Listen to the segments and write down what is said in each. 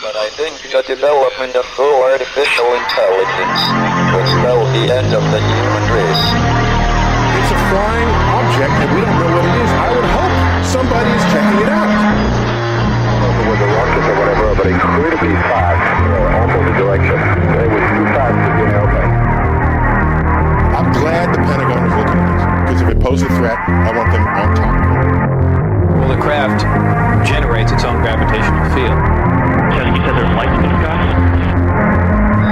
but I think the development of full artificial intelligence will spell the end of the human race. It's a flying object, and we don't know what it is. I would hope somebody's checking it out. With a rocket or whatever, but incredibly fast, opposite direction. It was too fast to be an airplane. I'm glad the Pentagon is looking at this, because if it poses a threat, I want them on top of it. Well, the craft generates its own gravitational field. So you said there's lights in the sky?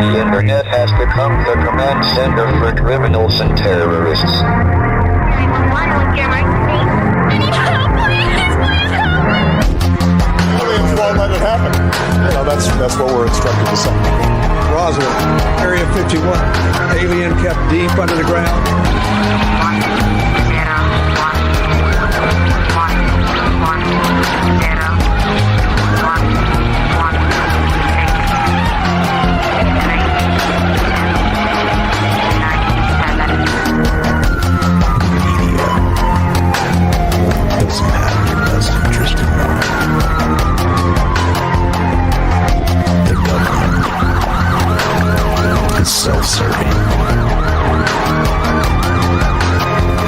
The internet has become the command center for criminals and terrorists. 911, what's your emergency? I need help, please help! Aliens won't let it happen. You know, that's what we're instructed to say. Roswell, Area 51. Alien kept deep under the ground. Doesn't have your best interest in mind. The government is self-serving.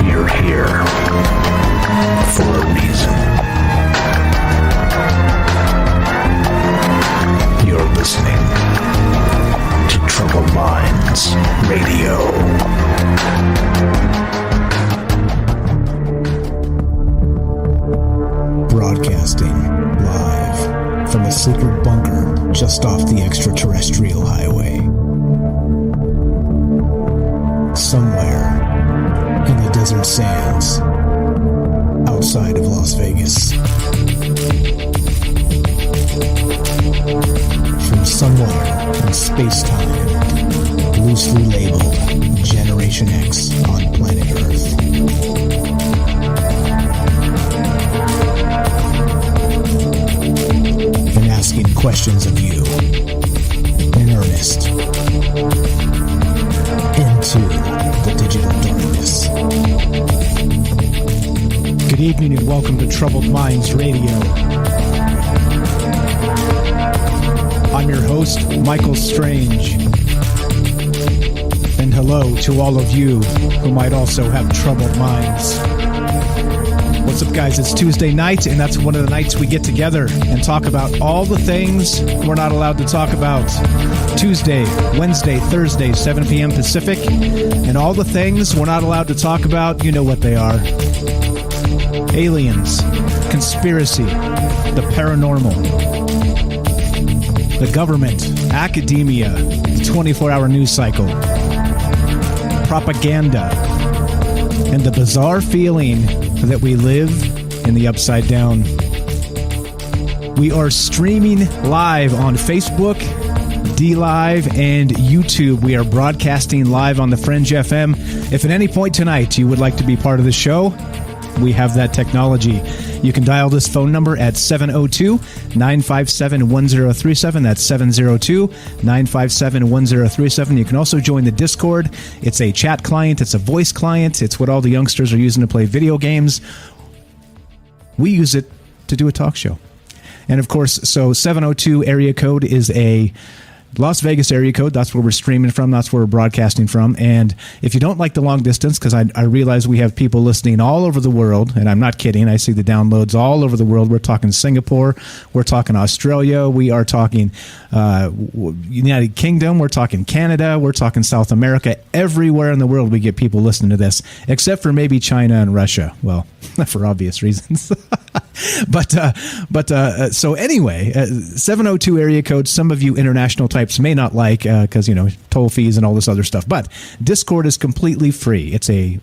You're here for a reason. You're listening to Troubled Minds Radio. Broadcasting live from a secret bunker just off the extraterrestrial highway. Somewhere in the desert sands outside of Las Vegas. From somewhere in space-time, loosely labeled Generation X on planet Earth. And asking questions of you in earnest into the digital darkness. Good evening and welcome to Troubled Minds Radio. I'm your host, Michael Strange. And hello to all of you who might also have troubled minds. What's up, guys? It's Tuesday night, and that's one of the nights we get together and talk about all the things we're not allowed to talk about. Tuesday, Wednesday, Thursday, 7 p.m. Pacific, and all the things we're not allowed to talk about, you know what they are. Aliens, conspiracy, the paranormal, the government, academia, the 24-hour news cycle, propaganda, and the bizarre feeling that we live in the upside down. We are streaming live on Facebook, DLive, and YouTube. We are broadcasting live on the Fringe FM. If at any point tonight you would like to be part of the show, we have that technology. You can dial this phone number at 702-957-1037. That's 702-957-1037. You can also join the Discord. It's a chat client. It's a voice client. It's what all the youngsters are using to play video games. We use it to do a talk show. And of course, so 702 area code is a Las Vegas area code. That's where we're streaming from. That's where we're broadcasting from. And if you don't like the long distance, because I realize we have people listening all over the world, and I'm not kidding. I see the downloads all over the world. We're talking Singapore. We're talking Australia. We are talking United Kingdom. We're talking Canada. We're talking South America. Everywhere in the world we get people listening to this, except for maybe China and Russia. Well, for obvious reasons. But so anyway, 702 area code. Some of you international types may not like because toll fees and all this other stuff. But Discord is completely free. It's a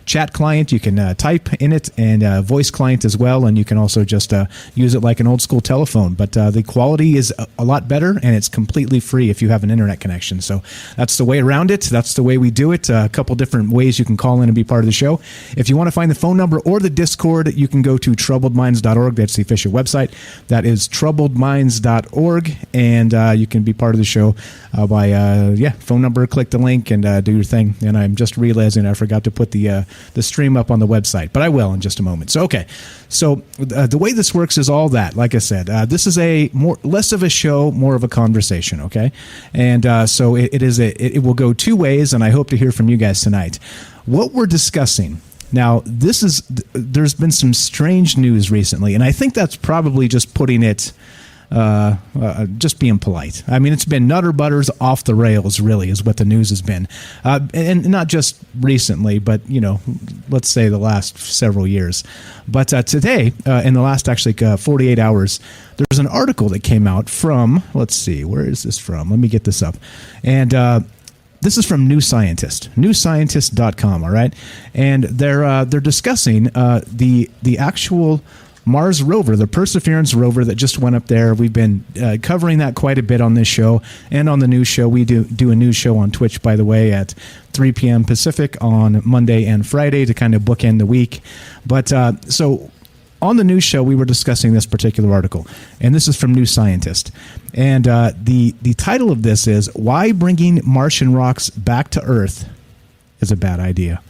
chat client. You can type in it, and voice client as well. And you can also just use it like an old school telephone. But the quality is a lot better, and it's completely free if you have an internet connection. So that's the way around it. That's the way we do it. A couple different ways you can call in and be part of the show. If you want to find the phone number or the Discord, you can go to troubledminds.org. That's the official website. That is troubledminds.org, and you can be part of the show by phone number, click the link, and do your thing. And I'm just realizing I forgot to put the stream up on the website, but I will in just a moment. So, okay. So the way this works is all that. Like I said, this is less of a show, more of a conversation, okay? And so it will go two ways, and I hope to hear from you guys tonight. What we're discussing now, there's been some strange news recently, and I think that's probably just putting it, just being polite. I mean, it's been nutter butters off the rails, really, is what the news has been. And not just recently, but, let's say the last several years. But today, in the last actually 48 hours, there's an article that came out from, let's see, where is this from? Let me get this up. And this is from New Scientist, newscientist.com, all right? And they're discussing the actual Mars rover, the Perseverance rover that just went up there. We've been covering that quite a bit on this show and on the news show. We do a news show on Twitch, by the way, at 3 p.m. Pacific on Monday and Friday to kind of bookend the week. But so on the news show, we were discussing this particular article, and this is from New Scientist. And the title of this is "Why Bringing Martian Rocks Back to Earth is a Bad Idea."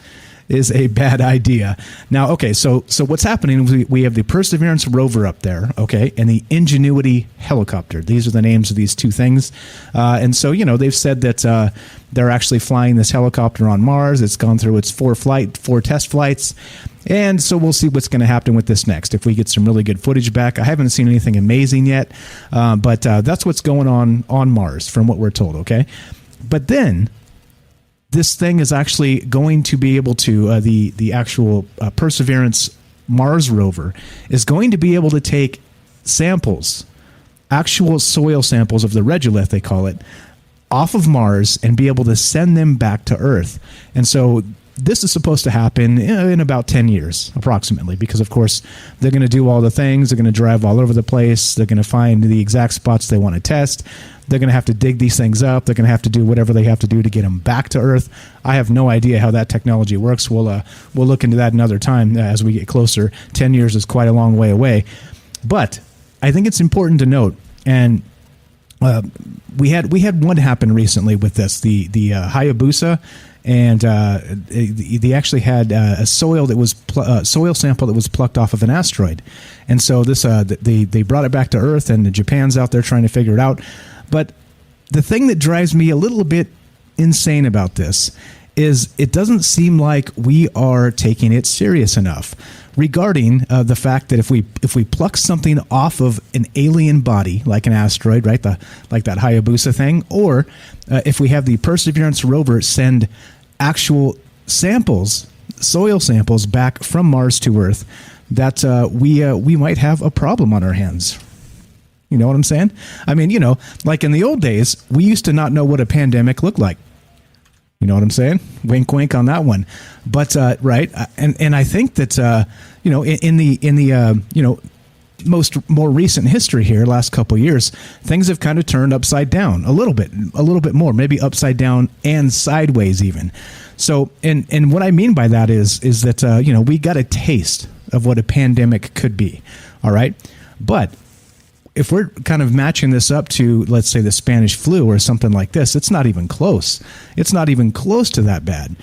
Is a bad idea. Now, okay, so what's happening, we have the Perseverance rover up there, okay, and the Ingenuity helicopter. These are the names of these two things. And so, they've said that they're actually flying this helicopter on Mars. It's gone through its four test flights. And so we'll see what's going to happen with this next, if we get some really good footage back. I haven't seen anything amazing yet, but that's what's going on Mars from what we're told, okay? But then this thing is actually going to be able to, the actual Perseverance Mars rover is going to be able to take samples, actual soil samples of the regolith, they call it, off of Mars and be able to send them back to Earth. And so this is supposed to happen in about 10 years, approximately, because, of course, they're going to do all the things. They're going to drive all over the place. They're going to find the exact spots they want to test. They're going to have to dig these things up. They're going to have to do whatever they have to do to get them back to Earth. I have no idea how that technology works. We'll look into that another time as we get closer. 10 years is quite a long way away. But I think it's important to note, and we had one happen recently with this, the Hayabusa, and they actually had a soil sample that was plucked off of an asteroid, and so this they brought it back to Earth, and Japan's out there trying to figure it out. But the thing that drives me a little bit insane about this is it doesn't seem like we are taking it serious enough regarding the fact that if we pluck something off of an alien body, like an asteroid, right, like that Hayabusa thing, or if we have the Perseverance rover send actual samples, soil samples, back from Mars to Earth, that we might have a problem on our hands. You know what I'm saying? I mean, like in the old days, we used to not know what a pandemic looked like. You know what I'm saying? Wink, wink on that one. But right, and I think that in the more recent history here, last couple of years, things have kind of turned upside down a little bit more, maybe upside down and sideways even. So, and what I mean by that is that we got a taste of what a pandemic could be. All right, but if we're kind of matching this up to, let's say, the Spanish flu or something like this, it's not even close. It's not even close to that bad.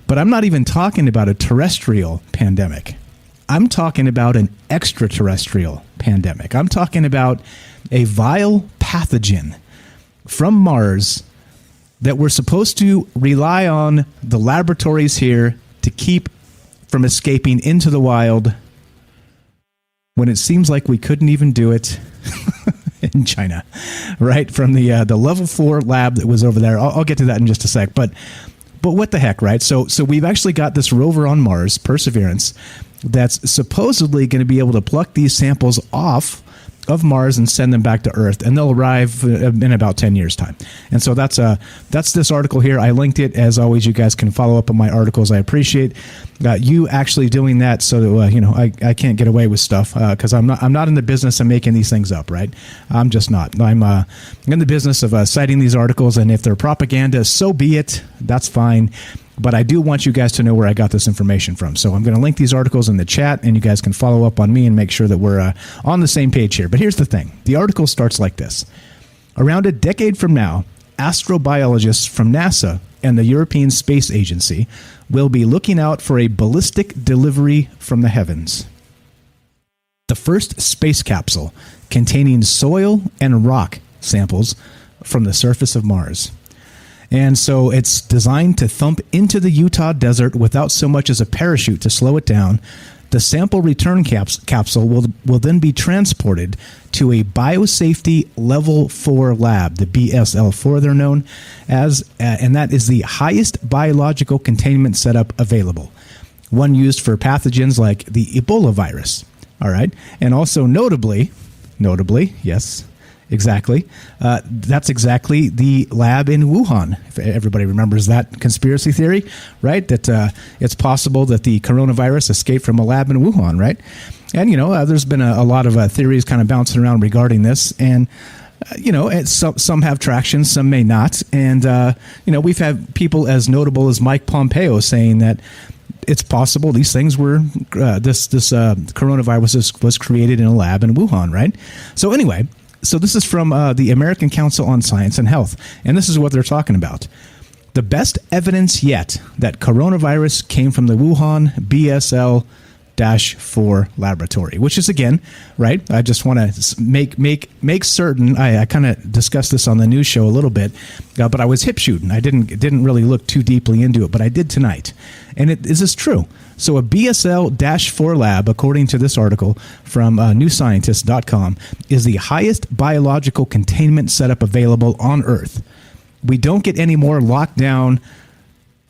But I'm not even talking about a terrestrial pandemic. I'm talking about an extraterrestrial pandemic. I'm talking about a vile pathogen from Mars that we're supposed to rely on the laboratories here to keep from escaping into the wild, when it seems like we couldn't even do it in China, right? From the level 4 lab that was over there. I'll get to that in just a sec. But what the heck, right? So we've actually got this rover on Mars, Perseverance, that's supposedly going to be able to pluck these samples off of Mars and send them back to Earth, and they'll arrive in about 10 years' time. And so that's this article here. I linked it. As always, you guys can follow up on my articles. I appreciate you actually doing that, so that I can't get away with stuff, because I'm not in the business of making these things up, right? I'm just not. I'm in the business of citing these articles, and if they're propaganda, so be it. That's fine. But I do want you guys to know where I got this information from. So I'm going to link these articles in the chat, and you guys can follow up on me and make sure that we're on the same page here. But here's the thing. The article starts like this. Around a decade from now, astrobiologists from NASA and the European Space Agency will be looking out for a ballistic delivery from the heavens. The first space capsule containing soil and rock samples from the surface of Mars. And so it's designed to thump into the Utah desert without so much as a parachute to slow it down. The sample return capsule will then be transported to a biosafety level 4 lab, the BSL-4 they're known as, and that is the highest biological containment setup available. One used for pathogens like the Ebola virus. All right. And also notably, yes, exactly. That's exactly the lab in Wuhan. If everybody remembers that conspiracy theory, right? That it's possible that the coronavirus escaped from a lab in Wuhan, right? And, there's been a lot of theories kind of bouncing around regarding this. And, some have traction, some may not. And, we've had people as notable as Mike Pompeo saying that it's possible these things were, this coronavirus was created in a lab in Wuhan, right? So anyway, so this is from the American Council on Science and Health, and this is what they're talking about. The best evidence yet that coronavirus came from the Wuhan BSL-4 laboratory, which is, again, right, I just want to make certain, I kind of discussed this on the news show a little bit, but I was hip shooting. I didn't really look too deeply into it, but I did tonight. And is this true? So a BSL-4 lab, according to this article from newscientist.com, is the highest biological containment setup available on Earth. We don't get any more lockdown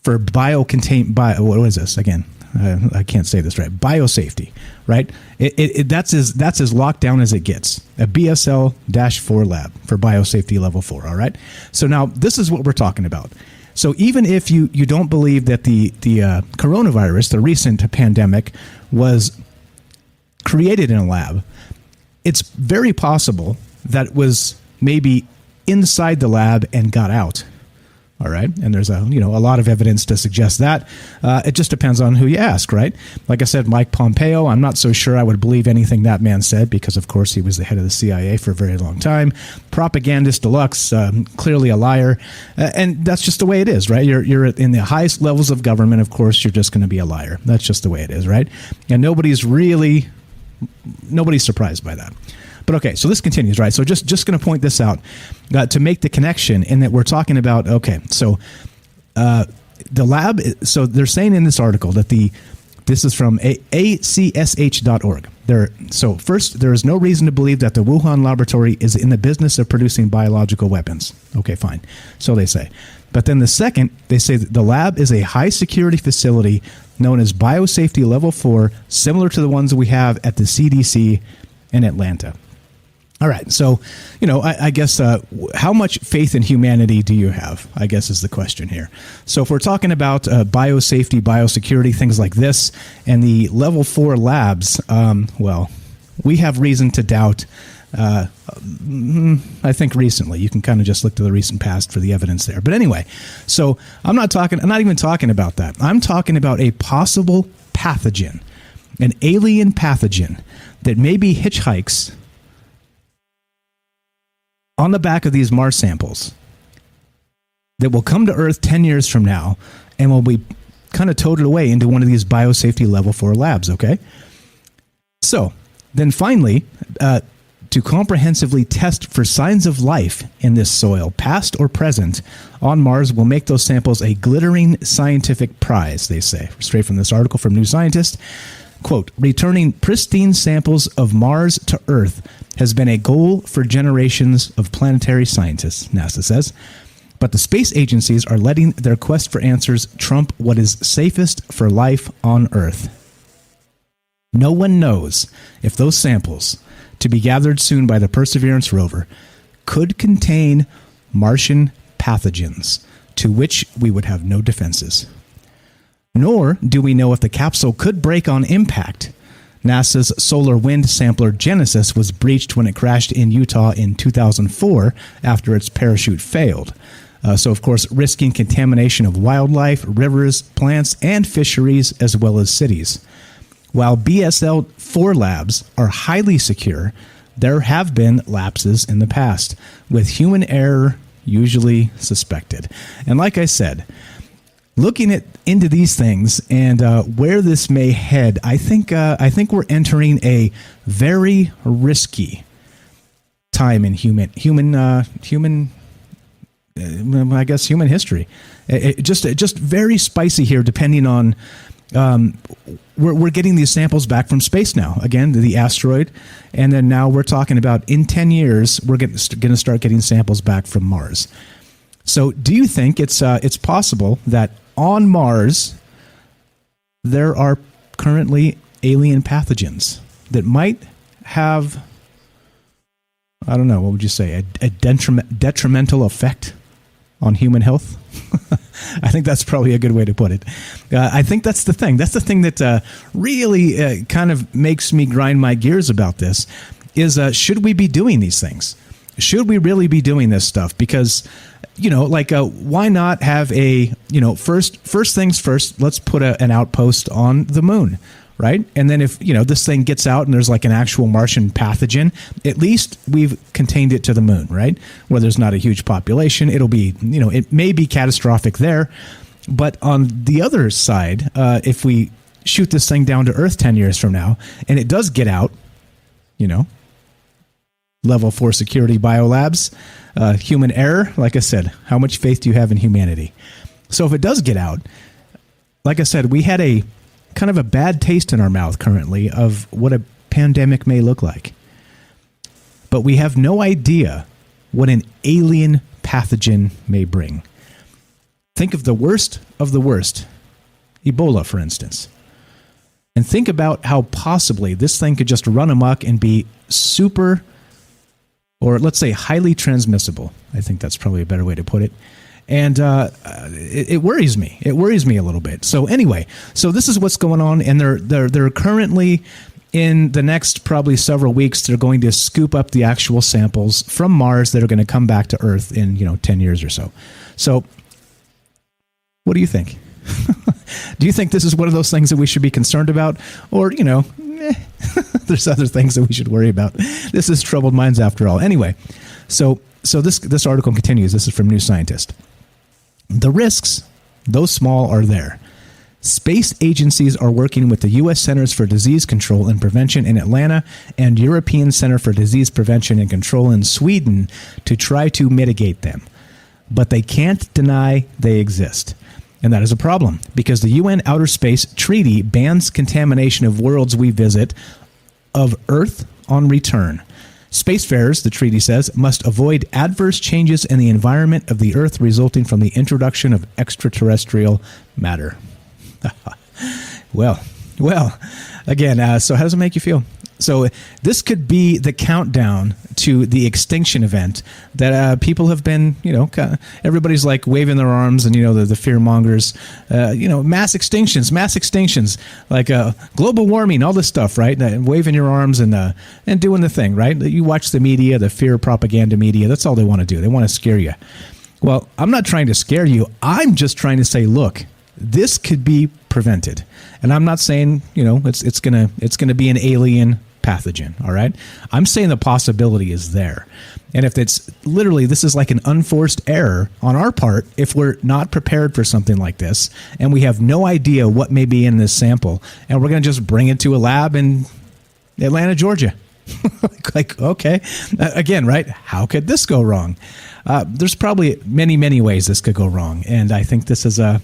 for what is this again? I can't say this right. Biosafety, right? That's as locked down as it gets. A BSL-4 lab for biosafety level 4. All right. So now this is what we're talking about. So even if you don't believe that the coronavirus, the recent pandemic, was created in a lab, it's very possible that it was maybe inside the lab and got out. All right. And there's a lot of evidence to suggest that. It just depends on who you ask, right? Like I said, Mike Pompeo, I'm not so sure I would believe anything that man said because, of course, he was the head of the CIA for a very long time. Propagandist deluxe, clearly a liar. And that's just the way it is, right? You're in the highest levels of government. Of course, you're just going to be a liar. That's just the way it is, right? And nobody's surprised by that. But okay, so this continues, right? So just going to point this out to make the connection in that we're talking about, okay, so the lab, so they're saying in this article that this is from acsh.org. So first, there is no reason to believe that the Wuhan laboratory is in the business of producing biological weapons. Okay, fine. So they say. But then the second, they say that the lab is a high security facility known as Biosafety Level 4, similar to the ones we have at the CDC in Atlanta. All right. So, I guess how much faith in humanity do you have, I guess, is the question here. So if we're talking about biosafety, biosecurity, things like this, and the level 4 labs, we have reason to doubt. I think recently. You can kind of just look to the recent past for the evidence there. But anyway, so I'm not even talking about that. I'm talking about a possible pathogen, an alien pathogen that maybe hitchhikes on the back of these Mars samples that will come to Earth 10 years from now and will be kind of toted away into one of these biosafety level 4 labs, okay? So then finally, to comprehensively test for signs of life in this soil, past or present, on Mars will make those samples a glittering scientific prize, they say, straight from this article from New Scientist. Quote, returning pristine samples of Mars to Earth has been a goal for generations of planetary scientists, NASA says. But the space agencies are letting their quest for answers trump what is safest for life on Earth. No one knows if those samples, to be gathered soon by the Perseverance rover, could contain Martian pathogens, to which we would have no defenses. Nor do we know if the capsule could break on impact. NASA's solar wind sampler Genesis was breached when it crashed in Utah in 2004 after its parachute failed. So, of course, risking contamination of wildlife, rivers, plants, and fisheries, as well as cities. While BSL-4 labs are highly secure, there have been lapses in the past, with human error usually suspected. And like I said, looking into these things and where this may head, I think we're entering a very risky time in human history. It just very spicy here, depending on. We're getting these samples back from space now. Again, the asteroid, and then now we're talking about in 10 years we're going to start getting samples back from Mars. So, do you think it's possible that on Mars there are currently alien pathogens that might have, I don't know, what would you say, a detrimental effect on human health? I think that's probably a good way to put it. I think that's the thing. That's the thing that really kind of makes me grind my gears about this is should we be doing these things? Should we really be doing this stuff? Because, why not have a, first things first, let's put an outpost on the moon, right? And then if, this thing gets out and there's like an actual Martian pathogen, at least we've contained it to the moon, right? Where there's not a huge population. It'll be, it may be catastrophic there. But on the other side, if we shoot this thing down to Earth 10 years from now and it does get out, level 4 security biolabs, human error, like I said, how much faith do you have in humanity? So if it does get out, like I said, we had a kind of a bad taste in our mouth currently of what a pandemic may look like. But we have no idea what an alien pathogen may bring. Think of the worst, Ebola, for instance. And think about how possibly this thing could just run amok and be super, or let's say highly transmissible. I think that's probably a better way to put it. And it worries me. It worries me a little bit. So anyway, so this is what's going on, and they're currently in the next probably several weeks. They're going to scoop up the actual samples from Mars that are going to come back to Earth in 10 years or so. So, what do you think? Do you think this is one of those things that we should be concerned about, or there's other things that we should worry about? This is troubled minds after all. Anyway, so this article continues. This is from New Scientist. The risks, though small, are there. Space agencies are working with the U.S. Centers for Disease Control and Prevention in Atlanta and European Center for Disease Prevention and Control in Sweden to try to mitigate them. But they can't deny they exist. And that is a problem, because the UN Outer Space Treaty bans contamination of worlds we visit of Earth on return. Spacefarers, the treaty says, must avoid adverse changes in the environment of the Earth resulting from the introduction of extraterrestrial matter. Well, again, so how does it make you feel? So this could be the countdown to the extinction event that people have been, everybody's like waving their arms and, the fear mongers, mass extinctions, like global warming, all this stuff, right? And waving your arms and doing the thing, right? You watch the media, the fear propaganda media. That's all they want to do. They want to scare you. Well, I'm not trying to scare you. I'm just trying to say, look, this could be prevented. And I'm not saying, it's gonna be an alien pathogen, all right? I'm saying the possibility is there. And if it's literally, this is like an unforced error on our part, if we're not prepared for something like this, and we have no idea what may be in this sample, and we're going to just bring it to a lab in Atlanta, Georgia. Okay. Again, right? How could this go wrong? There's probably many ways this could go wrong, and I think this is a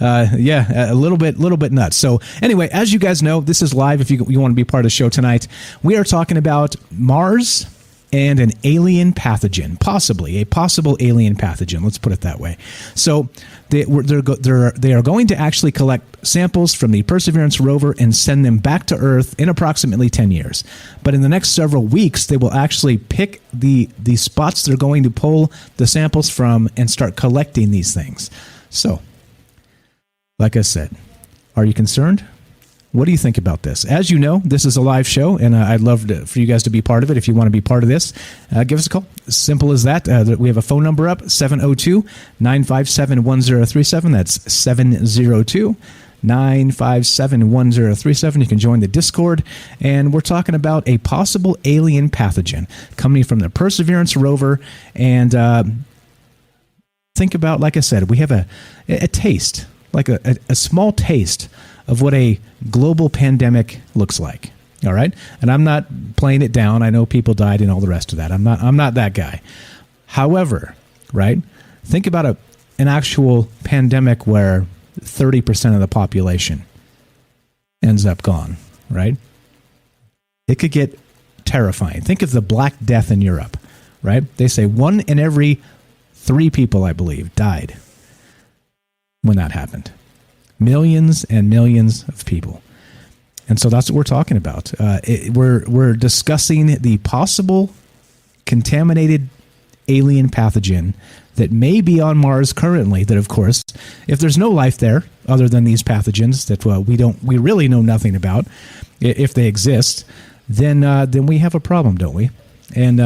little bit nuts. So anyway, as you guys know, this is live. If you want to be part of the show tonight, we are talking about Mars and an alien pathogen, a possible alien pathogen. Let's put it that way. So they are going to actually collect samples from the Perseverance rover and send them back to Earth in approximately 10 years. But in the next several weeks, they will actually pick the spots they're going to pull the samples from and start collecting these things. So, like I said, are you concerned? What do you think about this? As you know, this is a live show, and I'd love for you guys to be part of it. If you want to be part of this, give us a call. Simple as that. We have a phone number up, 702-957-1037. That's 702-957-1037. You can join the Discord, and we're talking about a possible alien pathogen coming from the Perseverance rover, and think about, like I said, we have a taste, like a small taste of what a global pandemic looks like. All right. And I'm not playing it down. I know people died and all the rest of that. I'm not that guy. However, right, think about an actual pandemic where 30% of the population ends up gone, right? It could get terrifying. Think of the Black Death in Europe, right? They say 1 in every 3 people, I believe, died when that happened. Millions and millions of people. And so that's what we're talking about. We're discussing the possible contaminated alien pathogen that may be on Mars currently. That, of course, if there's no life there other than these pathogens that we really know nothing about, if they exist, then we have a problem, don't we? And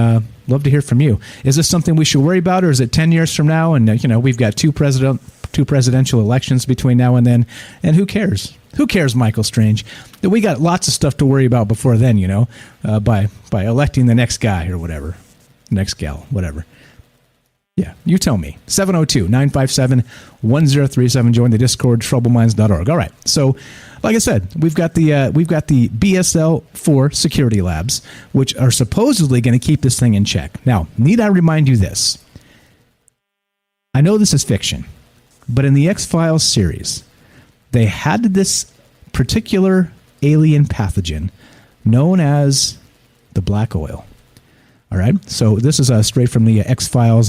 love to hear from you. Is this something we should worry about, or is it 10 years from now? And we've got two presidential elections between now and then, and who cares? Who cares, Michael Strange? That we got lots of stuff to worry about before then, by electing the next guy or whatever, next gal, whatever. Yeah, you tell me. 702-957-1037. Join the Discord, troubleminds.org. All right. So, like I said, we've got the BSL-4 security labs, which are supposedly going to keep this thing in check. Now, need I remind you this? I know this is fiction, but in the X-Files series, they had this particular alien pathogen known as the black oil. All right, so this is straight from the X-Files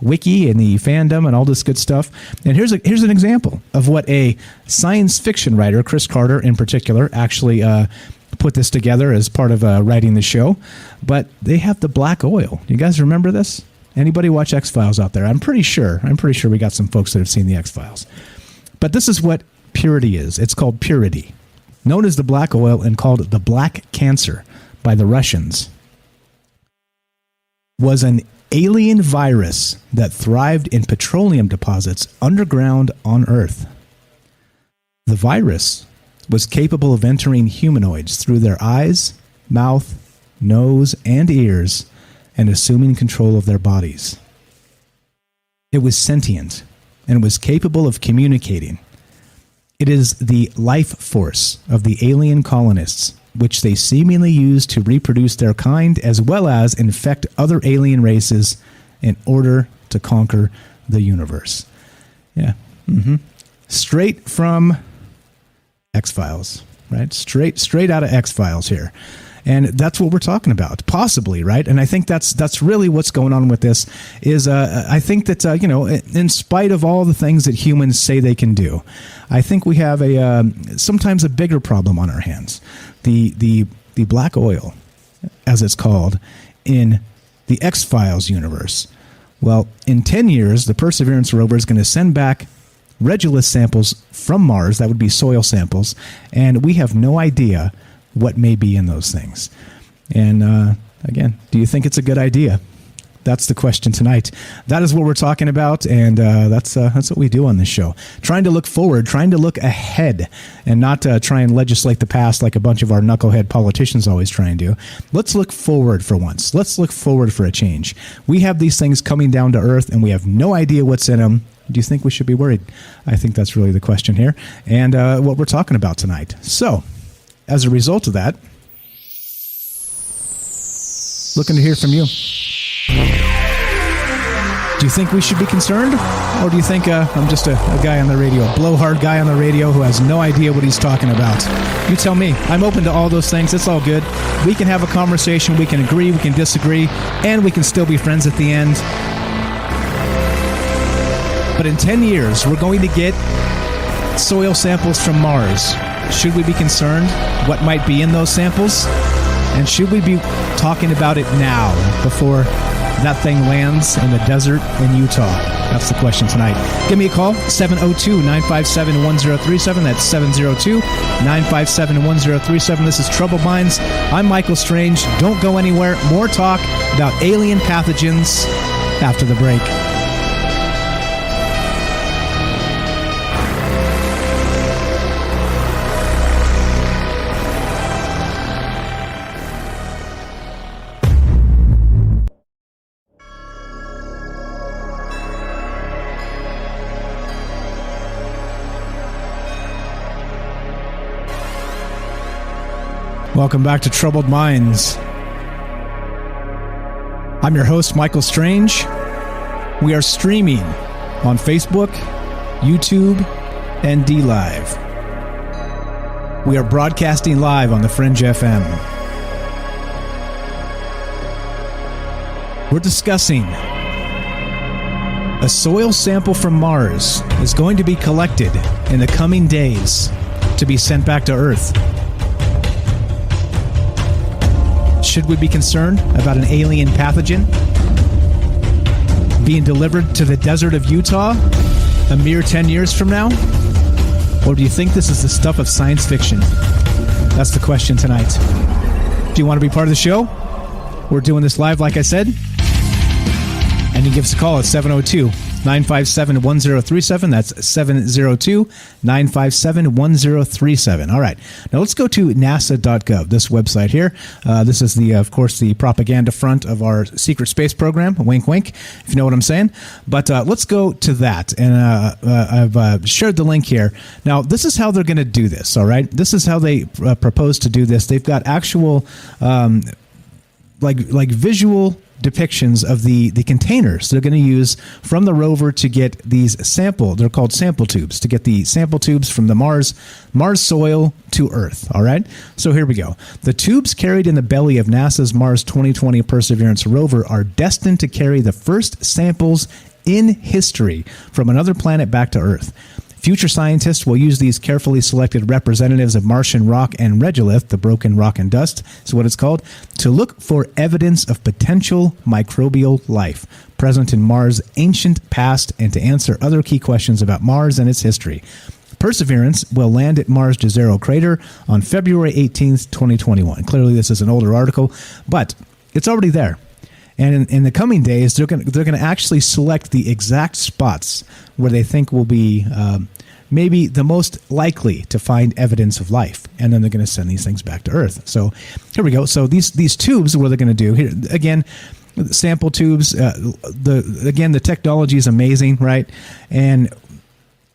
wiki and the fandom and all this good stuff. And here's an example of what a science fiction writer, Chris Carter in particular, actually put this together as part of writing the show. But they have the black oil. You guys remember this? Anybody watch X-Files out there? I'm pretty sure we got some folks that have seen the X-Files. But this is what purity is. It's called purity, known as the black oil and called the black cancer by the Russians. Was an alien virus that thrived in petroleum deposits underground on Earth. The virus was capable of entering humanoids through their eyes, mouth, nose, and ears, and assuming control of their bodies. It was sentient and was capable of communicating. It is the life force of the alien colonists, which they seemingly use to reproduce their kind as well as infect other alien races in order to conquer the universe. Yeah. Straight from X-Files, right? Straight out of X-Files here. And that's what we're talking about, possibly, right? And I think that's really what's going on with this is I think that, in spite of all the things that humans say they can do, I think we have sometimes a bigger problem on our hands. The black oil, as it's called, in the X-Files universe. Well, in 10 years, the Perseverance rover is going to send back regolith samples from Mars. That would be soil samples. And we have no idea what may be in those things. And again, do you think it's a good idea? That's the question tonight. That is what we're talking about, and that's what we do on this show. Trying to look forward, trying to look ahead, and not try and legislate the past like a bunch of our knucklehead politicians always try and do. Let's look forward for once. Let's look forward for a change. We have these things coming down to Earth, and we have no idea what's in them. Do you think we should be worried? I think that's really the question here, and what we're talking about tonight. So, as a result of that, looking to hear from you. Do you think we should be concerned? Or do you think I'm just a guy on the radio, a blowhard guy on the radio who has no idea what he's talking about? You tell me. I'm open to all those things. It's all good. We can have a conversation. We can agree. We can disagree. And we can still be friends at the end. But in 10 years, we're going to get soil samples from Mars. Should we be concerned what might be in those samples? And should we be talking about it now before that thing lands in the desert in Utah? That's the question tonight. Give me a call, 702-957-1037. That's 702-957-1037. This is Troubled Minds. I'm Michael Strange. Don't go anywhere. More talk about alien pathogens after the break. Welcome back to Troubled Minds. I'm your host, Michael Strange. We are streaming on Facebook, YouTube, and DLive. We are broadcasting live on the Fringe FM. We're discussing a soil sample from Mars is going to be collected in the coming days to be sent back to Earth. Should we be concerned about an alien pathogen being delivered to the desert of Utah a mere 10 years from now? Or do you think this is the stuff of science fiction? That's the question tonight. Do you want to be part of the show? We're doing this live, like I said. And you give us a call at 702-957-1037. That's 702-957-1037. All right. Now let's go to nasa.gov, this website here. This is, of course, the propaganda front of our secret space program. Wink, wink, if you know what I'm saying. But let's go to that. And I've shared the link here. Now, this is how they're going to do this, all right? This is how they propose to do this. They've got actual, like visual depictions of the containers they're going to use from the rover to get these they're called sample tubes, to get the sample tubes from the Mars soil to Earth. All right, so here we go. The tubes carried in the belly of NASA's Mars 2020 Perseverance rover are destined to carry the first samples in history from another planet back to Earth. Future scientists will use these carefully selected representatives of Martian rock and regolith, the broken rock and dust is what it's called, to look for evidence of potential microbial life present in Mars' ancient past and to answer other key questions about Mars and its history. Perseverance will land at Mars' Jezero crater on February 18th, 2021. Clearly, this is an older article, but it's already there. And in the coming days, they're going to actually select the exact spots where they think will be maybe the most likely to find evidence of life, and then they're going to send these things back to Earth. So here we go. So these tubes, what they're going to do here again, sample tubes. The technology is amazing, right? And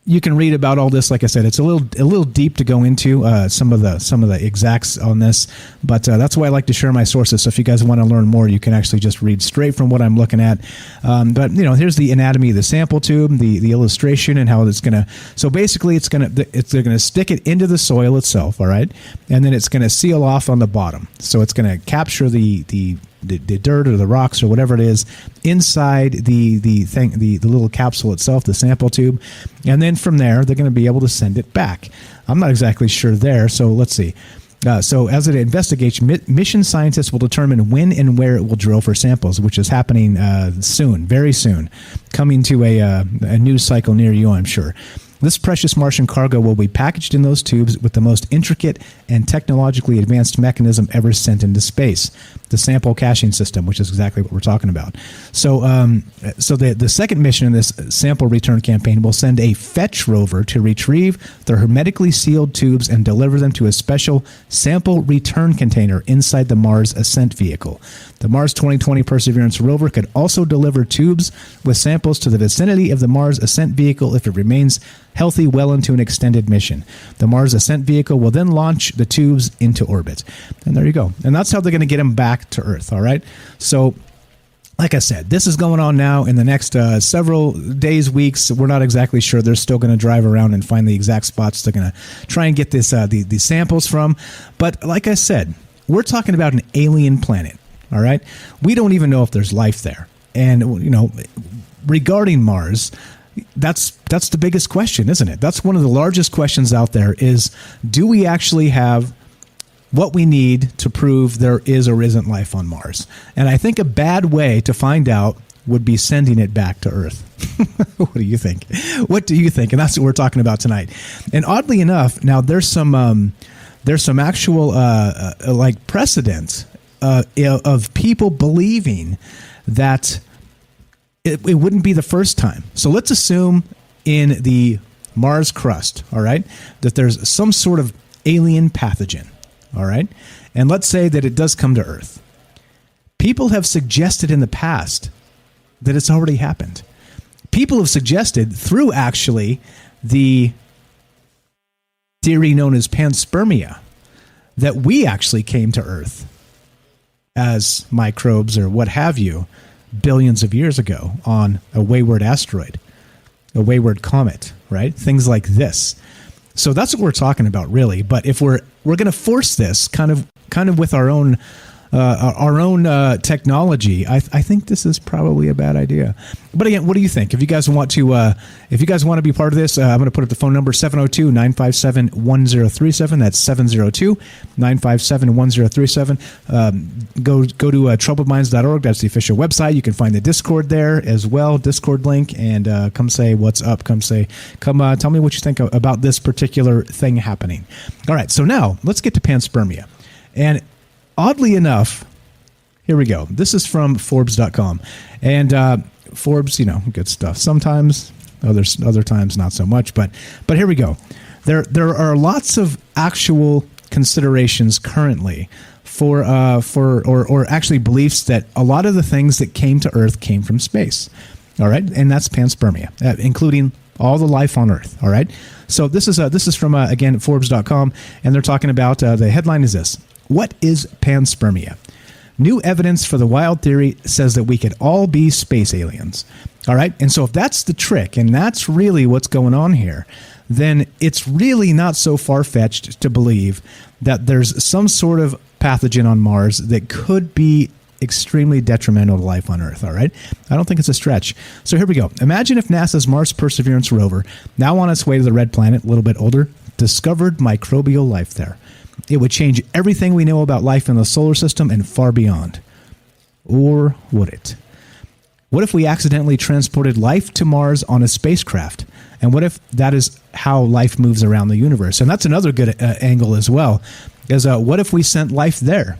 you can read about all this. Like I said, it's a little deep to go into some of the exacts on this, but that's why I like to share my sources. So if you guys want to learn more, you can actually just read straight from what I'm looking at. But here's the anatomy of the sample tube, the illustration, and how it's gonna. So basically, they're gonna stick it into the soil itself, all right, and then it's gonna seal off on the bottom. So it's gonna capture the dirt or the rocks or whatever it is inside the little capsule itself, the sample tube, and then from there they're going to be able to send it back. I'm not exactly sure there, so let's see. So as it investigates, mission scientists will determine when and where it will drill for samples, which is happening soon, very soon, coming to a news cycle near you, I'm sure. This precious Martian cargo will be packaged in those tubes with the most intricate and technologically advanced mechanism ever sent into space, the sample caching system, which is exactly what we're talking about. So the second mission in this sample return campaign will send a fetch rover to retrieve the hermetically sealed tubes and deliver them to a special sample return container inside the Mars Ascent vehicle. The Mars 2020 Perseverance rover could also deliver tubes with samples to the vicinity of the Mars Ascent vehicle if it remains healthy well into an extended mission. The Mars Ascent vehicle will then launch the tubes into orbit. And there you go. And that's how they're going to get them back to Earth, all right? So, like I said, this is going on now in the next several days, weeks. We're not exactly sure. They're still going to drive around and find the exact spots they're going to try and get this the samples from. But like I said, we're talking about an alien planet, all right? We don't even know if there's life there. And, regarding Mars, that's the biggest question, isn't it? That's one of the largest questions out there is, do we actually have what we need to prove there is or isn't life on Mars? And I think a bad way to find out would be sending it back to Earth. What do you think? What do you think? And that's what we're talking about tonight. And oddly enough, now there's some actual like precedent of people believing that it wouldn't be the first time. So let's assume in the Mars crust, all right, that there's some sort of alien pathogen, all right? And let's say that it does come to Earth. People have suggested in the past that it's already happened. People have suggested through actually the theory known as panspermia that we actually came to Earth as microbes or what have you billions of years ago on a wayward asteroid, a wayward comet, right? Things like this. So that's what we're talking about, really. But if we're going to force this kind of with our own technology, I think this is probably a bad idea. But again, what do you think? If you guys want to be part of this, I'm going to put up the phone number 702-957-1037. That's 702-957-1037. Go to troubledminds.org. That's the official website. You can find the Discord there as well, Discord link, and come say what's up. Come tell me what you think about this particular thing happening. All right, so now let's get to panspermia. And oddly enough, here we go. This is from Forbes.com. And Forbes, good stuff. Sometimes, other times not so much. But here we go. There are lots of actual considerations currently for actually beliefs that a lot of the things that came to Earth came from space. All right, and that's panspermia, including all the life on Earth. All right. So this is from again Forbes.com, and they're talking about the headline is this. What is panspermia? New evidence for the wild theory says that we could all be space aliens. All right. And so if that's the trick and that's really what's going on here, then it's really not so far-fetched to believe that there's some sort of pathogen on Mars that could be extremely detrimental to life on Earth. All right. I don't think it's a stretch. So here we go. Imagine if NASA's Mars Perseverance rover, now on its way to the red planet, a little bit older, discovered microbial life there. It would change everything we know about life in the solar system and far beyond. Or would it? What if we accidentally transported life to Mars on a spacecraft? And what if that is how life moves around the universe? And that's another good angle as well, is what if we sent life there?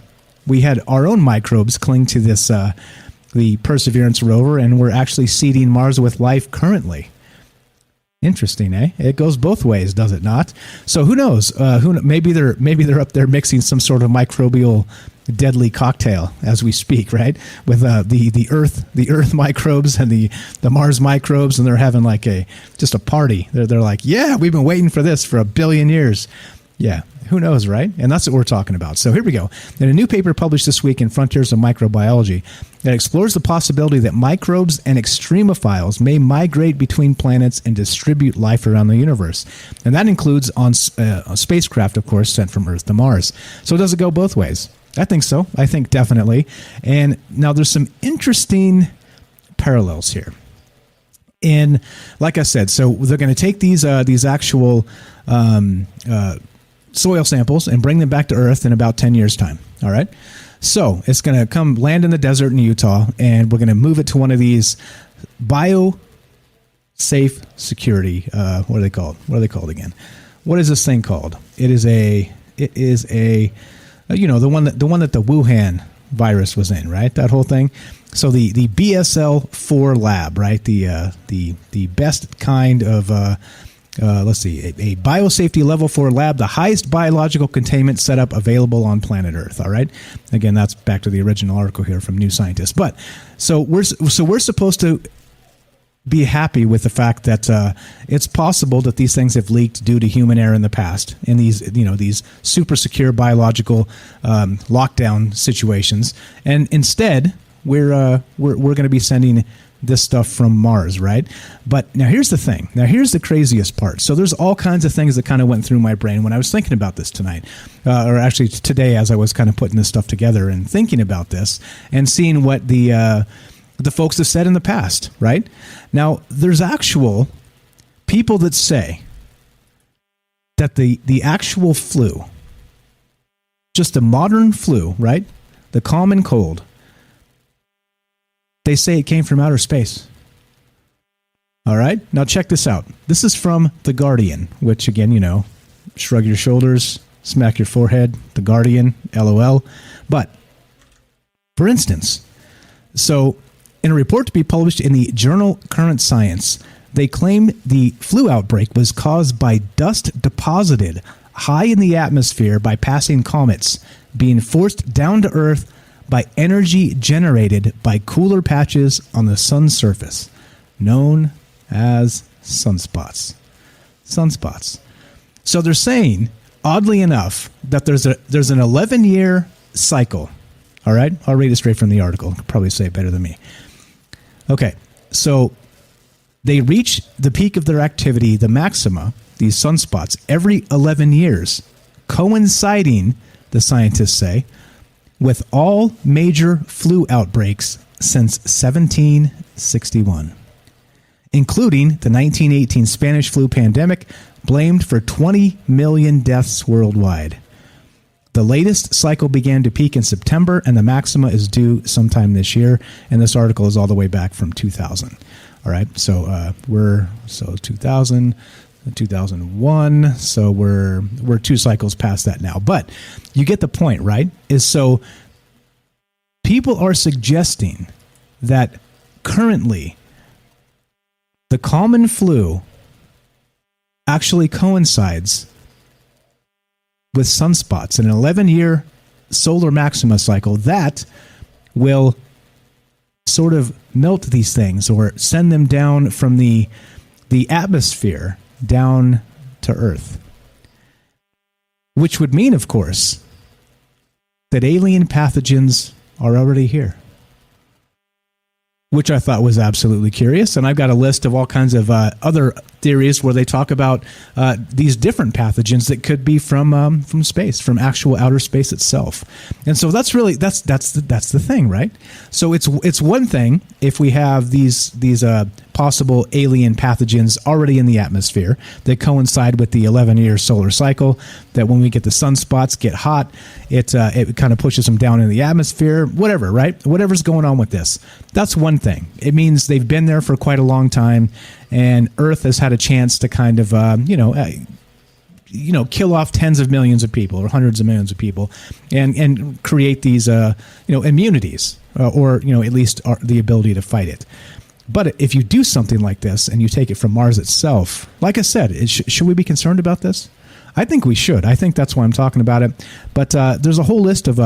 We had our own microbes cling to this the Perseverance rover, and we're actually seeding Mars with life currently. Interesting, eh? It goes both ways, does it not? So who knows? Maybe they're up there mixing some sort of microbial deadly cocktail as we speak, right? With the Earth microbes and the Mars microbes, and they're having like just a party. They're like, yeah, we've been waiting for this for 1 billion years. Yeah, who knows, right? And that's what we're talking about. So here we go. In a new paper published this week in Frontiers of Microbiology, that explores the possibility that microbes and extremophiles may migrate between planets and distribute life around the universe. And that includes on a spacecraft, of course, sent from Earth to Mars. So does it go both ways? I think so. I think definitely. And now there's some interesting parallels here. And like I said, so they're going to take these actual soil samples and bring them back to Earth in about 10 years' time. All right. So it's going to come land in the desert in Utah, and we're going to move it to one of these biosafe security. What are they called? What are they called again? What is this thing called? It is a the one that the Wuhan virus was in, right? That whole thing. So the BSL-4 lab, right? The best kind of let's see, a biosafety level 4 lab, the highest biological containment setup available on planet Earth. All right. Again, that's back to the original article here from New Scientist. But so we're supposed to be happy with the fact that it's possible that these things have leaked due to human error in the past in these super secure biological lockdown situations, and instead we're going to be sending this stuff from Mars, right? But now here's the thing. Now here's the craziest part. So there's all kinds of things that kind of went through my brain when I was thinking about this tonight, or actually today as I was kind of putting this stuff together and thinking about this and seeing what the folks have said in the past, right? Now there's actual people that say that the actual flu, just the modern flu, right? The common cold, they say it came from outer space. All right. Now check this out. This is from The Guardian, which again, shrug your shoulders, smack your forehead, The Guardian, LOL. But for instance, so in a report to be published in the journal Current Science, they claim the flu outbreak was caused by dust deposited high in the atmosphere by passing comets being forced down to Earth by energy generated by cooler patches on the sun's surface, known as sunspots. Sunspots. So they're saying oddly enough, that there's an 11-year cycle. All right, I'll read it straight from the article. I'll probably say it better than me. Okay, so they reach the peak of their activity, the maxima, these sunspots, every 11 years, coinciding, the scientists say, with all major flu outbreaks since 1761, including the 1918 Spanish flu pandemic, blamed for 20 million deaths worldwide. The latest cycle began to peak in September, and the maxima is due sometime this year. And this article is all the way back from 2000. All right, so we're 2000, 2001. So we're 2 cycles past that now. But you get the point, right? Is so people are suggesting that currently the common flu actually coincides with sunspots, an 11-year solar maxima cycle that will sort of melt these things or send them down from the atmosphere down to Earth. Which would mean, of course, that alien pathogens are already here. Which I thought was absolutely curious. And I've got a list of all kinds of other theories where they talk about these different pathogens that could be from space, from actual outer space itself. And so that's the thing, right? So it's one thing if we have these possible alien pathogens already in the atmosphere that coincide with the 11-year solar cycle, that when we get the sunspots get hot, it kind of pushes them down in the atmosphere, whatever, right? Whatever's going on with this. That's one thing. It means they've been there for quite a long time, and Earth has had a chance to kind of, kill off tens of millions of people or hundreds of millions of people, and create these, immunities, or at least the ability to fight it. But if you do something like this and you take it from Mars itself, like I said, should we be concerned about this? I think we should. I think that's why I'm talking about it. But there's a whole list of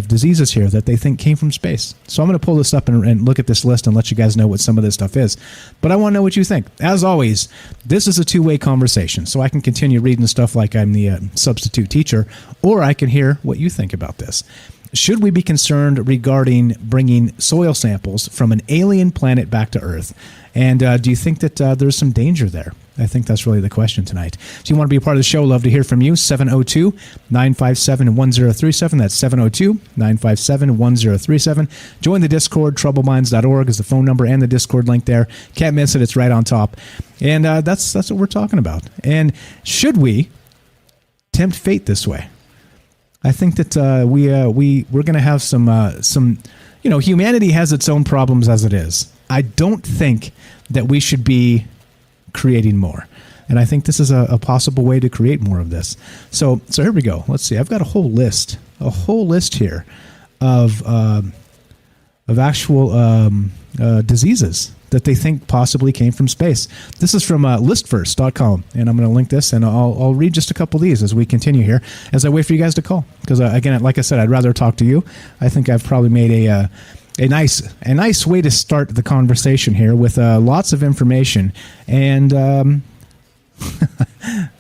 diseases here that they think came from space. So I'm going to pull this up and look at this list and let you guys know what some of this stuff is. But I want to know what you think. As always, this is a two-way conversation. So I can continue reading stuff like I'm the substitute teacher, or I can hear what you think about this. Should we be concerned regarding bringing soil samples from an alien planet back to Earth? And do you think that there's some danger there? I think that's really the question tonight. So you want to be a part of the show, love to hear from you. 702-957-1037. That's 702-957-1037. Join the Discord. Troubleminds.org is the phone number and the Discord link there. Can't miss it. It's right on top. And that's what we're talking about. And should we tempt fate this way? I think that we're going to have some humanity has its own problems as it is. I don't think that we should be creating more. And I think this is a possible way to create more of this. So here we go. Let's see. I've got a whole list here of actual diseases that they think possibly came from space. This is from listverse.com, and I'm going to link this, and I'll read just a couple of these as we continue here, as I wait for you guys to call. Because, again, like I said, I'd rather talk to you. I think I've probably made a nice way to start the conversation here with lots of information, and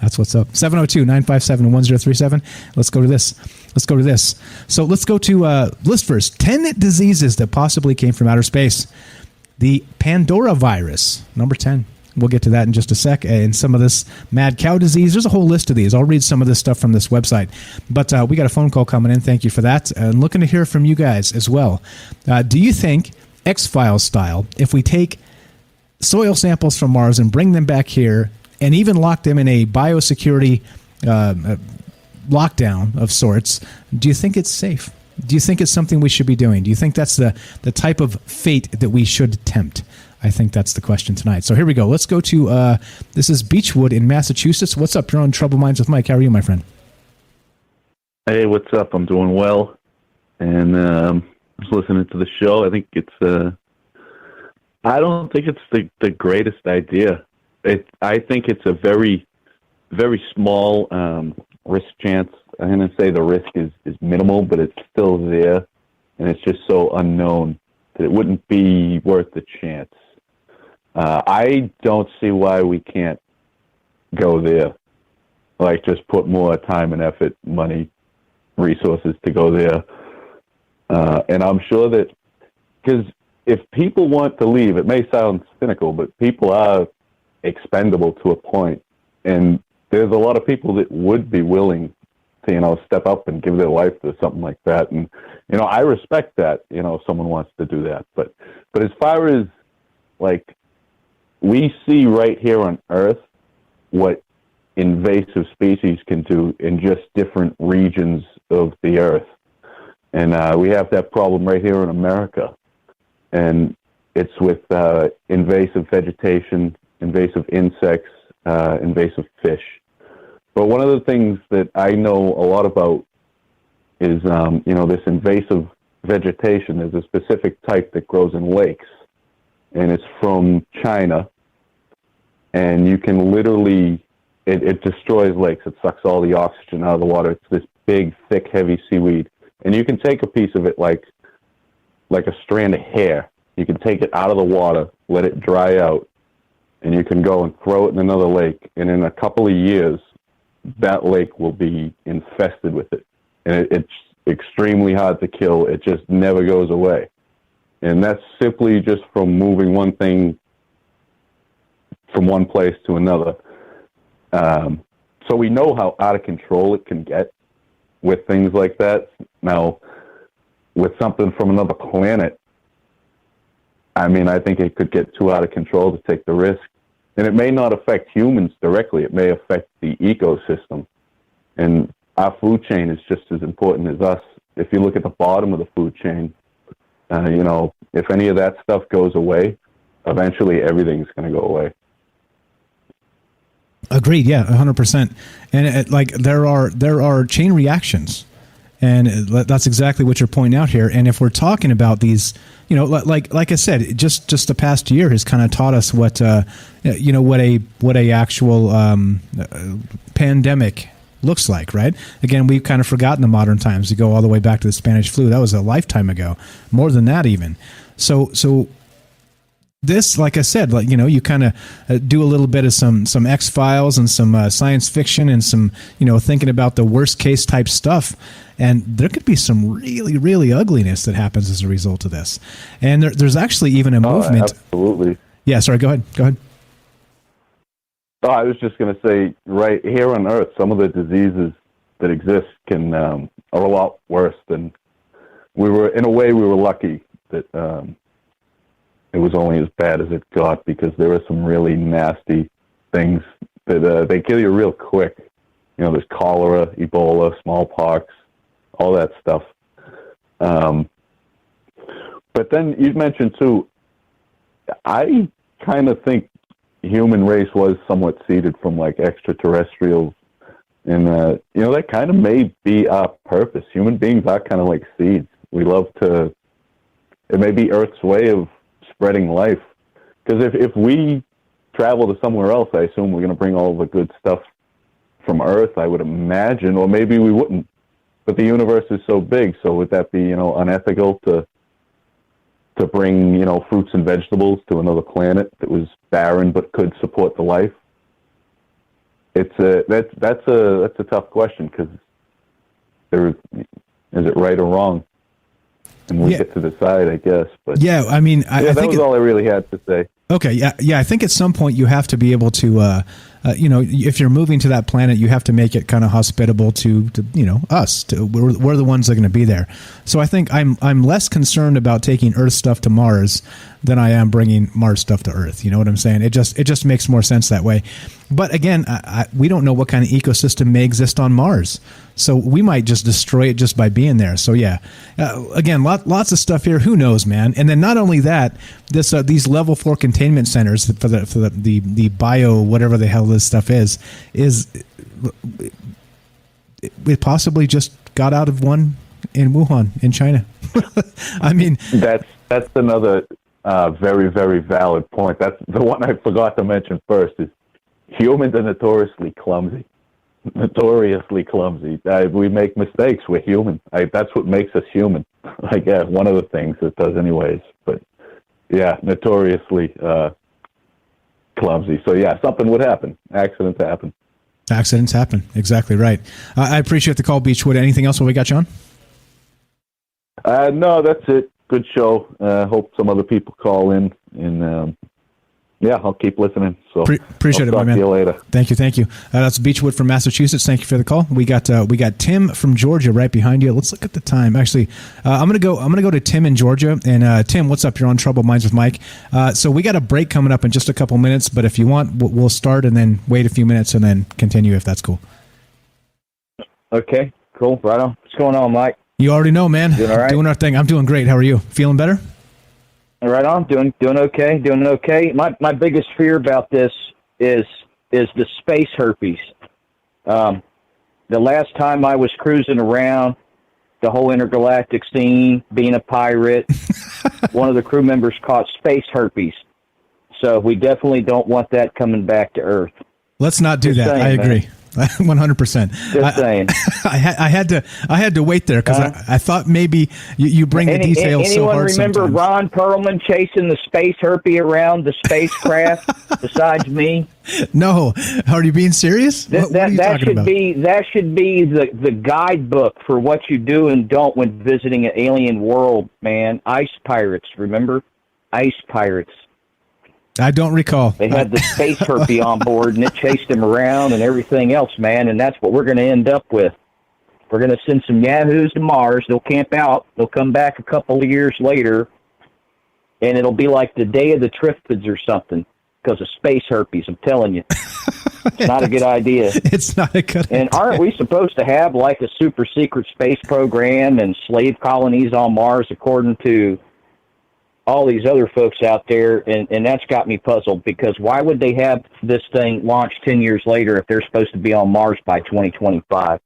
that's what's up. 702-957-1037. Let's go to this. So let's go to list first. 10 diseases that possibly came from outer space. The Pandora virus, number 10. We'll get to that in just a sec. And some of this mad cow disease. There's a whole list of these. I'll read some of this stuff from this website. But we got a phone call coming in. Thank you for that. And looking to hear from you guys as well. Do you think, X-Files style, if we take soil samples from Mars and bring them back here and even lock them in a biosecurity lockdown of sorts, do you think it's safe? Do you think it's something we should be doing? Do you think that's the type of fate that we should tempt? I think that's the question tonight. So here we go. Let's go to, this is Beechwood in Massachusetts. What's up? You're on Trouble Minds with Mike. How are you, my friend? Hey, what's up? I'm doing well. And I was listening to the show. I think it's, I don't think it's the greatest idea. I think it's a very, very small risk chance. I'm going to say the risk is minimal, but it's still there, and it's just so unknown that it wouldn't be worth the chance. I don't see why we can't go there. like just put more time and effort, money, resources to go there. And I'm sure that, because if people want to leave, it may sound cynical, but people are expendable to a point. And there's a lot of people that would be willing to, step up and give their life to something like that. And, I respect that, if someone wants to do that. But as far as, like, we see right here on Earth what invasive species can do in just different regions of the Earth. And we have that problem right here in America. And it's with invasive vegetation, invasive insects, invasive fish. But one of the things that I know a lot about is, this invasive vegetation. There's a specific type that grows in lakes, and it's from China. And you can literally, it destroys lakes. It sucks all the oxygen out of the water. It's this big, thick, heavy seaweed. And you can take a piece of it like a strand of hair. You can take it out of the water, let it dry out, and you can go and throw it in another lake. And in a couple of years, that lake will be infested with it. And it's extremely hard to kill. It just never goes away. And that's simply just from moving one thing from one place to another. So we know how out of control it can get with things like that. Now, with something from another planet, I think it could get too out of control to take the risk. And it may not affect humans directly. It may affect the ecosystem. And our food chain is just as important as us. If you look at the bottom of the food chain, if any of that stuff goes away, eventually everything's going to go away. Agreed. Yeah, 100%. And there are chain reactions, and that's exactly what you're pointing out here. And if we're talking about these, like I said, just the past year has kind of taught us what a actual pandemic looks like, right? Again, we've kind of forgotten the modern times. You go all the way back to the Spanish flu. That was a lifetime ago, more than that even. So this, like I said, you kind of do a little bit of some X-Files and some science fiction and some, thinking about the worst case type stuff. And there could be some really, really ugliness that happens as a result of this. And there's actually even a movement. Absolutely. Yeah, sorry, go ahead. Oh, I was just going to say, right here on Earth, some of the diseases that exist are a lot worse than we were. In a way, we were lucky that it was only as bad as it got, because there are some really nasty things that they kill you real quick. There's cholera, Ebola, smallpox, all that stuff. But then you mentioned too, I kind of think human race was somewhat seeded from like extraterrestrials, and that kind of may be our purpose. Human beings are kind of like seeds. We love to. It may be Earth's way of spreading life, because if we travel to somewhere else, I assume we're going to bring all the good stuff from Earth, I would imagine, or maybe we wouldn't. But the universe is so big, so would that be unethical to bring fruits and vegetables to another planet that was barren but could support the life? It's that's a tough question, because is it right or wrong? And we get to decide, I guess. But yeah, I that think was all I really had to say. Okay, yeah. I think at some point you have to be able to, if you're moving to that planet, you have to make it kind of hospitable to us. We're the ones that are going to be there. So I think I'm less concerned about taking Earth stuff to Mars than I am bringing Mars stuff to Earth. You know what I'm saying? It just makes more sense that way. But again, we don't know what kind of ecosystem may exist on Mars. So we might just destroy it just by being there. So yeah, again, lots of stuff here. Who knows, man? And then not only that, these level 4 containment centers for the bio whatever the hell this stuff is it possibly just got out of one in Wuhan in China. That's another very, very valid point. That's the one I forgot to mention first. Is humans are notoriously clumsy. We make mistakes. We're human. That's what makes us human. One of the things it does anyways. But yeah, notoriously clumsy. So yeah, something would happen. Accidents happen. Accidents happen. Exactly right. I appreciate the call, Beechwood. Anything else while we got you on? No, that's it. Good show. Hope some other people call in, and I'll keep listening. So appreciate it, my man. Talk to you later. Thank you. That's Beechwood from Massachusetts. Thank you for the call. We got Tim from Georgia right behind you. Let's look at the time. Actually, I'm gonna go to Tim in Georgia. And Tim, what's up? You're on Troubled Minds with Mike. So we got a break coming up in just a couple minutes. But if you want, we'll start and then wait a few minutes and then continue if that's cool. Okay, cool. Right on. What's going on, Mike? You already know, man. Doing all right? Doing our thing. I'm doing great. How are you? Feeling better? Right on. Doing okay. My biggest fear about this is the space herpes. The last time I was cruising around the whole intergalactic scene, being a pirate, one of the crew members caught space herpes. So we definitely don't want that coming back to Earth. Let's not do Just that. saying, I agree. 100%. Just saying. I had to wait there because I thought maybe you bring the details so hard sometimes. Anyone remember Ron Perlman chasing the space herpes around the spacecraft besides me? No. Are you being serious? What are you talking about? That should be the guidebook for what you do and don't when visiting an alien world, man. Ice pirates, remember? Ice pirates. I don't recall. They had the space herpes on board, and it chased them around and everything else, man, and that's what we're going to end up with. We're going to send some yahoos to Mars. They'll camp out. They'll come back a couple of years later, and it'll be like the day of the Triffids or something because of space herpes, I'm telling you. It's not a good idea. It's not a good idea. And aren't we supposed to have like a super secret space program and slave colonies on Mars according to all these other folks out there, and that's got me puzzled because why would they have this thing launched 10 years later if they're supposed to be on Mars by 2025?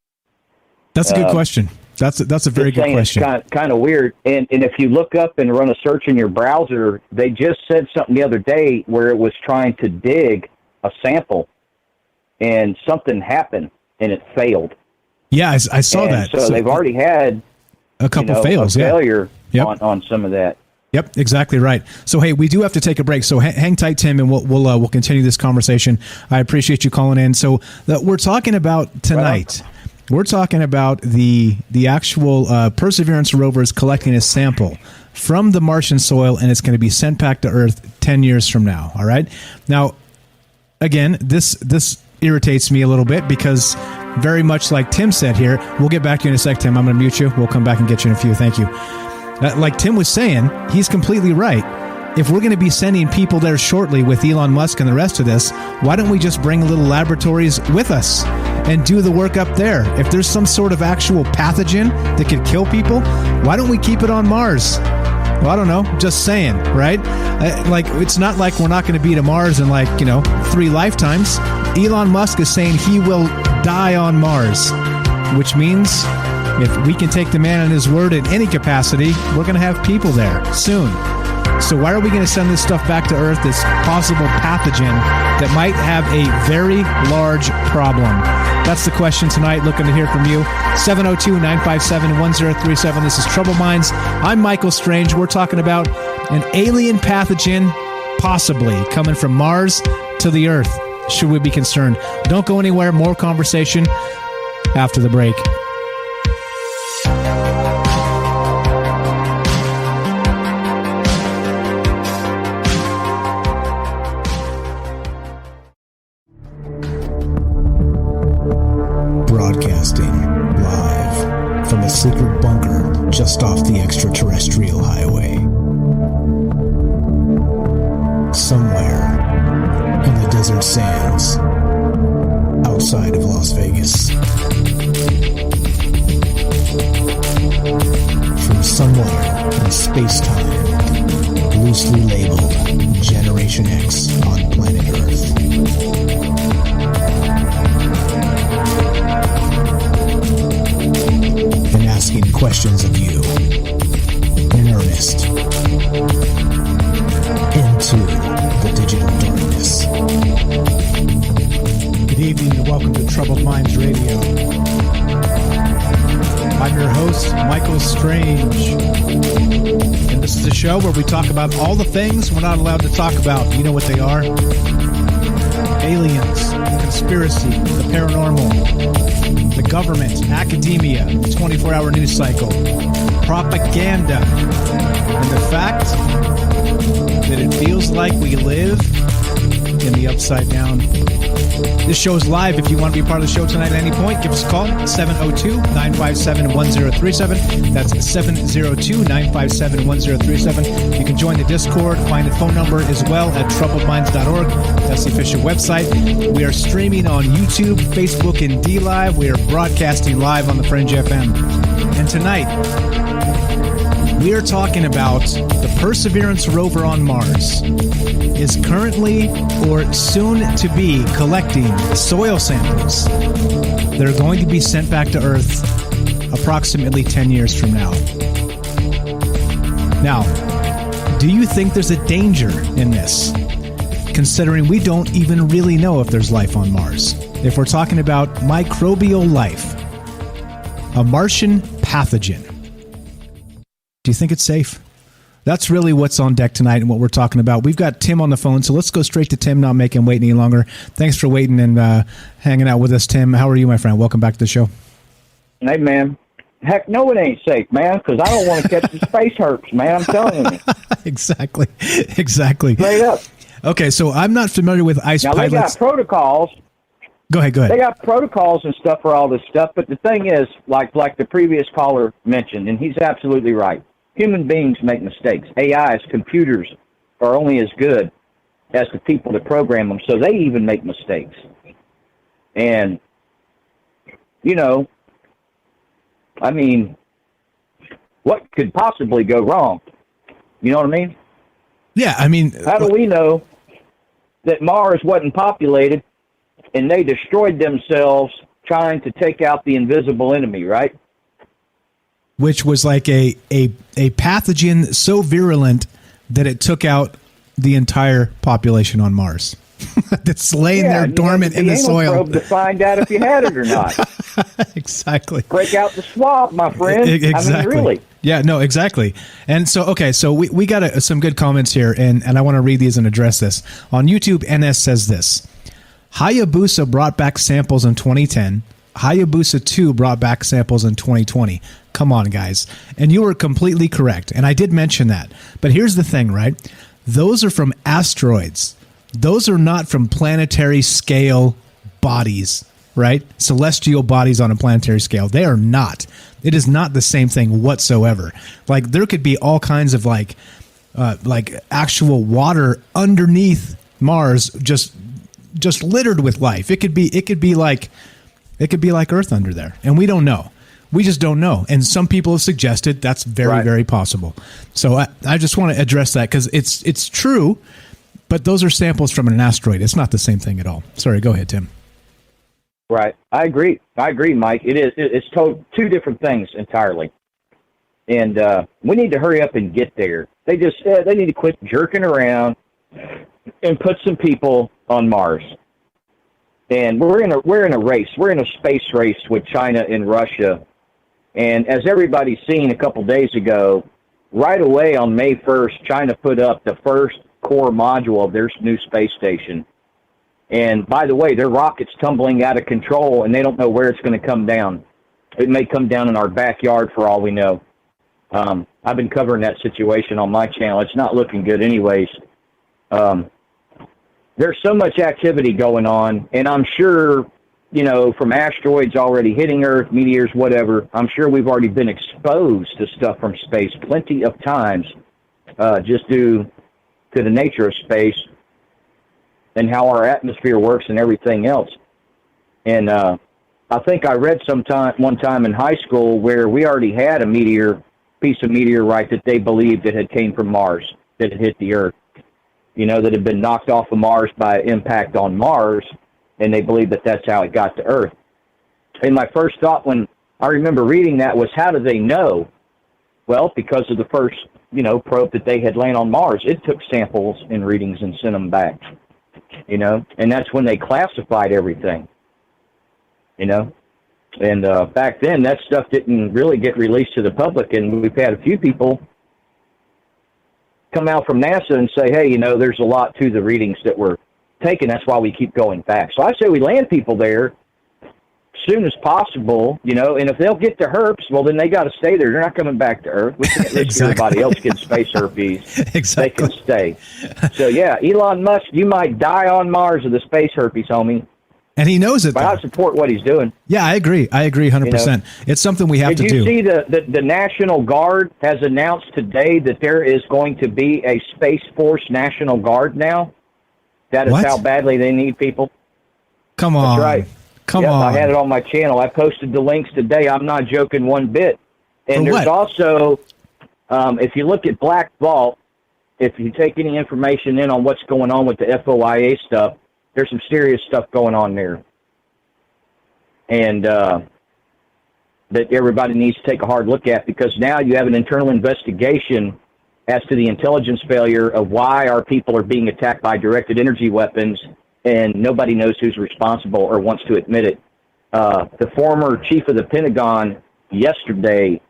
That's a good question. That's a very good question. It's kind of weird. And if you look up and run a search in your browser, they just said something the other day where it was trying to dig a sample, and something happened, and it failed. Yeah, I saw that. So they've already had a couple fails, a failure on some of that. Yep, exactly right. So, hey, we do have to take a break. So, hang tight, Tim, and we'll continue this conversation. I appreciate you calling in. So, we're talking about tonight. We're talking about the actual Perseverance rover is collecting a sample from the Martian soil, and it's going to be sent back to Earth 10 years from now. All right. Now, again, this irritates me a little bit because very much like Tim said here, we'll get back to you in a sec, Tim. I'm going to mute you. We'll come back and get you in a few. Thank you. Like Tim was saying, he's completely right. If we're going to be sending people there shortly with Elon Musk and the rest of this, why don't we just bring little laboratories with us and do the work up there? If there's some sort of actual pathogen that could kill people, why don't we keep it on Mars? Well, I don't know. Just saying, right? Like, it's not like we're not going to be to Mars in 3 lifetimes. Elon Musk is saying he will die on Mars, which means if we can take the man on his word in any capacity, we're going to have people there soon. So why are we going to send this stuff back to Earth, this possible pathogen that might have a very large problem? That's the question tonight. Looking to hear from you. 702-957-1037. This is Trouble Minds. I'm Michael Strange. We're talking about an alien pathogen possibly coming from Mars to the Earth. Should we be concerned? Don't go anywhere. More conversation after the break. Broadcasting live from a secret bunker just off the extraterrestrial highway. Somewhere in the desert sands outside of Las Vegas. From somewhere in space-time, loosely labeled Generation X on planet Earth. And asking questions of you in earnest into the digital darkness. Good evening and welcome to Troubled Minds Radio. I'm your host, Michael Strange. And this is a show where we talk about all the things we're not allowed to talk about. You know what they are? Aliens, conspiracy, the paranormal, the government, academia, 24-hour news cycle, propaganda, and the fact that it feels like we live in the upside down. This show is live. If you want to be part of the show tonight at any point, give us a call, 702-957-1037. That's 702-957-1037. You can join the Discord, find the phone number as well at troubledminds.org. That's the official website. We are streaming on YouTube, Facebook, and DLive. We are broadcasting live on the Fringe FM. And tonight, we are talking about the Perseverance rover on Mars is currently or soon to be collecting soil samples that are going to be sent back to Earth approximately 10 years from now. Now, do you think there's a danger in this, considering we don't even really know if there's life on Mars? If we're talking about microbial life, a Martian pathogen, do you think it's safe? That's really what's on deck tonight and what we're talking about. We've got Tim on the phone, so let's go straight to Tim, not make him wait any longer. Thanks for waiting and hanging out with us, Tim. How are you, my friend? Welcome back to the show. Hey, man. Heck, no, it ain't safe, man, because I don't want to catch the space herpes, man. I'm telling you. Exactly. Straight up. Okay, so I'm not familiar with ice now, pilots. They got protocols. Go ahead. They got protocols and stuff for all this stuff, but the thing is, like the previous caller mentioned, and he's absolutely right, human beings make mistakes. AIs, computers, are only as good as the people that program them, so they even make mistakes. And, you know, I mean, what could possibly go wrong? You know what I mean? Yeah, I mean... How do we know that Mars wasn't populated and they destroyed themselves trying to take out the invisible enemy, right? Which was like a pathogen so virulent that it took out the entire population on Mars. That's laying there dormant in the soil. Probe to find out if you had it or not. Exactly. Break out the swab, my friend. Exactly. I mean, really. Yeah, no, exactly. And so, okay, so we got some good comments here, and I want to read these and address this. On YouTube, NS says this: Hayabusa brought back samples in 2010. Hayabusa 2 brought back samples in 2020. Come on, guys. And you were completely correct, and I did mention that. But here's the thing, right? Those are from asteroids. Those are not from planetary scale bodies, right? Celestial bodies on a planetary scale. They are not. It is not the same thing whatsoever. Like, there could be all kinds of like actual water underneath Mars, just littered with life. It could be like Earth under there, and we don't know. We just don't know. And some people have suggested that's very, very possible. So I just want to address that because it's true. But those are samples from an asteroid. It's not the same thing at all. Sorry, go ahead, Tim. Right. I agree, Mike. It is. It's two different things entirely. And we need to hurry up and get there. They need to quit jerking around and put some people on Mars. And we're in a race. We're in a space race with China and Russia. And as everybody's seen a couple days ago, right away on May 1st, China put up the first core module of their new space station. And by the way, their rocket's tumbling out of control, and they don't know where it's going to come down. It may come down in our backyard for all we know. I've been covering that situation on my channel. It's not looking good anyways. There's so much activity going on, and I'm sure, you know, from asteroids already hitting Earth, meteors, whatever, I'm sure we've already been exposed to stuff from space plenty of times, just due to the nature of space and how our atmosphere works and everything else. And I think I read one time in high school where we already had a piece of meteorite that they believed that had came from Mars, that had hit the Earth, you know, that had been knocked off of Mars by impact on Mars, and they believed that that's how it got to Earth. And my first thought when I remember reading that was, how do they know? Well, because of the first, you know, probe that they had landed on Mars, it took samples and readings and sent them back, you know, and that's when they classified everything, you know. And back then, that stuff didn't really get released to the public, and we've had a few people come out from NASA and say, hey, you know, there's a lot to the readings that were taken. That's why we keep going back. So I say we land people there as soon as possible, you know, and if they'll get the herpes, well, then they got to stay there. They're not coming back to Earth. We can't risk everybody else getting space herpes. They can stay. So, yeah, Elon Musk, you might die on Mars of the space herpes, homie. And he knows it. But I support what he's doing. Yeah, I agree. 100%. It's something we have to do. Did you see the National Guard has announced today that there is going to be a Space Force National Guard now? That is how badly they need people. Come on. That's right. Come on. I had it on my channel. I posted the links today. I'm not joking one bit. And there's also, if you look at Black Vault, if you take any information in on what's going on with the FOIA stuff, there's some serious stuff going on there. And that everybody needs to take a hard look at, because now you have an internal investigation as to the intelligence failure of why our people are being attacked by directed energy weapons, and nobody knows who's responsible or wants to admit it. The former chief of the Pentagon yesterday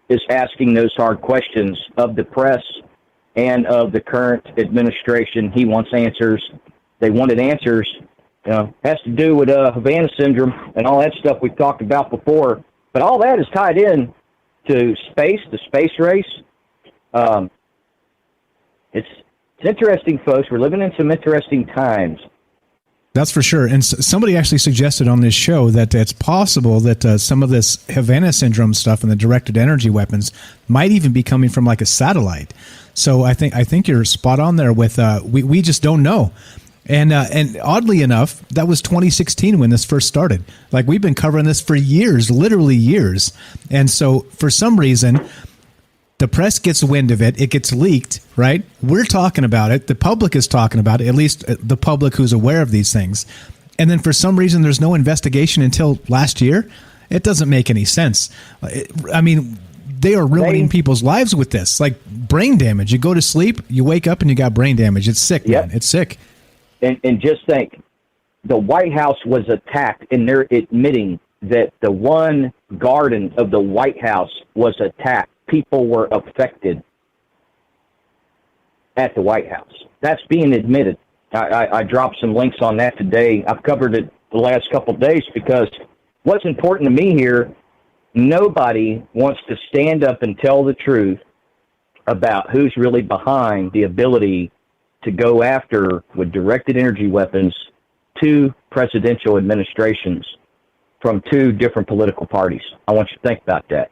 is asking those hard questions of the press and of the current administration. He wants answers. They wanted answers. You know, has to do with Havana syndrome and all that stuff we've talked about before. But all that is tied in to space, the space race. It's interesting, folks. We're living in some interesting times. That's for sure. And somebody actually suggested on this show that it's possible that some of this Havana syndrome stuff and the directed energy weapons might even be coming from like a satellite. So I think you're spot on there with we just don't know. And oddly enough, that was 2016 when this first started. Like, we've been covering this for years, literally years. And so for some reason, the press gets wind of it. It gets leaked, right? We're talking about it. The public is talking about it, at least the public who's aware of these things. And then for some reason, there's no investigation until last year. It doesn't make any sense. I mean, they are ruining people's lives with this, like brain damage. You go to sleep, you wake up, and you got brain damage. It's sick, man. It's sick. And just think, the White House was attacked, and they're admitting that the one garden of the White House was attacked. People were affected at the White House. That's being admitted. I dropped some links on that today. I've covered it the last couple of days, because what's important to me here, nobody wants to stand up and tell the truth about who's really behind the ability to go after, with directed energy weapons, 2 presidential administrations from 2 different political parties. I want you to think about that.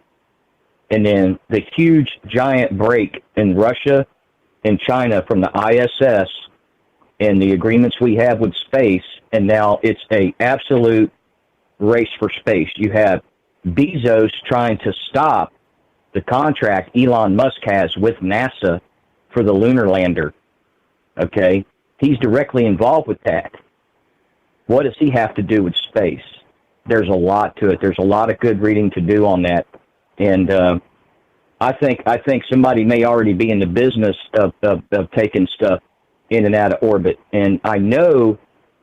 And then the huge, giant break in Russia and China from the ISS and the agreements we have with space, and now it's a absolute race for space. You have Bezos trying to stop the contract Elon Musk has with NASA for the lunar lander. Okay? He's directly involved with that. What does he have to do with space? There's a lot to it. There's a lot of good reading to do on that. And I think somebody may already be in the business of taking stuff in and out of orbit. And I know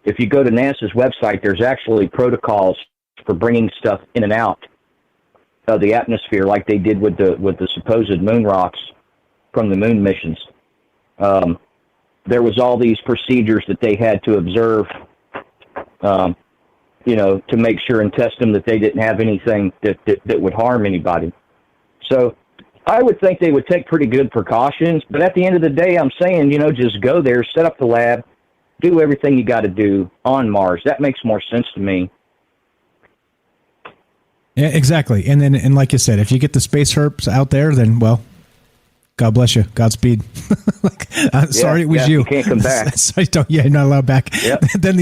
if you go to NASA's website, there's actually protocols for bringing stuff in and out of the atmosphere, like they did with the supposed moon rocks from the moon missions. There was all these procedures that they had to observe, to make sure and test them that they didn't have anything that would harm anybody. So I would think they would take pretty good precautions. But at the end of the day, I'm saying, just go there, set up the lab, do everything you got to do on Mars. That makes more sense to me. Yeah, exactly. And like you said, if you get the space herps out there, then, well, God bless you. Godspeed. Sorry, it was you. You can't come back. Sorry, you're not allowed back. Yep. then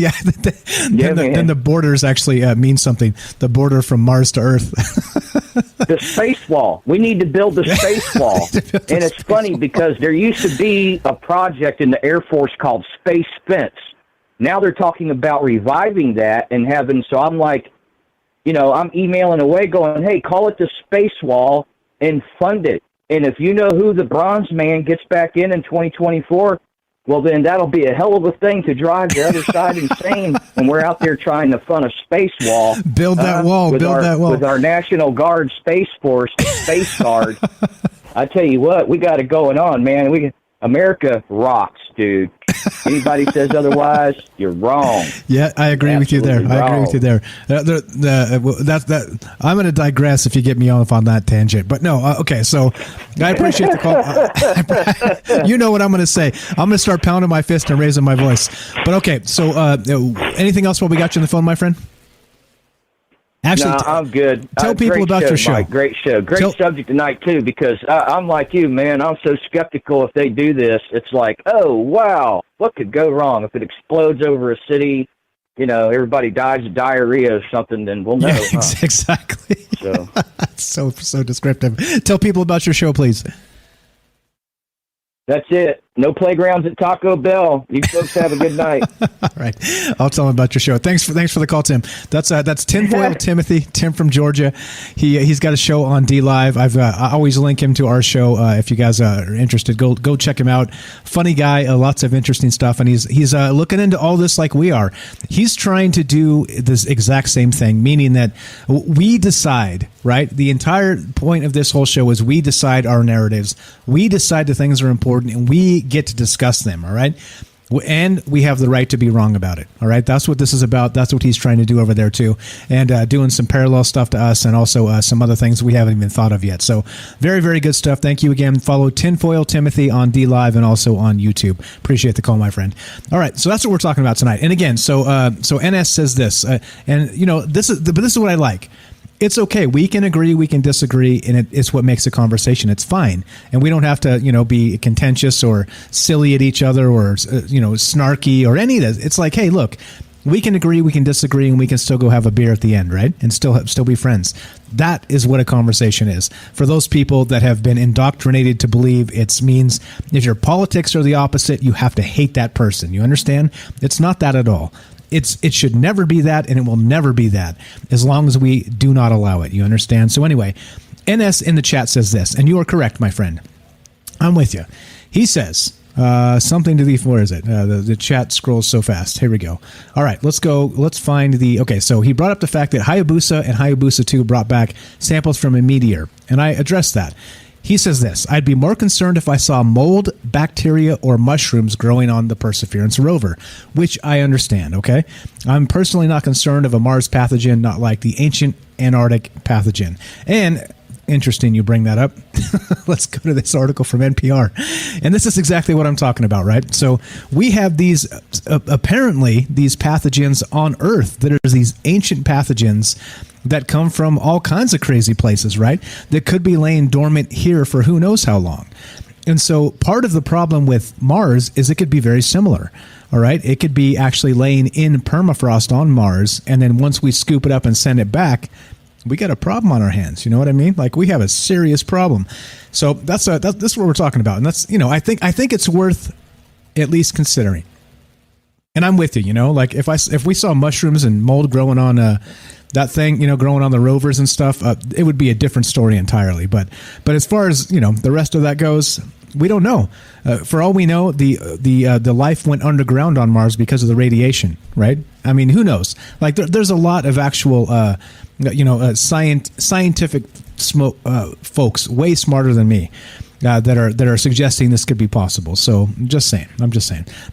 the borders actually mean something. The border from Mars to Earth. The space wall. We need to build the space wall. And it's funny because there used to be a project in the Air Force called Space Fence. Now they're talking about reviving that and having, so I'm like, I'm emailing away going, hey, call it the space wall and fund it. And if you know who the bronze man gets back in 2024, well, then that'll be a hell of a thing to drive the other side insane when we're out there trying to fund a space wall. Build that wall. With our National Guard Space Force, Space Guard. I tell you what, we got it going on, man. America rocks, dude. Anybody says otherwise, you're wrong. Yeah, I agree with you there. Absolutely I agree with you there. I'm going to digress if you get me off on that tangent. But no, okay. So I appreciate the call. You know what I'm going to say. I'm going to start pounding my fist and raising my voice. But okay. So anything else while we got you on the phone, my friend? Actually, no, I'm good. Tell people about your show. Mike. Great show. Great subject tonight, too, because I'm like you, man. I'm so skeptical if they do this. It's like, oh, wow, what could go wrong? If it explodes over a city, you know, everybody dies of diarrhea or something, then we'll know. Yeah, exactly. So. so descriptive. Tell people about your show, please. That's it. No playgrounds at Taco Bell. You folks have a good night. All right. I'll tell him about your show. Thanks for the call, Tim. That's Tinfoil Timothy, Tim from Georgia. He's got a show on D Live. I always link him to our show. If you guys are interested, go check him out. Funny guy, lots of interesting stuff, and he's looking into all this like we are. He's trying to do this exact same thing, meaning that we decide, right? The entire point of this whole show is we decide our narratives. We decide the things that are important, and we get to discuss them, all right? And we have the right to be wrong about it, all right? That's what this is about. That's what he's trying to do over there, too, and doing some parallel stuff to us and also some other things we haven't even thought of yet. So very, very good stuff. Thank you again. Follow Tinfoil Timothy on D Live and also on YouTube. Appreciate the call, my friend. All right, so that's what we're talking about tonight. And again, so NS says this, and, you know, this is what I like. It's okay. We can agree, we can disagree, and it's what makes a conversation. It's fine, and we don't have to, you know, be contentious or silly at each other or snarky or any of this. It's like, hey, look, we can agree, we can disagree, and we can still go have a beer at the end, right? And still be friends. That is what a conversation is. For those people that have been indoctrinated to believe it means if your politics are the opposite, you have to hate that person. You understand? It's not that at all. It should never be that, and it will never be that as long as we do not allow it. You understand? So anyway, NS in the chat says this, and you are correct, my friend. I'm with you. He says something to the, where is it? The chat scrolls so fast. Here we go. all right, let's go. Let's find the, okay, so he brought up the fact that Hayabusa and Hayabusa 2 brought back samples from a meteor, and I addressed that. He says this: I'd be more concerned if I saw mold, bacteria, or mushrooms growing on the Perseverance rover, which I understand, okay? I'm personally not concerned of a Mars pathogen, not like the ancient Antarctic pathogen. And interesting you bring that up. Let's go to this article from NPR. And this is exactly what I'm talking about, right? So we have these, apparently, these pathogens on Earth. There's these ancient pathogens that come from all kinds of crazy places, right? That could be laying dormant here for who knows how long. And so part of the problem with Mars is it could be very similar, all right? It could be actually laying in permafrost on Mars, and then once we scoop it up and send it back, we got a problem on our hands. You know what I mean? Like, we have a serious problem. So that's what we're talking about. And that's, you know, I think it's worth at least considering. And I'm with you, you know, like if we saw mushrooms and mold growing on that thing, you know, growing on the rovers and stuff, it would be a different story entirely. But as far as, you know, the rest of that goes, we don't know. For all we know, the life went underground on Mars because of the radiation, right? I mean, who knows? Like, there's a lot of actual, scientific folks way smarter than me that are suggesting this could be possible. So I'm just saying.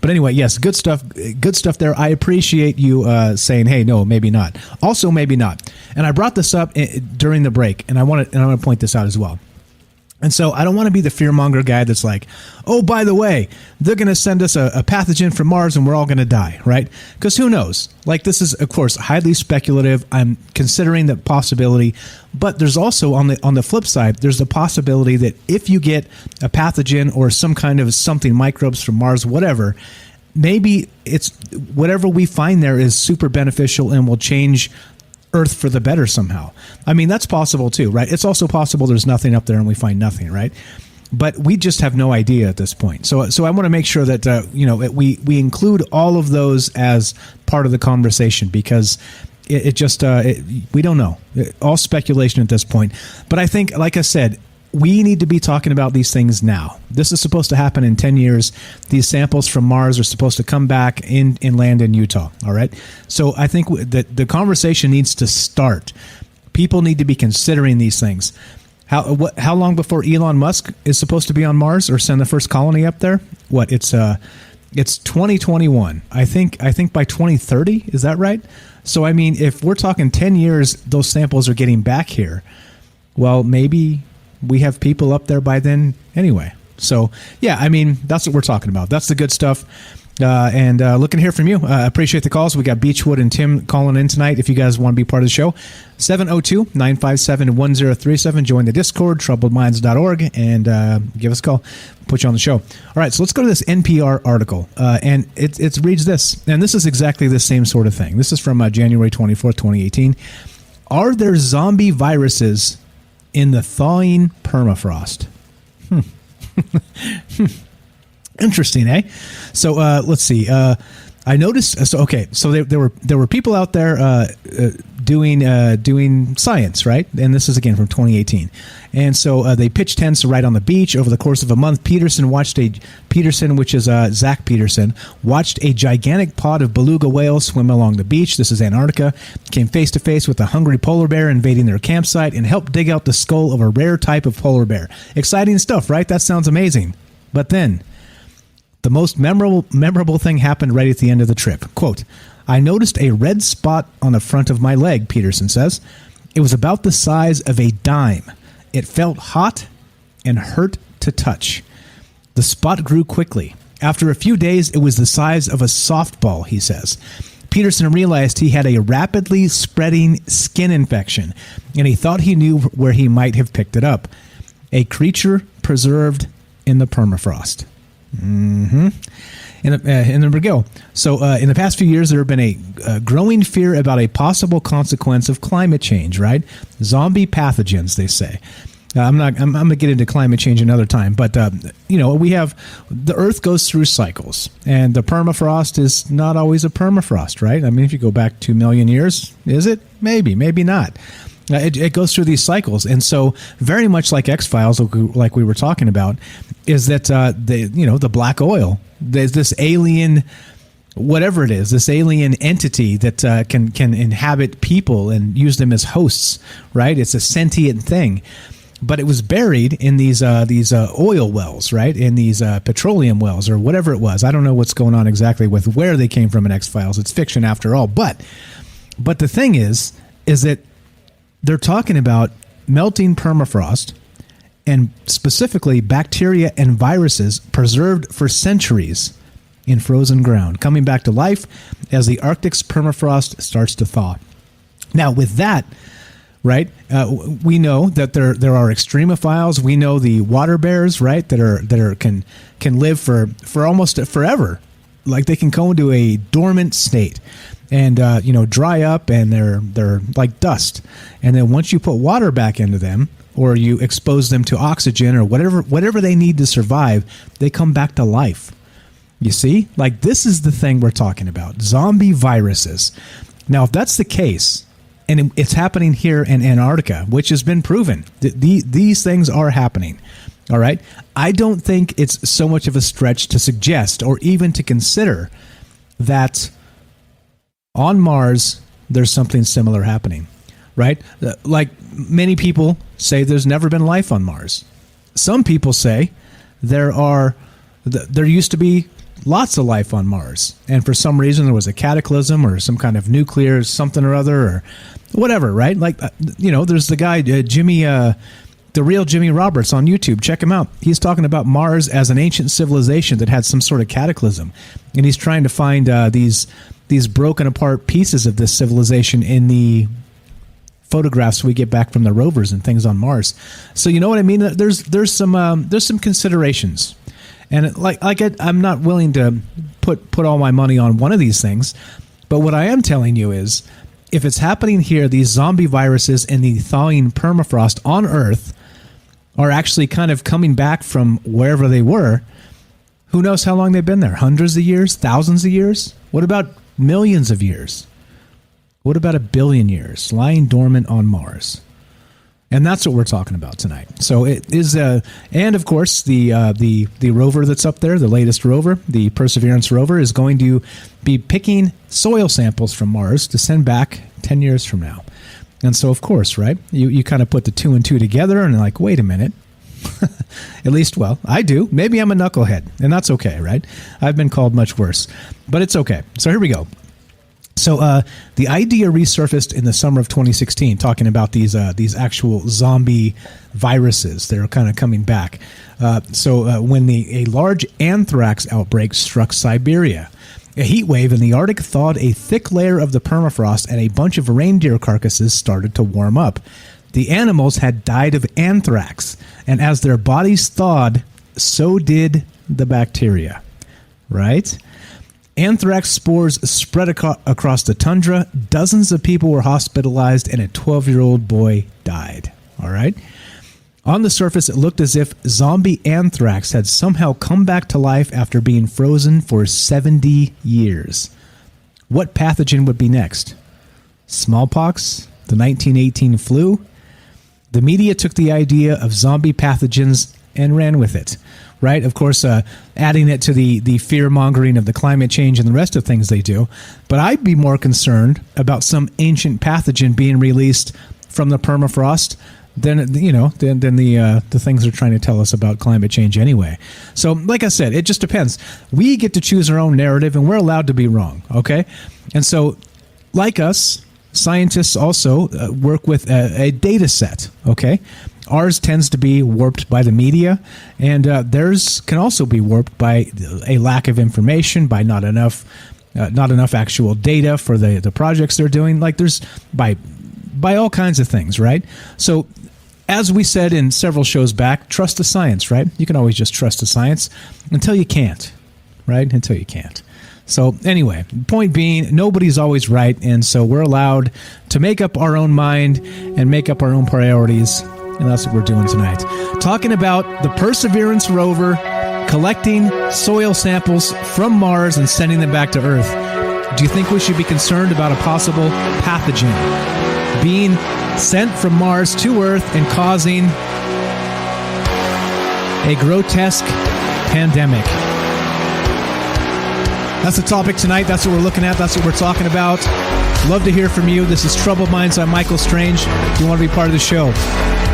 But anyway, yes, good stuff there. I appreciate you saying, hey, no, maybe not. Also, maybe not. And I brought this up during the break, and I want to point this out as well. And so I don't want to be the fearmonger guy that's like, oh, by the way, they're going to send us a pathogen from Mars and we're all going to die, right? Because who knows? Like, this is, of course, highly speculative. I'm considering the possibility. But there's also, on the flip side, there's the possibility that if you get a pathogen or some kind of something, microbes from Mars, whatever, maybe it's whatever we find there is super beneficial and will change Earth for the better somehow. I mean, that's possible too, right? It's also possible there's nothing up there and we find nothing, right? But we just have no idea at this point. So I want to make sure that we include all of those as part of the conversation, because we don't know. All speculation at this point. But I think, like I said, we need to be talking about these things now. This is supposed to happen in 10 years. These samples from Mars are supposed to come back and land in Utah, all right? So I think that the conversation needs to start. People need to be considering these things. How long before Elon Musk is supposed to be on Mars or send the first colony up there? What, it's 2021. I think by 2030, is that right? So I mean, if we're talking 10 years, those samples are getting back here. Well, maybe we have people up there by then anyway. So yeah, I mean, that's what we're talking about. That's the good stuff. And looking to hear from you. Appreciate the calls. We got Beechwood and Tim calling in tonight. If you guys want to be part of the show, 702-957-1037. Join the Discord, troubledminds.org, and give us a call. Put you on the show. All right, so let's go to this NPR article. And it reads this. And this is exactly the same sort of thing. This is from January 24th, 2018. Are there zombie viruses in the thawing permafrost? Interesting, eh? So let's see. I noticed. So there were people out there doing science, right? And this is again from 2018. And so they pitched tents right on the beach over the course of a month. Zach Peterson, watched a gigantic pod of beluga whales swim along the beach. This is Antarctica. Came face to face with a hungry polar bear invading their campsite and helped dig out the skull of a rare type of polar bear. Exciting stuff, right? That sounds amazing. But then the most memorable thing happened right at the end of the trip. Quote, I noticed a red spot on the front of my leg, Peterson says. It was about the size of a dime. It felt hot and hurt to touch. The spot grew quickly. After a few days, it was the size of a softball, he says. Peterson realized he had a rapidly spreading skin infection, and he thought he knew where he might have picked it up. A creature preserved in the permafrost. And there we go. So in the past few years, there have been a growing fear about a possible consequence of climate change, right? Zombie pathogens, they say. I'm going to get into climate change another time, but we have the Earth goes through cycles, and the permafrost is not always a permafrost, right? I mean, if you go back 2 million years, is it? Maybe not. It goes through these cycles, and so very much like X-Files, like we were talking about, is that the black oil, there's this alien, whatever it is, this alien entity that can inhabit people and use them as hosts, right? It's a sentient thing, but it was buried in these oil wells, right? In these petroleum wells or whatever it was. I don't know what's going on exactly with where they came from in X-Files. It's fiction after all, but the thing is that they're talking about melting permafrost and specifically bacteria and viruses preserved for centuries in frozen ground, coming back to life as the Arctic's permafrost starts to thaw. Now, with that, right, we know that there are extremophiles. We know the water bears, right, that can live for almost forever. Like they can go into a dormant state and dry up, and they're like dust. And then once you put water back into them, or you expose them to oxygen or whatever they need to survive, they come back to life. You see? Like, this is the thing we're talking about. Zombie viruses. Now, if that's the case, and it's happening here in Antarctica, which has been proven, these things are happening. All right? I don't think it's so much of a stretch to suggest or even to consider that on Mars, there's something similar happening, right? Like many people say there's never been life on Mars. Some people say there used to be lots of life on Mars, and for some reason there was a cataclysm or some kind of nuclear something or other or whatever, right? Like, there's the guy, Jimmy, the real Jimmy Roberts on YouTube. Check him out. He's talking about Mars as an ancient civilization that had some sort of cataclysm, and he's trying to find these broken apart pieces of this civilization in the photographs we get back from the rovers and things on Mars. So you know what I mean? There's some considerations, and I'm not willing to put all my money on one of these things, but what I am telling you is, if it's happening here, these zombie viruses and the thawing permafrost on Earth are actually kind of coming back from wherever they were. Who knows how long they've been there? Hundreds of years? Thousands of years? What about millions of years? What about 1 billion years lying dormant on Mars? And that's what we're talking about tonight. So it is, and of course, the rover that's up there, the latest rover, the Perseverance rover, is going to be picking soil samples from Mars to send back 10 years from now. And so, of course, right, you kind of put the two and two together and like, wait a minute. At least, well, I do. Maybe I'm a knucklehead, and that's okay, right? I've been called much worse, but it's okay. So here we go. So the idea resurfaced in the summer of 2016, talking about these actual zombie viruses that are kind of coming back. When a large anthrax outbreak struck Siberia, a heat wave in the Arctic thawed a thick layer of the permafrost, and a bunch of reindeer carcasses started to warm up. The animals had died of anthrax, and as their bodies thawed, so did the bacteria. Right? Anthrax spores spread across the tundra. Dozens of people were hospitalized, and a 12-year-old boy died. All right? On the surface, it looked as if zombie anthrax had somehow come back to life after being frozen for 70 years. What pathogen would be next? Smallpox? The 1918 flu? The media took the idea of zombie pathogens and ran with it, right? Of course, adding it to the fear-mongering of the climate change and the rest of things they do. But I'd be more concerned about some ancient pathogen being released from the permafrost than the things they're trying to tell us about climate change anyway. So, like I said, it just depends. We get to choose our own narrative, and we're allowed to be wrong, okay? And so, like us, scientists also work with a data set, okay? Ours tends to be warped by the media, and theirs can also be warped by a lack of information, by not enough actual data for the projects they're doing. Like there's by all kinds of things, right? So as we said in several shows back, trust the science, right? You can always just trust the science until you can't, right? Until you can't. So anyway, point being, nobody's always right, and so we're allowed to make up our own mind and make up our own priorities, and that's what we're doing tonight. Talking about the Perseverance rover collecting soil samples from Mars and sending them back to Earth. Do you think we should be concerned about a possible pathogen being sent from Mars to Earth and causing a grotesque pandemic? That's the topic tonight. That's what we're looking at. That's what we're talking about. Love to hear from you. This is Troubled Minds. I'm Michael Strange. If you want to be part of the show,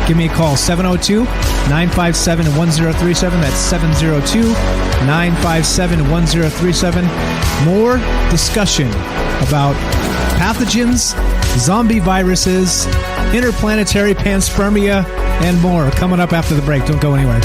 give me a call, 702-957-1037. That's 702-957-1037. More discussion about pathogens, zombie viruses, interplanetary panspermia, and more coming up after the break. Don't go anywhere.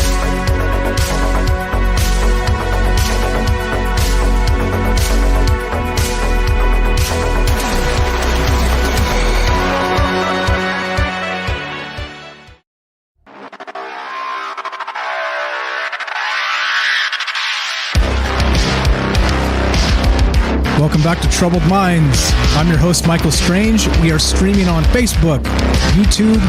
Welcome back to Troubled Minds. I'm your host, Michael Strange. We are streaming on Facebook, YouTube,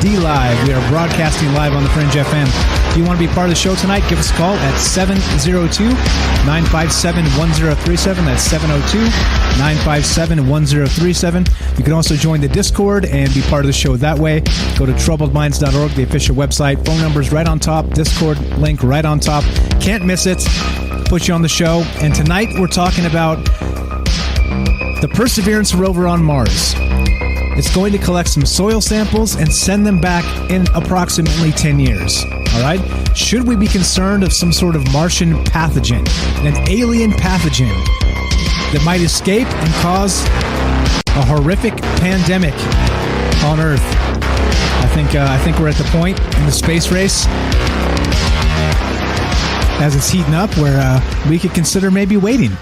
D-Live. We are broadcasting live on the Fringe FM. If you want to be part of the show tonight, give us a call at 702-957-1037. That's 702-957-1037. You can also join the Discord and be part of the show that way. Go to troubledminds.org, the official website. Phone number's right on top. Discord link right on top. Can't miss it. Put you on the show. And tonight we're talking about the Perseverance rover on Mars. It's going to collect some soil samples and send them back in approximately 10 years. All right? Should we be concerned of some sort of Martian pathogen, an alien pathogen that might escape and cause a horrific pandemic on Earth? I think we're at the point in the space race, as it's heating up, where we could consider maybe waiting.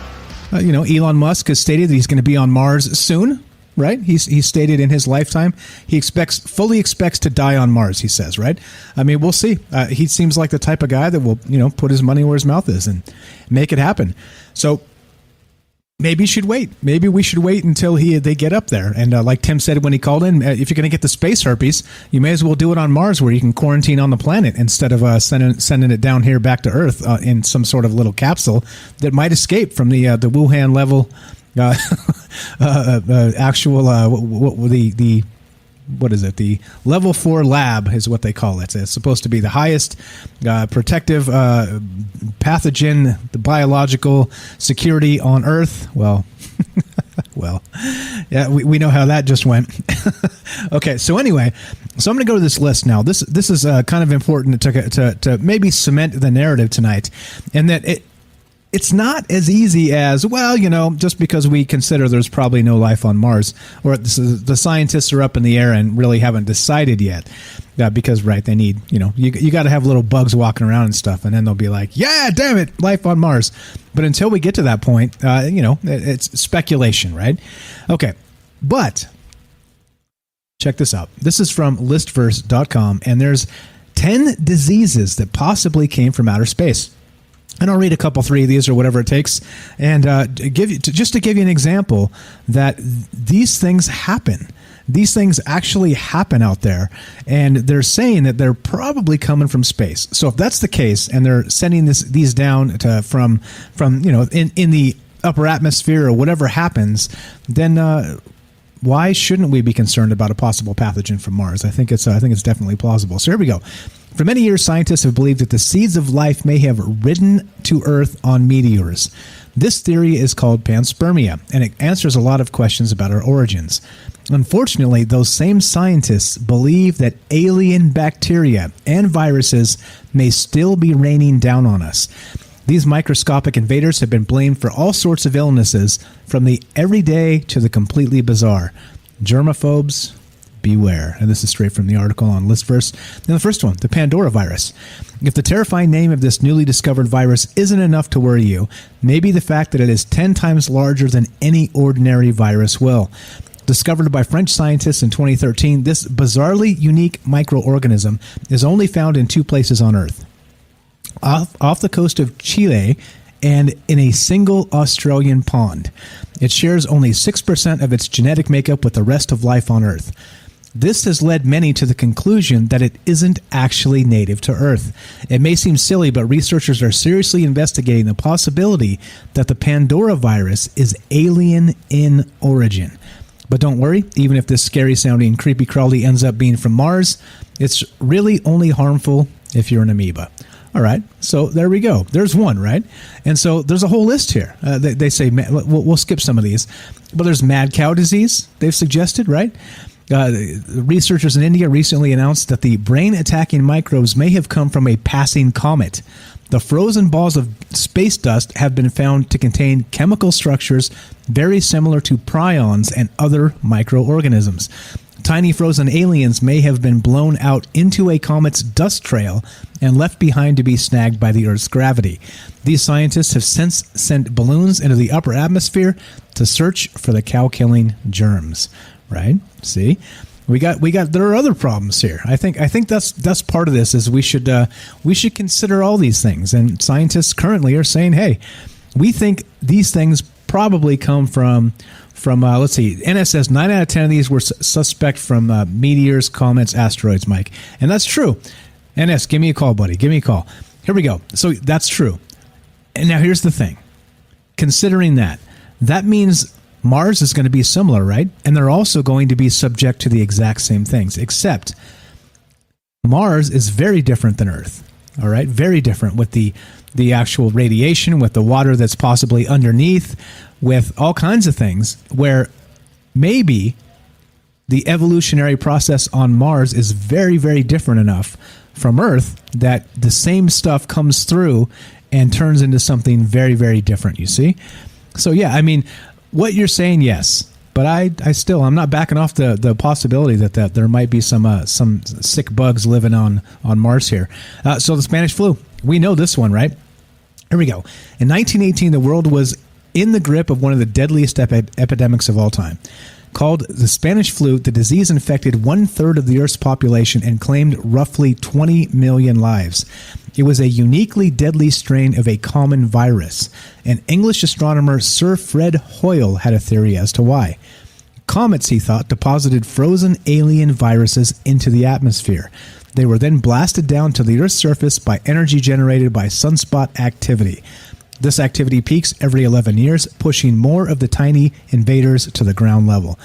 Elon Musk has stated that he's going to be on Mars soon, right? He's stated in his lifetime he fully expects to die on Mars, he says, right? I mean, we'll see. He seems like the type of guy that will, put his money where his mouth is and make it happen. So maybe you should wait. Maybe we should wait until they get up there. And like Tim said when he called in, if you're going to get the space herpes, you may as well do it on Mars, where you can quarantine on the planet instead of sending it down here back to Earth in some sort of little capsule that might escape from the Wuhan level actual what is it? The level 4 lab is what they call it. It's supposed to be the highest protective pathogen, the biological security on Earth. Well, well, yeah, we know how that just went. Okay, so anyway, so I'm going to go to this list now. This is kind of important to maybe cement the narrative tonight, and that it's not as easy as, well, just because we consider there's probably no life on Mars, or the scientists are up in the air and really haven't decided yet. Because, right, they need, you got to have little bugs walking around and stuff, and then they'll be like, yeah, damn it, life on Mars. But until we get to that point, it's speculation, right? Okay, but check this out. This is from listverse.com, and there's 10 diseases that possibly came from outer space. And I'll read a couple, 3 of these or whatever it takes, and just to give you an example that these things happen. These things actually happen out there, and they're saying that they're probably coming from space. So if that's the case, and they're sending these down from in the upper atmosphere or whatever happens, then why shouldn't we be concerned about a possible pathogen from Mars? I think it's definitely plausible. So here we go. For many years, scientists have believed that the seeds of life may have ridden to Earth on meteors. This theory is called panspermia, and it answers a lot of questions about our origins. Unfortunately, those same scientists believe that alien bacteria and viruses may still be raining down on us. These microscopic invaders have been blamed for all sorts of illnesses, from the everyday to the completely bizarre. Germaphobes, beware. And this is straight from the article on Listverse. Now, the first one, the Pandora virus. If the terrifying name of this newly discovered virus isn't enough to worry you, maybe the fact that it is 10 times larger than any ordinary virus will. Discovered by French scientists in 2013, this bizarrely unique microorganism is only found in 2 places on Earth. Off the coast of Chile and in a single Australian pond. It shares only 6% of its genetic makeup with the rest of life on Earth. This has led many to the conclusion that it isn't actually native to Earth. It may seem silly, but researchers are seriously investigating the possibility that the Pandora virus is alien in origin. But don't worry, even if this scary-sounding creepy crawly ends up being from Mars, it's really only harmful if you're an amoeba. All right, so there we go. There's one, right? And so there's a whole list here. They say, we'll skip some of these, but there's mad cow disease, they've suggested, right? Researchers in India recently announced that the brain-attacking microbes may have come from a passing comet. The frozen balls of space dust have been found to contain chemical structures very similar to prions and other microorganisms. Tiny frozen aliens may have been blown out into a comet's dust trail and left behind to be snagged by the Earth's gravity. These scientists have since sent balloons into the upper atmosphere to search for the cow-killing germs. Right? See? We got there are other problems here. I think that's part of this, is we should consider all these things. And scientists currently are saying, hey, we think these things probably come from let's see, NS says 9 out of 10 of these were suspect from meteors, comets, asteroids, Mike. And that's true. NS, give me a call, buddy. Give me a call. Here we go. So that's true. And now here's the thing. Considering that means Mars is going to be similar, right? And they're also going to be subject to the exact same things, except Mars is very different than Earth. All right? Very different with the actual radiation, with the water that's possibly underneath, with all kinds of things, where maybe the evolutionary process on Mars is very, very different enough from Earth that the same stuff comes through and turns into something very, very different, you see? So, yeah, I mean, what you're saying, yes, but I'm not backing off the possibility that there might be some sick bugs living on Mars here. So the Spanish flu, we know this one, right? Here we go. In 1918, the world was in the grip of one of the deadliest epidemics of all time. Called the Spanish flu, the disease infected 1/3 of the Earth's population and claimed roughly 20 million lives. It was a uniquely deadly strain of a common virus. And English astronomer Sir Fred Hoyle had a theory as to why. Comets, he thought, deposited frozen alien viruses into the atmosphere. They were then blasted down to the Earth's surface by energy generated by sunspot activity. This activity peaks every 11 years, pushing more of the tiny invaders to the ground level.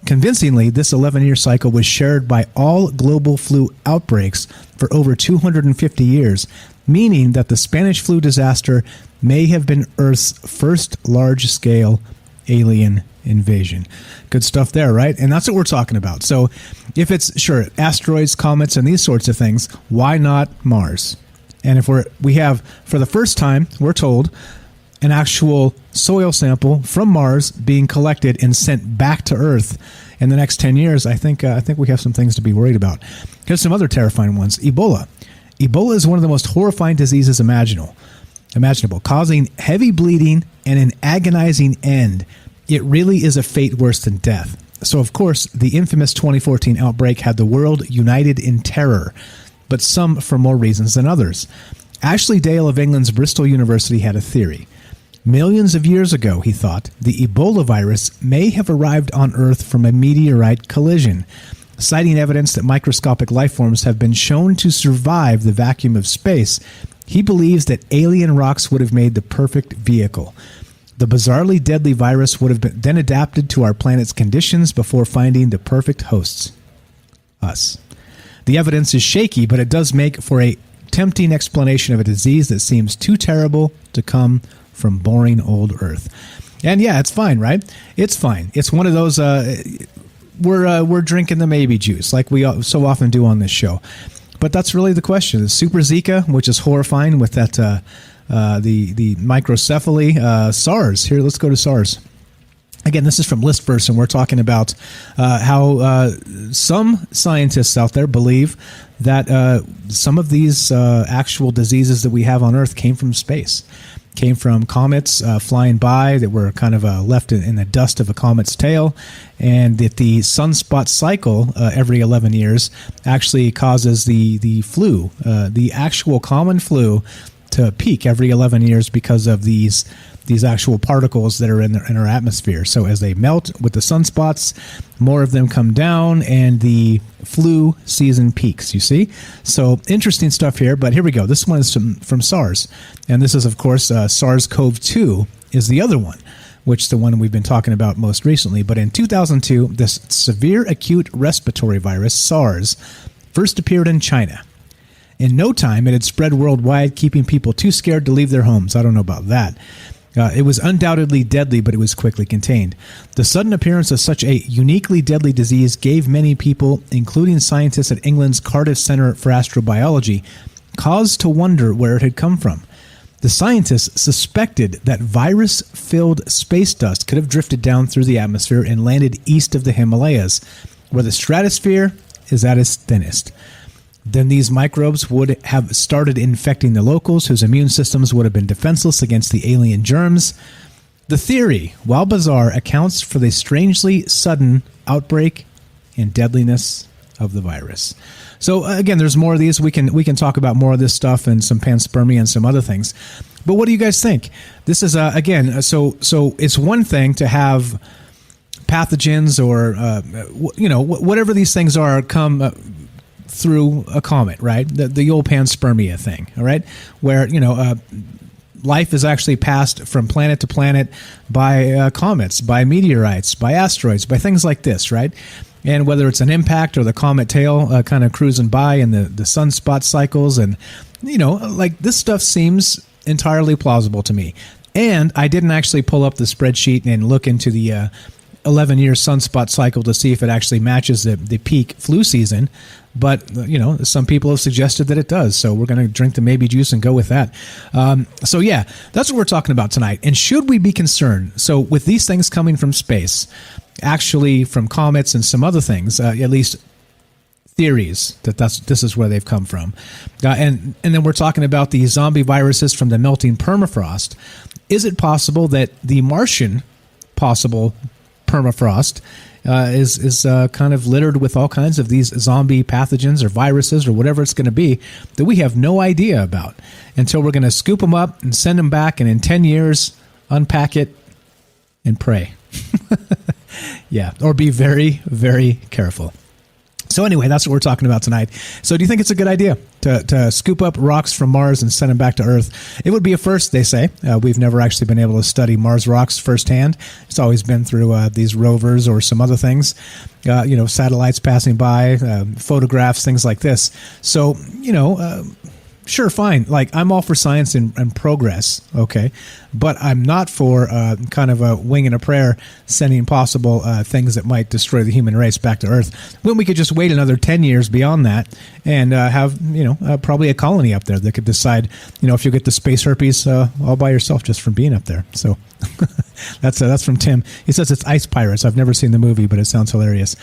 Convincingly, this 11-year cycle was shared by all global flu outbreaks for over 250 years, meaning that the Spanish flu disaster may have been Earth's first large-scale alien invasion. Good stuff there, right? And that's what we're talking about. So if it's, sure, asteroids, comets, and these sorts of things, why not Mars? And if we have, for the first time, we're told, an actual soil sample from Mars being collected and sent back to Earth in the next 10 years, I think we have some things to be worried about. Here's some other terrifying ones. Ebola. Ebola is one of the most horrifying diseases imaginable, causing heavy bleeding and an agonizing end. It really is a fate worse than death. So, of course, the infamous 2014 outbreak had the world united in terror, but some for more reasons than others. Ashley Dale of England's Bristol University had a theory. Millions of years ago, he thought, the Ebola virus may have arrived on Earth from a meteorite collision. Citing evidence that microscopic life forms have been shown to survive the vacuum of space, he believes that alien rocks would have made the perfect vehicle. The bizarrely deadly virus would have been then adapted to our planet's conditions before finding the perfect hosts. Us. The evidence is shaky, but it does make for a tempting explanation of a disease that seems too terrible to come from boring old Earth. And yeah, it's fine, right? It's fine. It's one of those, we're drinking the maybe juice like we so often do on this show. But that's really the question. Super Zika, which is horrifying with that, the microcephaly, SARS. Here, let's go to SARS. Again, this is from Listverse, and we're talking about how some scientists out there believe that some of these actual diseases that we have on Earth came from space, came from comets flying by that were kind of left in the dust of a comet's tail, and that the sunspot cycle every 11 years actually causes the flu, the actual common flu, to peak every 11 years because of these actual particles that are in our atmosphere. So as they melt with the sunspots, more of them come down and the flu season peaks, you see? So interesting stuff here, but here we go. This one is from SARS. And this is, of course, SARS-CoV-2 is the other one, which is the one we've been talking about most recently. But in 2002, this severe acute respiratory virus, SARS, first appeared in China. In no time, it had spread worldwide, keeping people too scared to leave their homes. I don't know about that. It was undoubtedly deadly, but it was quickly contained. The sudden appearance of such a uniquely deadly disease gave many people, including scientists at England's Cardiff Centre for Astrobiology, cause to wonder where it had come from. The scientists suspected that virus-filled space dust could have drifted down through the atmosphere and landed east of the Himalayas, where the stratosphere is at its thinnest. Then these microbes would have started infecting the locals, whose immune systems would have been defenseless against the alien germs. The theory, while bizarre, accounts for the strangely sudden outbreak and deadliness of the virus. So again, there's more of these. We can talk about more of this stuff and some panspermia and some other things. But what do you guys think? This is again, so it's one thing to have pathogens or whatever these things are come through a comet, right? The old panspermia thing, all right? Where, life is actually passed from planet to planet by comets, by meteorites, by asteroids, by things like this, right? And whether it's an impact or the comet tail kind of cruising by and the sunspot cycles and, like this stuff seems entirely plausible to me. And I didn't actually pull up the spreadsheet and look into the 11-year sunspot cycle to see if it actually matches the peak flu season. But, some people have suggested that it does. So we're going to drink the maybe juice and go with that. So, yeah, that's what we're talking about tonight. And should we be concerned? So with these things coming from space, actually from comets and some other things, at least theories that this is where they've come from. And then we're talking about the zombie viruses from the melting permafrost. Is it possible that the Martian possible permafrost is kind of littered with all kinds of these zombie pathogens or viruses or whatever it's going to be that we have no idea about until we're going to scoop them up and send them back and in 10 years unpack it and pray. Yeah, or be very, very careful. So anyway, that's what we're talking about tonight. So do you think it's a good idea to scoop up rocks from Mars and send them back to Earth? It would be a first, they say. We've never actually been able to study Mars rocks firsthand. It's always been through these rovers or some other things, satellites passing by, photographs, things like this. So, sure, fine. Like, I'm all for science and progress, okay? But I'm not for kind of a wing and a prayer sending possible things that might destroy the human race back to Earth, when we could just wait another 10 years beyond that and have, probably a colony up there that could decide, if you get the space herpes all by yourself just from being up there. So that's from Tim. He says it's ice pirates. I've never seen the movie, but it sounds hilarious.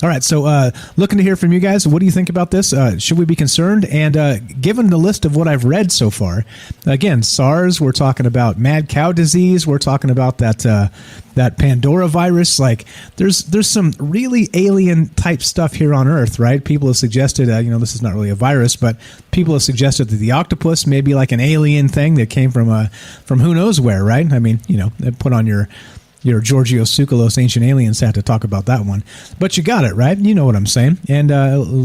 All right, so looking to hear from you guys. What do you think about this? Should we be concerned? And given the list of what I've read so far, again, SARS, we're talking about mad cow disease, we're talking about that Pandora virus. Like, there's some really alien type stuff here on Earth, right? People have suggested, this is not really a virus, but people have suggested that the octopus may be like an alien thing that came from who knows where, right? I mean, put on your Giorgio Tsoukalos Ancient Aliens hat to talk about that one. But you got it, right? You know what I'm saying. And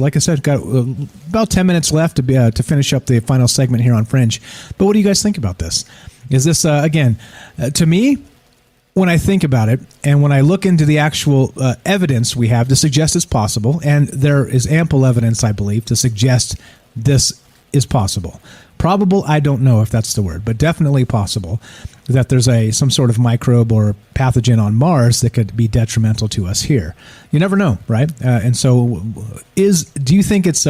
like I said, got about 10 minutes left to finish up the final segment here on Fringe. But what do you guys think about this? Is this, again, to me, when I think about it and when I look into the actual evidence we have to suggest it's possible, and there is ample evidence, I believe, to suggest this is possible. Probable, I don't know if that's the word, but definitely possible that there's some sort of microbe or pathogen on Mars that could be detrimental to us here. You never know, right? And so do you think it's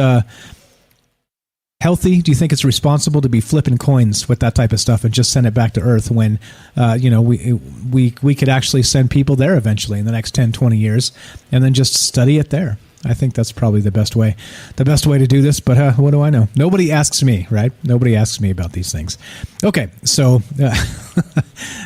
healthy? Do you think it's responsible to be flipping coins with that type of stuff and just send it back to Earth when, we could actually send people there eventually in the next 10, 20 years and then just study it there? I think that's probably the best way to do this, but what do I know? Nobody asks me, right? Nobody asks me about these things. Okay, so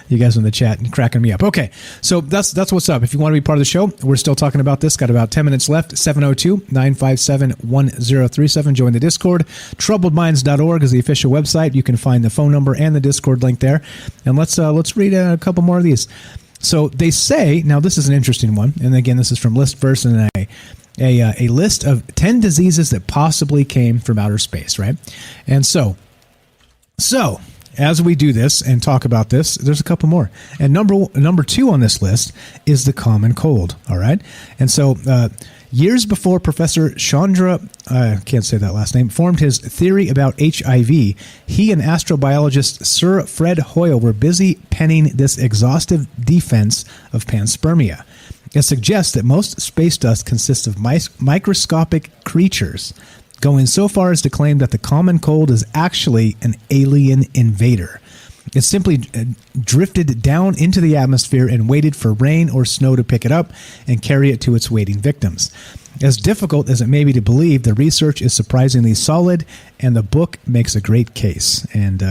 you guys in the chat cracking me up. Okay, so that's what's up. If you want to be part of the show, we're still talking about this. Got about 10 minutes left. 702-957-1037. Join the Discord. Troubledminds.org is the official website. You can find the phone number and the Discord link there. And let's read a couple more of these. So they say, now this is an interesting one, and again, this is from Listverse and a list of 10 diseases that possibly came from outer space, right? And so as we do this and talk about this, there's a couple more. And number 2 on this list is the common cold, all right? And so years before Professor Chandra, I can't say that last name, formed his theory about HIV, he and astrobiologist Sir Fred Hoyle were busy penning this exhaustive defense of panspermia. It suggests that most space dust consists of microscopic creatures, going so far as to claim that the common cold is actually an alien invader. It simply drifted down into the atmosphere and waited for rain or snow to pick it up and carry it to its waiting victims. As difficult as it may be to believe, the research is surprisingly solid, and the book makes a great case. And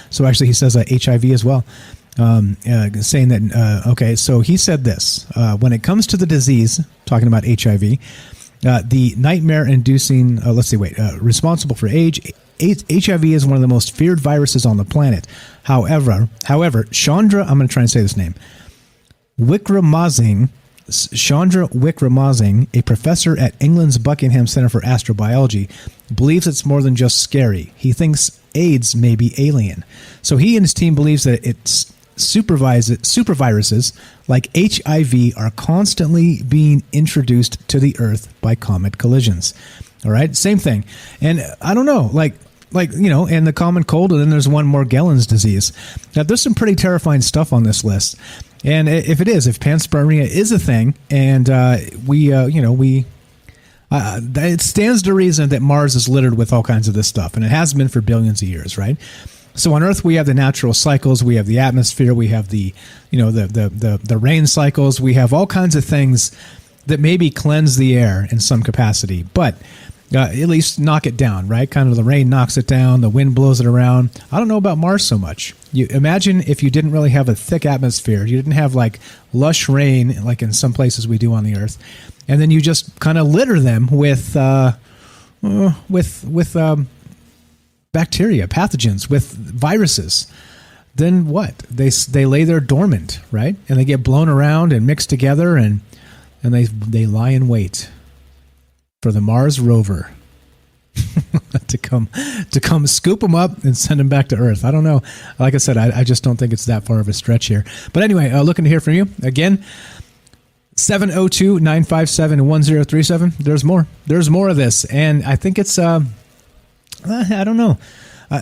so actually he says HIV as well. Saying that, okay, so he said this, when it comes to the disease, talking about HIV, the nightmare-inducing, responsible for AIDS, HIV is one of the most feared viruses on the planet. However, Chandra, I'm going to try and say this name, Chandra Wickramasinghe, a professor at England's Buckingham Center for Astrobiology, believes it's more than just scary. He thinks AIDS may be alien. So he and his team believes that it's super viruses like HIV are constantly being introduced to the Earth by comet collisions. All right, same thing. And I don't know, and the common cold, and then there's one Morgellons disease. Now, there's some pretty terrifying stuff on this list. And if panspermia is a thing, and it stands to reason that Mars is littered with all kinds of this stuff, and it has been for billions of years, right? So on Earth, we have the natural cycles, we have the atmosphere, we have the rain cycles, we have all kinds of things that maybe cleanse the air in some capacity, but at least knock it down, right? Kind of the rain knocks it down, the wind blows it around. I don't know about Mars so much. You imagine if you didn't really have a thick atmosphere, you didn't have like lush rain like in some places we do on the Earth, and then you just kind of litter them with bacteria, pathogens, with viruses. Then what? They lay there dormant, right? And they get blown around and mixed together, and they lie in wait for the Mars rover to come scoop them up and send them back to Earth. I don't know. Like I said, I just don't think it's that far of a stretch here. But anyway, looking to hear from you. Again, 702-957-1037. There's more of this. And I think it's, I don't know.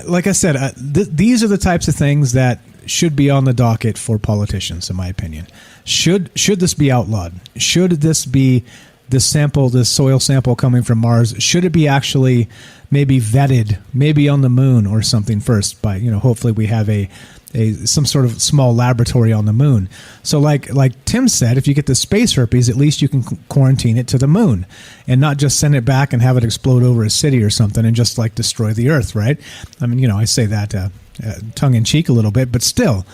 Like I said, these are the types of things that should be on the docket for politicians, in my opinion. Should this be outlawed? Should this be this soil sample coming from Mars? Should it be actually maybe vetted, maybe on the moon or something first? By hopefully we have some sort of small laboratory on the moon. So like Tim said, if you get the space herpes, at least you can quarantine it to the moon and not just send it back and have it explode over a city or something and just like destroy the Earth, right? I mean, I say that tongue in cheek a little bit, but still,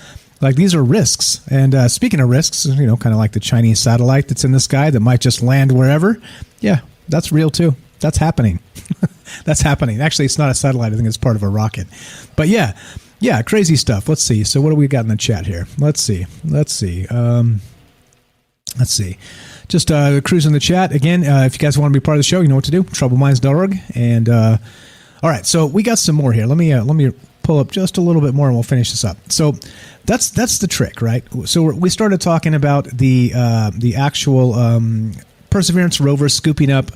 like these are risks. And speaking of risks, kind of like the Chinese satellite that's in the sky that might just land wherever. Yeah, that's real too. That's happening. That's happening. Actually, it's not a satellite. I think it's part of a rocket. But yeah, crazy stuff. Let's see. So what do we got in the chat here? Let's see. Just cruising the chat. Again, if you guys want to be part of the show, you know what to do. TroubleMinds.org. And all right, so we got some more here. Let me pull up just a little bit more and we'll finish this up. So that's the trick, right? So we started talking about the actual Perseverance rover scooping up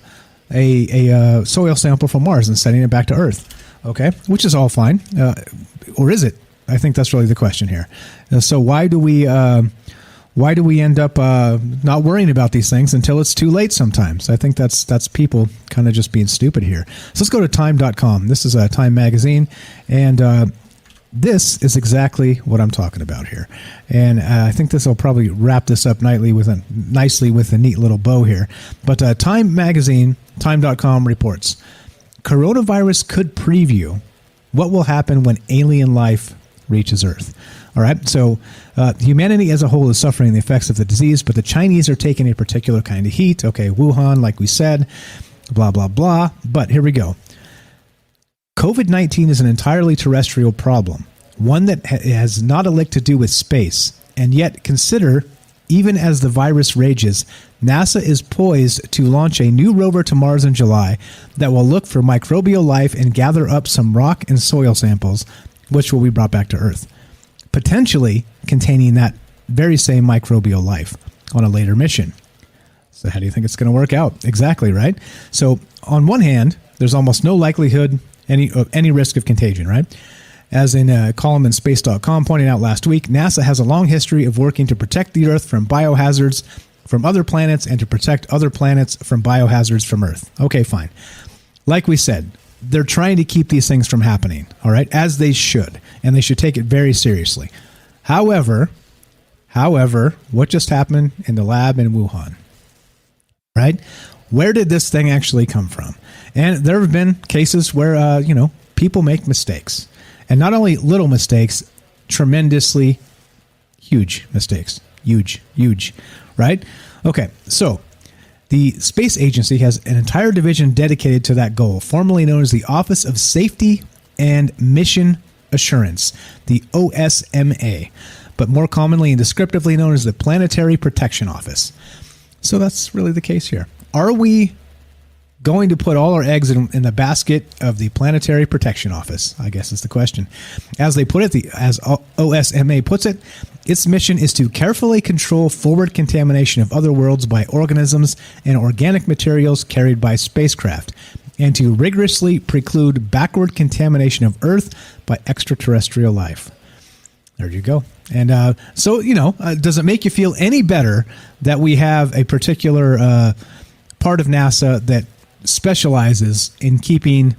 a soil sample from Mars and sending it back to Earth. Okay, which is all fine. Or is it? I think that's really the question here. So why do we end up not worrying about these things until it's too late sometimes? I think that's people kind of just being stupid here. So let's go to time.com. This is a Time magazine, and this is exactly what I'm talking about here. And I think this will probably wrap this up nicely with a neat little bow here. But Time magazine, time.com reports, coronavirus could preview what will happen when alien life reaches Earth. All right, so humanity as a whole is suffering the effects of the disease, but the Chinese are taking a particular kind of heat. Okay, Wuhan, like we said, blah, blah, blah. But here we go. COVID-19 is an entirely terrestrial problem, one that has not a lick to do with space. And yet, consider, even as the virus rages, NASA is poised to launch a new rover to Mars in July that will look for microbial life and gather up some rock and soil samples, which will be brought back to Earth, potentially containing that very same microbial life on a later mission. So how do you think it's going to work out? Exactly, right? So on one hand, there's almost no likelihood of any risk of contagion, right? As in a column in space.com pointed out last week, NASA has a long history of working to protect the Earth from biohazards from other planets and to protect other planets from biohazards from Earth. Okay, fine. Like we said, they're trying to keep these things from happening, all right, as they should, and they should take it very seriously. However, what just happened in the lab in Wuhan, right? Where did this thing actually come from? And there have been cases where, people make mistakes. And not only little mistakes, tremendously huge mistakes. Huge, right? Okay, so the space agency has an entire division dedicated to that goal, formerly known as the Office of Safety and Mission Assurance, the OSMA, but more commonly and descriptively known as the Planetary Protection Office. So that's really the case here. Are we going to put all our eggs in the basket of the Planetary Protection Office? I guess is the question. As they put it, as OSMA puts it, its mission is to carefully control forward contamination of other worlds by organisms and organic materials carried by spacecraft, and to rigorously preclude backward contamination of Earth by extraterrestrial life. There you go. And does it make you feel any better that we have a particular part of NASA that specializes in keeping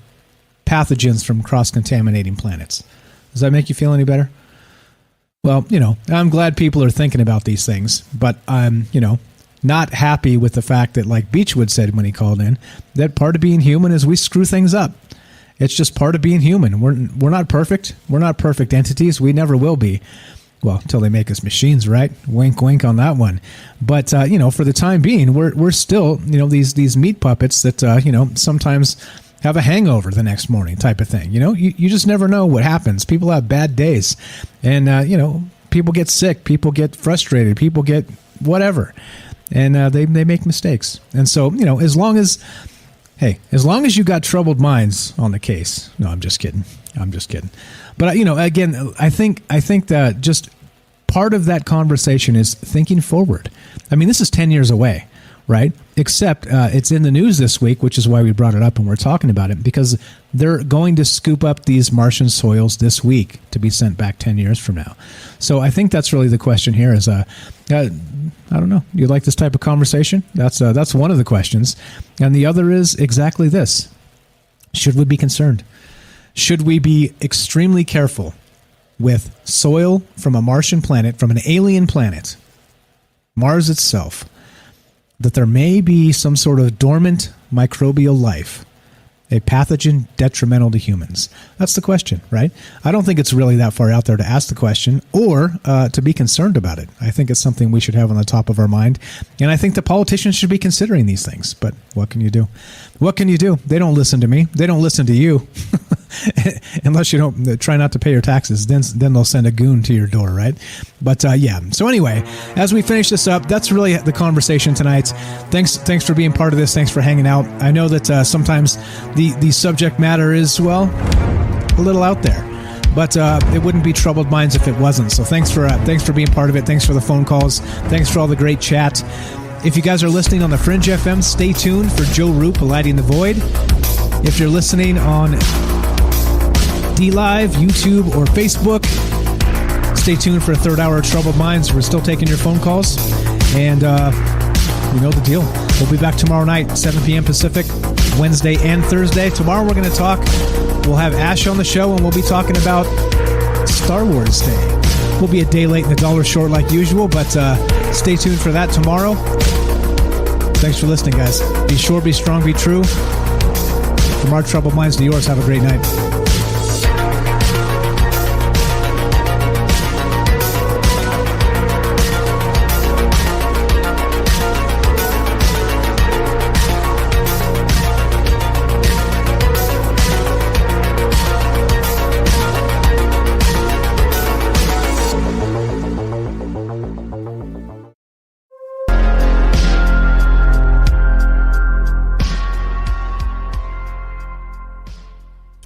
pathogens from cross-contaminating planets? Does that make you feel any better? Well, I'm glad people are thinking about these things, but I'm, not happy with the fact that, like Beechwood said when he called in, that part of being human is we screw things up. It's just part of being human. We're not perfect. We're not perfect entities. We never will be. Well, until they make us machines, right? Wink, wink on that one. But for the time being, we're still these meat puppets that sometimes have a hangover the next morning, type of thing. You just never know what happens. People have bad days, and people get sick, people get frustrated, people get whatever, and they make mistakes. And so as long as Hey, as long as you got troubled minds on the case. No, I'm just kidding. But again, I think that just part of that conversation is thinking forward. I mean, this is 10 years away, right? Except it's in the news this week, which is why we brought it up and we're talking about it, because they're going to scoop up these Martian soils this week to be sent back 10 years from now. So I think that's really the question here is, I don't know, you like this type of conversation? That's one of the questions. And the other is exactly this. Should we be concerned? Should we be extremely careful with soil from a Martian planet, from an alien planet, Mars itself, that there may be some sort of dormant microbial life, a pathogen detrimental to humans? That's the question, right? I don't think it's really that far out there to ask the question or to be concerned about it. I think it's something we should have on the top of our mind. And I think the politicians should be considering these things. But what can you do? What can you do? They don't listen to me. They don't listen to you. Unless you don't try not to pay your taxes, then they'll send a goon to your door, right? But yeah. So anyway, as we finish this up, that's really the conversation tonight. Thanks for being part of this. Thanks for hanging out. I know that sometimes the subject matter is, well, a little out there, but it wouldn't be troubled minds if it wasn't. So thanks for being part of it. Thanks for the phone calls. Thanks for all the great chat. If you guys are listening on the Fringe FM, stay tuned for Joe Roop, Lighting the Void. If you're listening on DLive, YouTube, or Facebook, stay tuned for a third hour of Troubled Minds. We're still taking your phone calls, and you know the deal. We'll be back tomorrow night, 7 p.m. Pacific, Wednesday and Thursday. Tomorrow we're going to talk. We'll have Ash on the show, and we'll be talking about Star Wars Day. We'll be a day late and a dollar short like usual, but stay tuned for that tomorrow. Thanks for listening, guys. Be sure, be strong, be true. From our Troubled Minds to yours, have a great night.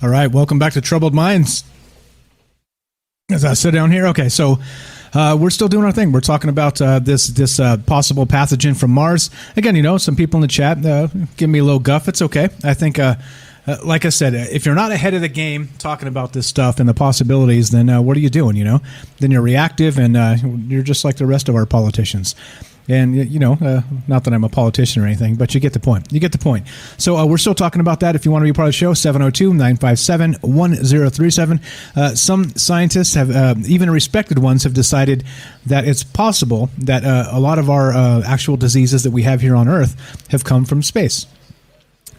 All right, welcome back to Troubled Minds. As I sit down here, okay, so we're still doing our thing. We're talking about this possible pathogen from Mars. Again, some people in the chat give me a little guff. It's okay. I think, like I said, if you're not ahead of the game talking about this stuff and the possibilities, then what are you doing? Then you're reactive and you're just like the rest of our politicians. And, not that I'm a politician or anything, but you get the point. So we're still talking about that. If you want to be part of the show, 702-957-1037. Some scientists have, even respected ones, have decided that it's possible that a lot of our actual diseases that we have here on Earth have come from space.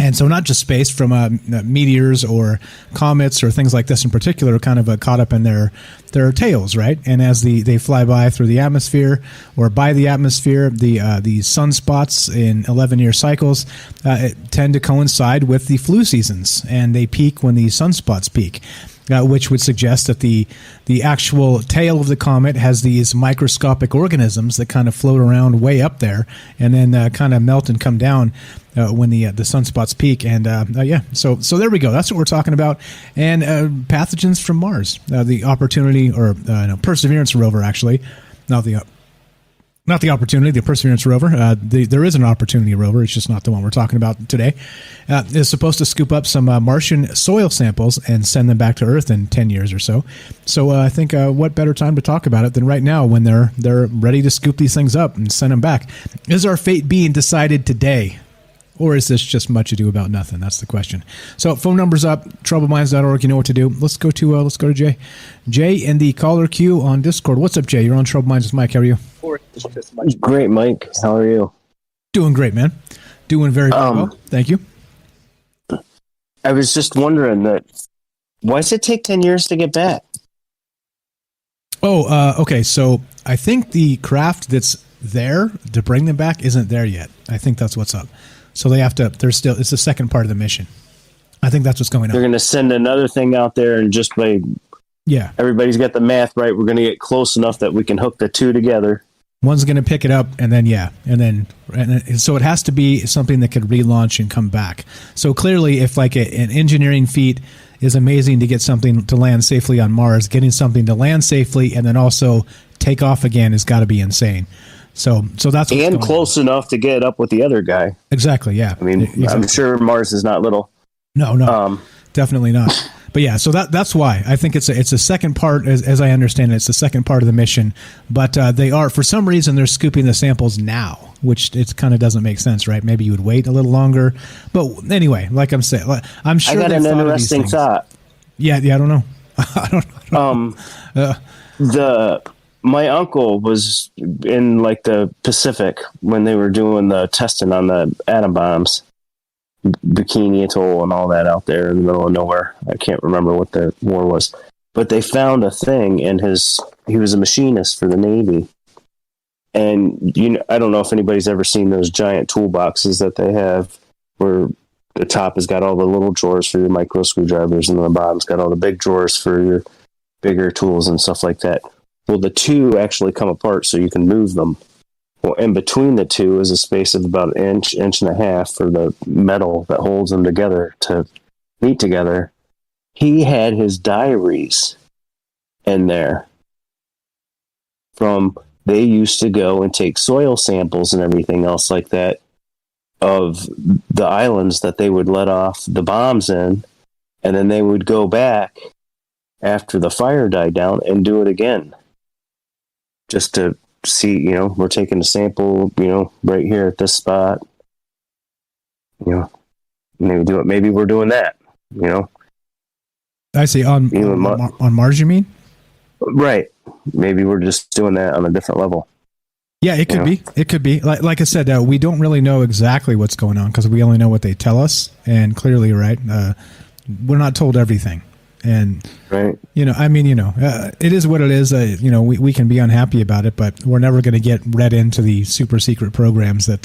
And so not just space, from meteors or comets or things like this in particular are kind of caught up in their tails, right? And as they fly by through the atmosphere or by the atmosphere, the sunspots in 11-year cycles tend to coincide with the flu seasons, and they peak when the sunspots peak. Which would suggest that the actual tail of the comet has these microscopic organisms that kind of float around way up there and then kind of melt and come down when the sunspots peak. And so there we go. That's what we're talking about. And pathogens from Mars, the Opportunity or Perseverance rover, actually, not the Opportunity, the Perseverance rover. There is an Opportunity rover. It's just not the one we're talking about today. Is supposed to scoop up some Martian soil samples and send them back to Earth in 10 years or so. So I think what better time to talk about it than right now when they're ready to scoop these things up and send them back. Is our fate being decided today? Or is this just much ado about nothing? That's the question. So phone number's up, troubledminds.org. You know what to do. Let's go to Jay. Jay in the caller queue on Discord. What's up, Jay? You're on Troubled Minds with Mike. How are you? Great, Mike. How are you? Doing great, man. Doing very well. Thank you. I was just wondering why does it take 10 years to get back? Okay. So I think the craft that's there to bring them back isn't there yet. I think that's what's up. So they have to, it's the second part of the mission. I think that's what's going on. They're going to send another thing out there, and just by, yeah, everybody's got the math right, we're going to get close enough that we can hook the two together. One's going to pick it up, and then so it has to be something that could relaunch and come back. So clearly, if like an engineering feat is amazing to get something to land safely on Mars, getting something to land safely and then also take off again has got to be insane. So that's and close enough to get up with the other guy. Exactly. Yeah. I mean, exactly. I'm sure Mars is not little. No, definitely not. But yeah, so that's why I think it's a second part, as I understand it, it's the second part of the mission. But they are, for some reason, they're scooping the samples now, which it kind of doesn't make sense, right? Maybe you would wait a little longer. But anyway, like I'm saying, I'm sure I got an interesting thought. Yeah, I don't know. I don't know. My uncle was in like the Pacific when they were doing the testing on the atom bombs. Bikini Atoll and all that out there in the middle of nowhere. I can't remember what the war was, but they found a thing in he was a machinist for the Navy. And I don't know if anybody's ever seen those giant toolboxes that they have where the top has got all the little drawers for your micro screwdrivers and the bottom's got all the big drawers for your bigger tools and stuff like that. Well, the two actually come apart so you can move them. Well, in between the two is a space of about an inch and a half for the metal that holds them together to meet together. He had his diaries in there they used to go and take soil samples and everything else like that of the islands that they would let off the bombs in, and then they would go back after the fire died down and do it again. Just to see, we're taking a sample, right here at this spot. Maybe do it. Maybe we're doing that. I see. On Mars, you mean? Right. Maybe we're just doing that on a different level. Yeah, it could be. It could be. Like I said, we don't really know exactly what's going on because we only know what they tell us. And clearly, right, we're not told everything. And right. It is what it is. We can be unhappy about it, but we're never going to get read into the super secret programs that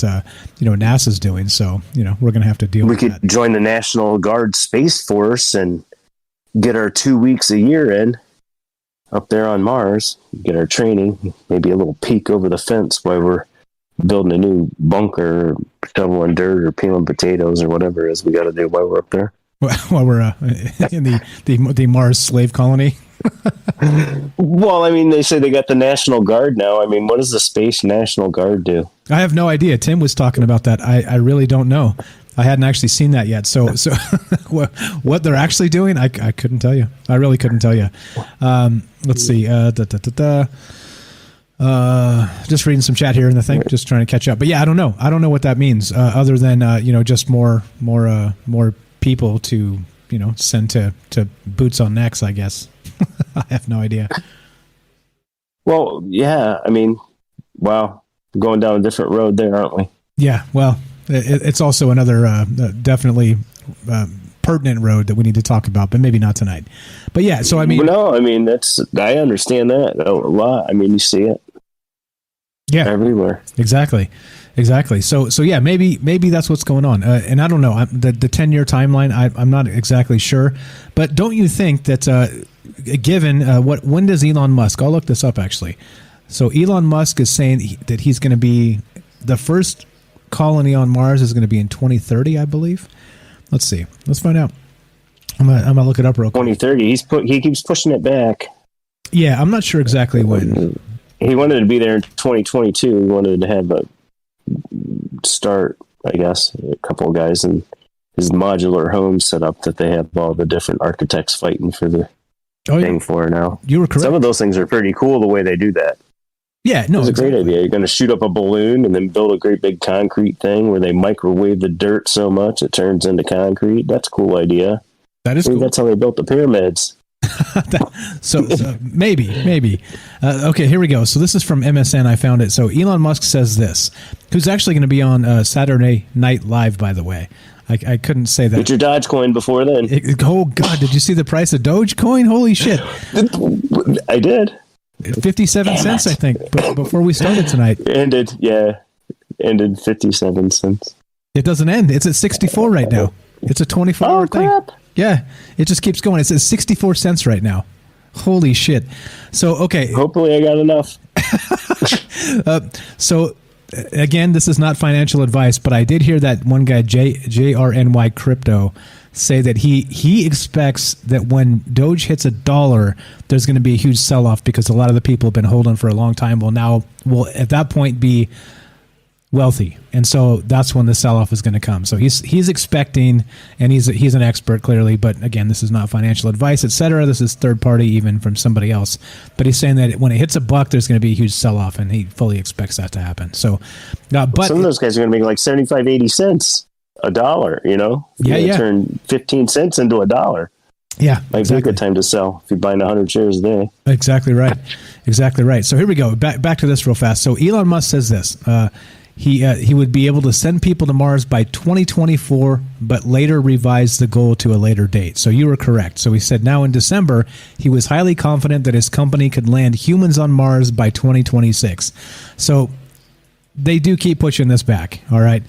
NASA's doing. So we're going to have to deal with that. We could join the National Guard Space Force and get our 2 weeks a year in up there on Mars. Get our training, maybe a little peek over the fence while we're building a new bunker, or shoveling dirt, or peeling potatoes, or whatever it is we got to do while we're up there. While we're in the Mars slave colony. Well, they say they got the National Guard now. What does the Space National Guard do? I have no idea. Tim was talking about that. I really don't know. I hadn't actually seen that yet. So what they're actually doing, I couldn't tell you. I really couldn't tell you. Let's see. Just reading some chat here in the thing, just trying to catch up. But yeah, I don't know. I don't know what that means, other than just more people to send to boots on necks, I guess. I have no idea. Well, yeah, wow, going down a different road there, aren't we? Yeah, well, it's also another definitely pertinent road that we need to talk about, but maybe not tonight. But yeah, so that's, I understand that a lot. You see it everywhere. Exactly. So yeah, maybe that's what's going on. And I don't know, the 10-year timeline, I'm not exactly sure. But don't you think that given when does Elon Musk? I'll look this up actually. So Elon Musk is saying that he's going to be the first colony on Mars is going to be in 2030, I believe. Let's see. Let's find out. I'm gonna look it up real quick. 2030. He keeps pushing it back. Yeah, I'm not sure exactly when. He wanted to be there in 2022. He wanted to have a start, I guess, a couple of guys in his modular home set up that they have all the different architects fighting for the thing for now. You were correct. Some of those things are pretty cool the way they do that. Yeah, no, it's a great idea. You're going to shoot up a balloon and then build a great big concrete thing where they microwave the dirt so much it turns into concrete. That's a cool idea. That is cool. That's how they built the pyramids. so maybe. Okay, here we go. So this is from MSN. I found it. So Elon Musk says this, who's actually going to be on Saturday Night Live, by the way. I couldn't say that. Get your Dogecoin before then. Oh, God. Did you see the price of Dogecoin? Holy shit. I did. 57 cents, I think, before we started tonight. Ended 57 cents. It doesn't end. It's at 64 right now. It's a 24-hour thing. Crap. Yeah, it just keeps going. It's at 64 cents right now. Holy shit. So, okay. Hopefully I got enough. So again, this is not financial advice, but I did hear that one guy, JRNY Crypto, say that he expects that when Doge hits $1, there's going to be a huge sell-off because a lot of the people have been holding for a long time will at that point be wealthy, and so that's when the sell-off is going to come. So he's expecting, and he's an expert clearly, but again, this is not financial advice, etc. This is third party, even from somebody else. But he's saying that when it hits $1, there's going to be a huge sell-off, and he fully expects that to happen. So, but some of those guys are going to make like 75, 80 cents a dollar. You know, turn 15 cents into $1. Yeah, like a good time to sell if you're buying 100 shares a day. Exactly right. Exactly right. So here we go. Back to this real fast. So Elon Musk says this. He would be able to send people to Mars by 2024, but later revise the goal to a later date. So you were correct. So he said now in December, he was highly confident that his company could land humans on Mars by 2026. So they do keep pushing this back. All right.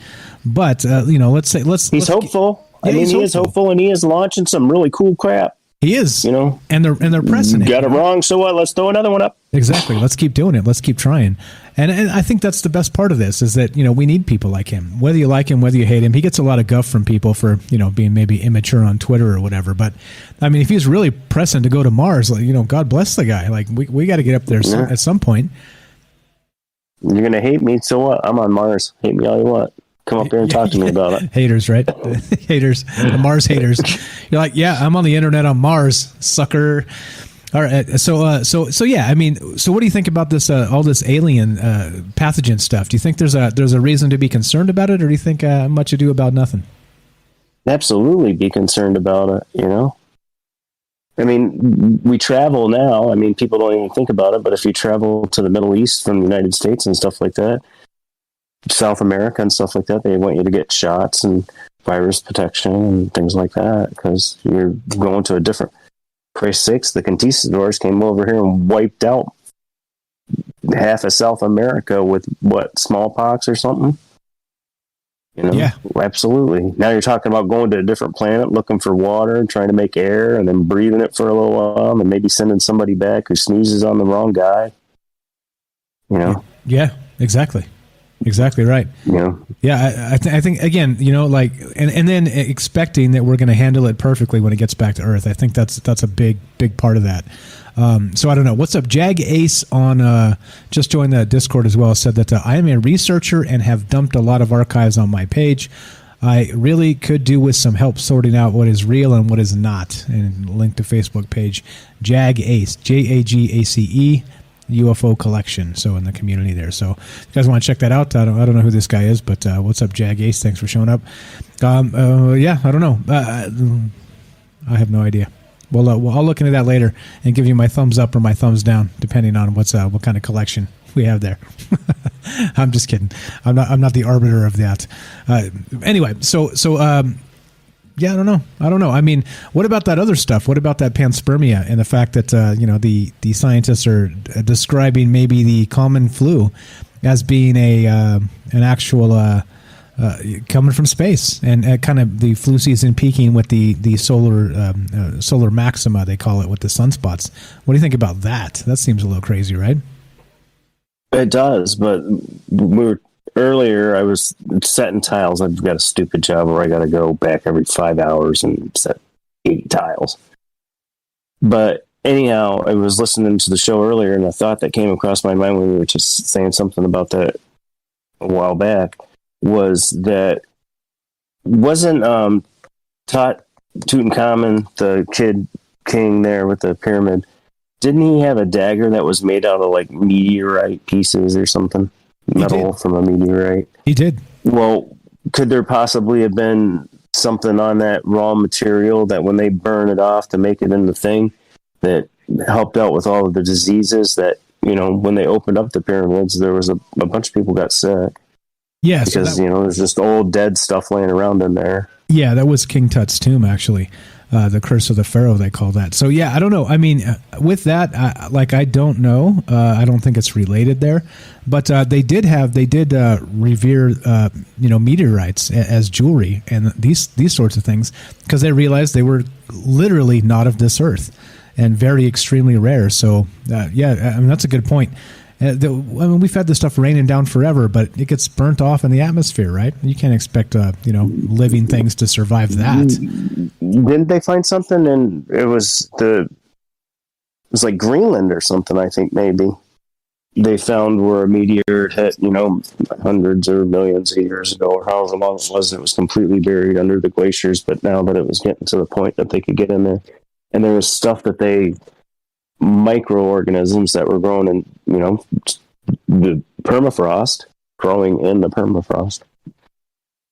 But, he's hopeful. He is hopeful, and he is launching some really cool crap. He is, and they're pressing it. Got it wrong, so what? Let's throw another one up. Exactly. Let's keep doing it. Let's keep trying. And I think that's the best part of this is that, we need people like him. Whether you like him, whether you hate him, he gets a lot of guff from people for, being maybe immature on Twitter or whatever. But I mean, if he's really pressing to go to Mars, God bless the guy. Like we got to get up there at some point. You're going to hate me, so what? I'm on Mars. Hate me all you want. Come up here and talk to me about it. Haters, right? Haters. The Mars haters. You're like, yeah, I'm on the internet on Mars, sucker. All right. So yeah. I mean, so what do you think about this? All this alien pathogen stuff. Do you think there's a reason to be concerned about it, or do you think much ado about nothing? Absolutely, be concerned about it. I mean, we travel now. I mean, people don't even think about it, but if you travel to the Middle East from the United States and stuff like that, South America and stuff like that, they want you to get shots and virus protection and things like that because you're going to a different. Christ's sakes, the conquistadors came over here and wiped out half of South America with smallpox or something. Yeah, absolutely. Now you're talking about going to a different planet, looking for water, and trying to make air, and then breathing it for a little while, and maybe sending somebody back who sneezes on the wrong guy. Yeah, exactly. Exactly right. Yeah. I think again, and then expecting that we're going to handle it perfectly when it gets back to Earth. I think that's a big part of that. So I don't know. What's up? Jag Ace on just joined the Discord as well. Said that I am a researcher and have dumped a lot of archives on my page. I really could do with some help sorting out what is real and what is not. And link to Facebook page Jag Ace, JAGACE. UFO collection, so in the community there. So if you guys want to check that out, I don't know who this guy is, but what's up, Jag Ace? Thanks for showing up. Yeah, I don't know. I have no idea. Well, I'll look into that later and give you my thumbs up or my thumbs down, depending on what kind of collection we have there. I'm just kidding. I'm not the arbiter of that. Anyway, so yeah, I don't know. I mean, what about that other stuff? What about that panspermia and the fact that the scientists are describing maybe the common flu as being an actual coming from space and kind of the flu season peaking with the solar maxima, they call it, with the sunspots. What do you think about that? That seems a little crazy, right? It does, but earlier I was setting tiles. I've got a stupid job where I got to go back every 5 hours and set 8 tiles. But anyhow, I was listening to the show earlier, and a thought that came across my mind when we were just saying something about that a while back was that wasn't Tutankhamun, the kid king there with the pyramid, didn't he have a dagger that was made out of like meteorite pieces or something? Metal from a meteorite. He did. Well, could there possibly have been something on that raw material that when they burn it off to make it into the thing that helped out with all of the diseases that, when they opened up the pyramids, there was a bunch of people got sick. Yeah. Because, there's just old dead stuff laying around in there. Yeah, that was King Tut's tomb, actually. The Curse of the Pharaoh, they call that. So, yeah, I don't know. I mean, with that, I don't know. I don't think it's related there. But they did revere, meteorites as jewelry and these sorts of things because they realized they were literally not of this earth and very extremely rare. So, yeah, I mean, that's a good point. We've had this stuff raining down forever, but it gets burnt off in the atmosphere, right? You can't expect, living things to survive that. Didn't they find something? And it was like Greenland or something, I think, maybe. They found where a meteor hit, hundreds or millions of years ago, or however long it was completely buried under the glaciers. But now that it was getting to the point that they could get in there, and there was stuff that microorganisms that were growing in, the permafrost, growing in the permafrost.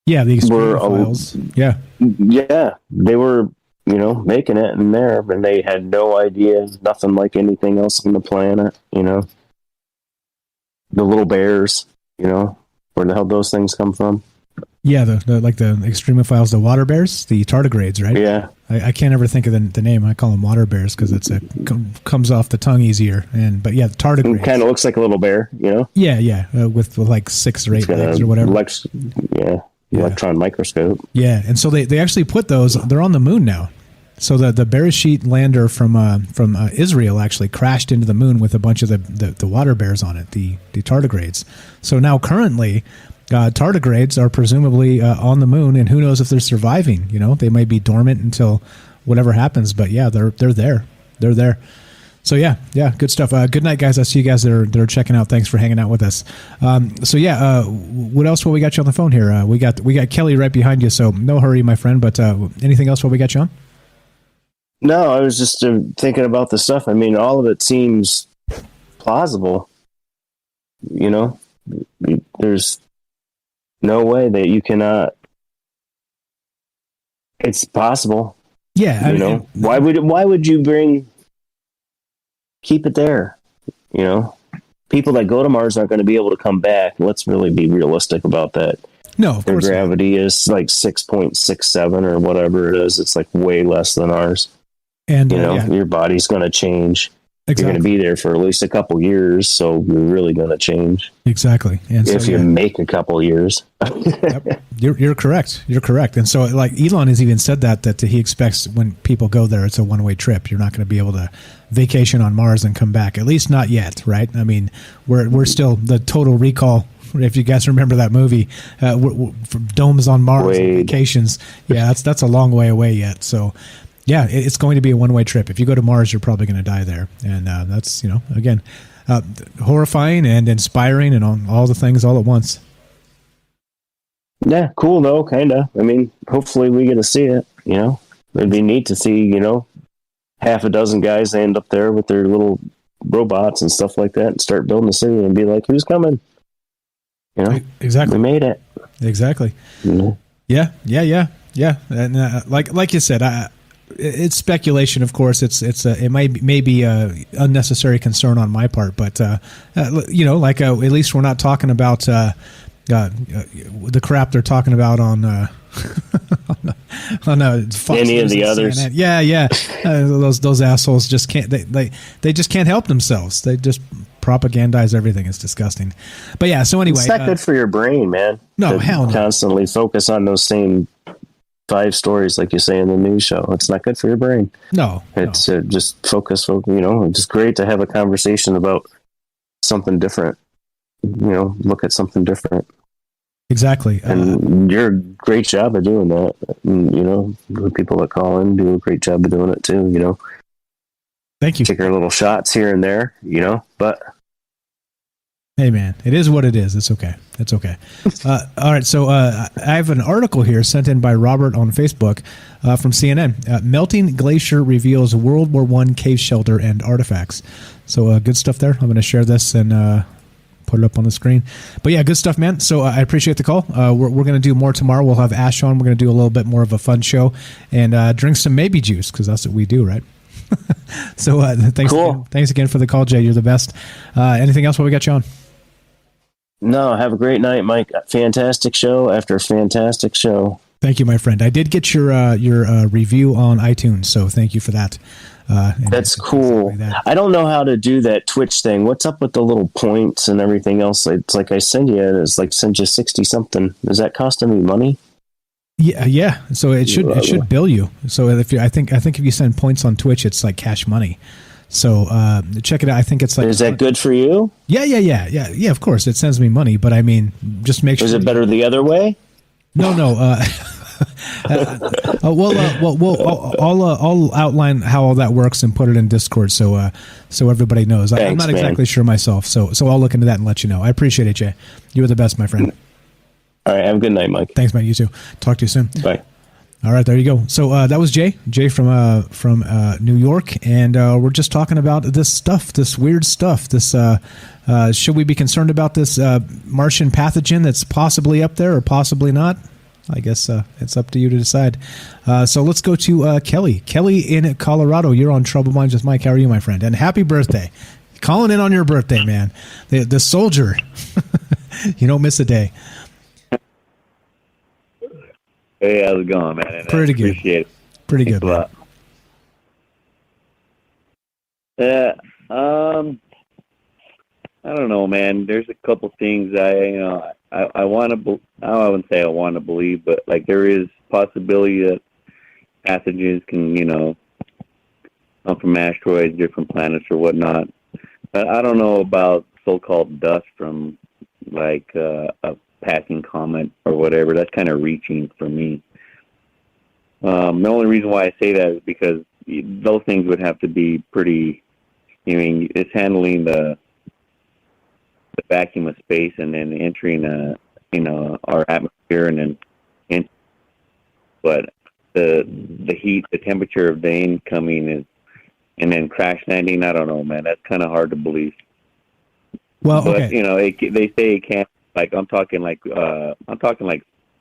Yeah, the extremophiles. Yeah, they were, making it in there, and they had no idea, nothing like anything else on the planet, The little bears, where the hell those things come from? Yeah, the extremophiles, the water bears, the tardigrades, right? Yeah. I can't ever think of the name. I call them water bears because comes off the tongue easier. But yeah, the tardigrades. It kind of looks like a little bear, Yeah, with like 6 or 8 legs or whatever. Electron microscope. Yeah, and so they actually put those. They're on the moon now. So the Bereshit lander from Israel actually crashed into the moon with a bunch of the water bears on it, the tardigrades. So now currently, tardigrades are presumably on the moon, and who knows if they're surviving? They might be dormant until whatever happens. But yeah, they're there. They're there. So yeah, good stuff. Good night, guys. I see you guys that are checking out. Thanks for hanging out with us. What else? While we got you on the phone here, we got Kelly right behind you. So no hurry, my friend. But anything else while we got you on? No, I was just thinking about the stuff. I mean, all of it seems plausible. There's no way that you cannot. It's possible. Yeah, why would you keep it there? People that go to Mars aren't going to be able to come back. Let's really be realistic about that. No, of course. Their gravity is like 6.67 or whatever it is. It's like way less than ours. And your body's going to change. Exactly. You're going to be there for at least a couple years, so you're really going to change. Exactly. And if you make a couple years. Yep. You're correct. You're correct. And so, like, Elon has even said that he expects when people go there, it's a one-way trip. You're not going to be able to vacation on Mars and come back. At least not yet, right? I mean, we're still the Total Recall. If you guys remember that movie, Domes on Mars, and vacations. Yeah, that's a long way away yet. So. Yeah, it's going to be a one-way trip. If you go to Mars, you're probably going to die there. And that's, again, horrifying and inspiring and all the things all at once. Yeah, cool, though, kind of. I mean, hopefully we get to see it, It'd be neat to see, half a dozen guys end up there with their little robots and stuff like that and start building a city and be like, who's coming? Exactly. We made it. Exactly. Yeah. And like you said, it's speculation, of course. It may be a unnecessary concern on my part, but at least we're not talking about the crap they're talking about on Fox any News of the and others. CNN. Yeah. Those assholes just can't. They just can't help themselves. They just propagandize everything. It's disgusting. But yeah. So anyway, it's not good for your brain, man. No, hell no. Constantly focus on those same 5 stories like you say in the news show. It's not good for your brain. No. It's just focus, it's just great to have a conversation about something different. Look at something different. Exactly. And you're a great job of doing that. The people that call in do a great job of doing it too, Thank you. Take our little shots here and there, but hey, man, it is what it is. It's okay. All right, so I have an article here sent in by Robert on Facebook from CNN. Melting glacier reveals World War I cave shelter and artifacts. So good stuff there. I'm going to share this and put it up on the screen. But yeah, good stuff, man. So I appreciate the call. We're going to do more tomorrow. We'll have Ash on. We're going to do a little bit more of a fun show and drink some maybe juice because that's what we do, right? So thanks again for the call, Jay. You're the best. Anything else while we got you on? No, have a great night, Mike. Fantastic show after fantastic show. Thank you, my friend. I did get your review on iTunes, so thank you for that. That's cool. I don't know how to do that Twitch thing. What's up with the little points and everything else? It's like I send you 60 something. Is that costing me money? Yeah. So it should bill you. So I think if you send points on Twitch, it's like cash money. So check it out. I think it's like. Is that good for you? Yeah. Of course, it sends me money, but I mean, just make sure. Is it better the other way? No. I'll outline how all that works and put it in Discord so everybody knows. Thanks, I'm not man. exactly sure myself, so I'll look into that and let you know. I appreciate it, Jay. You were the best, my friend. All right, have a good night, Mike. Thanks, man. You too. Talk to you soon. Bye. All right, there you go. So that was Jay from New York, and we're just talking about this weird stuff. Should we be concerned about this Martian pathogen that's possibly up there or possibly not? I guess it's up to you to decide. So let's go to Kelly. Kelly in Colorado. You're on Trouble Minds with Mike. How are you, my friend? And happy birthday. Calling in on your birthday, man. The soldier. You don't miss a day. Hey, how's it going, man? And Pretty good. Appreciate it. Pretty Thanks good, a man. lot. I don't know, man. There's a couple things I want to. I wouldn't say I want to believe, but like there is possibility that pathogens can come from asteroids, different planets, or whatnot. But I don't know about so-called dust from like a passing comet or whatever. That's kind of reaching for me. The only reason why I say that is because those things would have to be pretty. I mean, it's handling the vacuum of space and then entering our atmosphere and then but the heat, the temperature of the incoming is, and then crash landing. I don't know, man. That's kind of hard to believe. Well, but okay. they say it can't. Like I'm talking like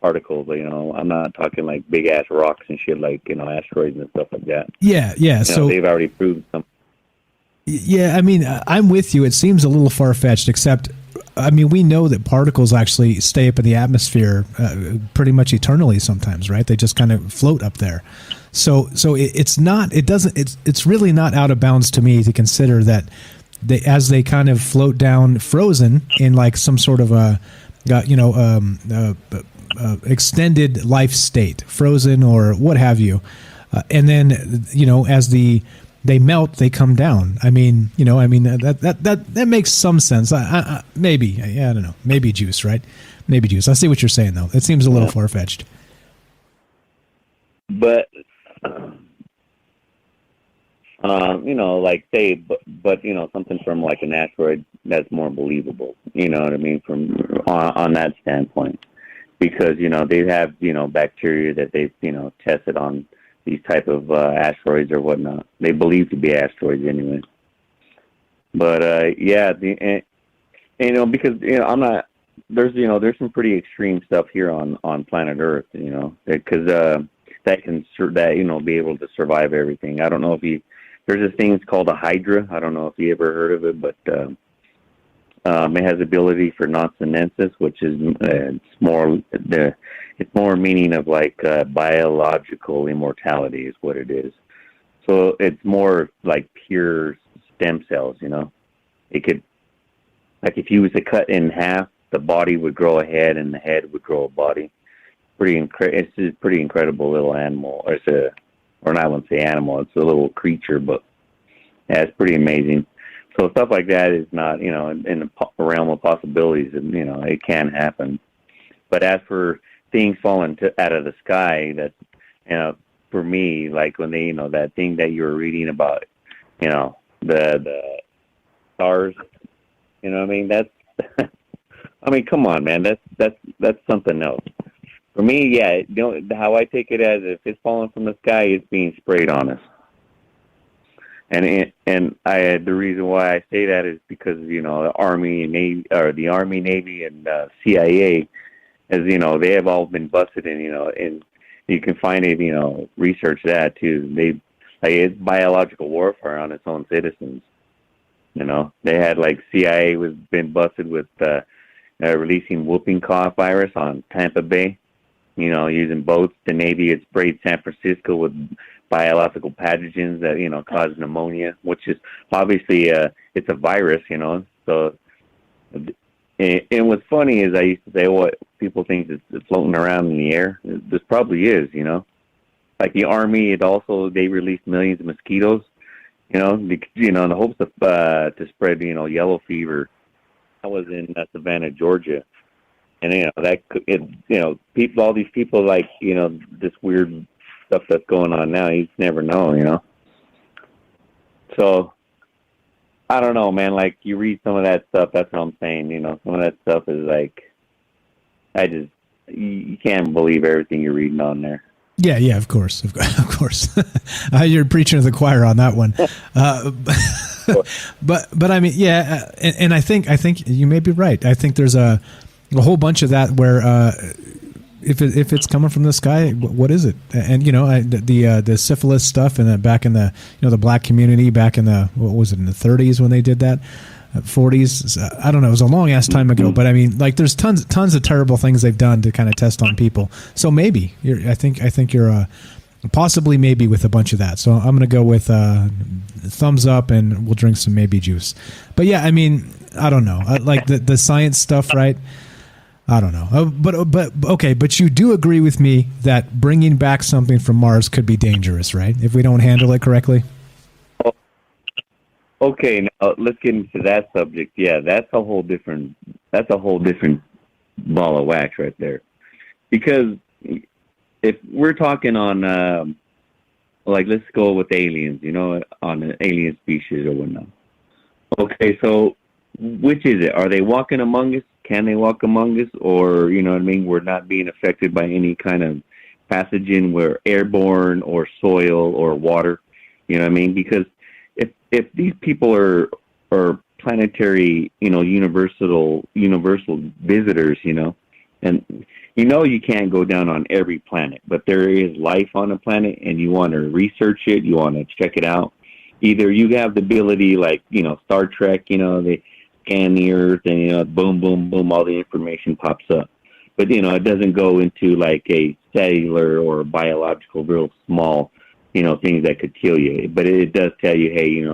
particles. I'm not talking like big ass rocks and shit like asteroids and stuff like that. Yeah. So they've already proved something. Yeah, I mean, I'm with you. It seems a little far-fetched, except, I mean, we know that particles actually stay up in the atmosphere pretty much eternally sometimes, right? They just kind of float up there. So it's really not out of bounds to me to consider that as they kind of float down frozen in like some sort of extended life state, frozen or what have you, and then, as they melt, they come down. I mean, that makes some sense. Maybe, I don't know. Maybe juice, right? Maybe juice. I see what you're saying, though. It seems a little far-fetched. But, something from like an asteroid that's more believable. You know what I mean? From on that standpoint, because they have bacteria that they've tested on these type of asteroids or whatnot. They believe to be asteroids anyway. But because I'm not. There's some pretty extreme stuff here on planet Earth. Because that be able to survive everything. I don't know if there's this thing called a Hydra. I don't know if you ever heard of it, but it has ability for non-senescence, which is it's more meaning of like biological immortality is what it is. So it's more like pure stem cells. It could, like if you was to cut in half, the body would grow a head and the head would grow a body. It's a pretty incredible little animal. Or I wouldn't say animal, it's a little creature, but yeah, it's pretty amazing. So stuff like that is not, in the realm of possibilities, and it can happen. But as for things falling out of the sky, that for me, like when they, that thing that you were reading about, the stars, what I mean? That's, I mean, come on, man, that's something else. For me, yeah, how I take it as if it's falling from the sky, it's being sprayed on us. And the reason why I say that is because the Army and Navy, or the Army, Navy, and CIA, as they have all been busted, and you can find it, research that too. It's biological warfare on its own citizens. They had CIA was been busted with releasing whooping cough virus on Tampa Bay. Using boats. The Navy had sprayed San Francisco with biological pathogens that, cause pneumonia, which is obviously, it's a virus, so, and what's funny is I used to say, what people think it's floating around in the air. This probably is, like the Army, they released millions of mosquitoes, in the hopes of to spread, yellow fever. I was in Savannah, Georgia, and people, all these people, like, this weird stuff that's going on now. You just never know. So I don't know, man. Like, you read some of that stuff. That's what I'm saying. Some of that stuff is like, you can't believe everything you're reading on there. Yeah, of course. You're preaching to the choir on that one. But I mean, yeah, and I think you may be right. I think there's a whole bunch of that where if it's coming from the sky, what is it? And the syphilis stuff, and back in the the black community back in the, what was it, in the 30s when they did that. 40s, I don't know. It was a long ass time ago, but I mean, like, there's tons of terrible things they've done to kind of test on people. So maybe I think you're possibly maybe with a bunch of that. So I'm going to go with thumbs up, and we'll drink some maybe juice. But yeah, I mean, I don't know. Like the science stuff, right? I don't know. But okay. But you do agree with me that bringing back something from Mars could be dangerous, right? If we don't handle it correctly. Okay, now let's get into that subject. Yeah, that's a whole different ball of wax right there. Because if we're talking on, like, let's go with aliens, on an alien species or whatnot. Okay, so which is it? Are they walking among us? Can they walk among us? Or, we're not being affected by any kind of pathogen, we're airborne or soil or water, because if these people are planetary, universal visitors, and you can't go down on every planet, but there is life on a planet, and you want to research it, you want to check it out. Either you have the ability, like, Star Trek, they scan the Earth, and boom, boom, boom, all the information pops up. But it doesn't go into like a cellular or biological, real small, things that could kill you. But it does tell you, hey,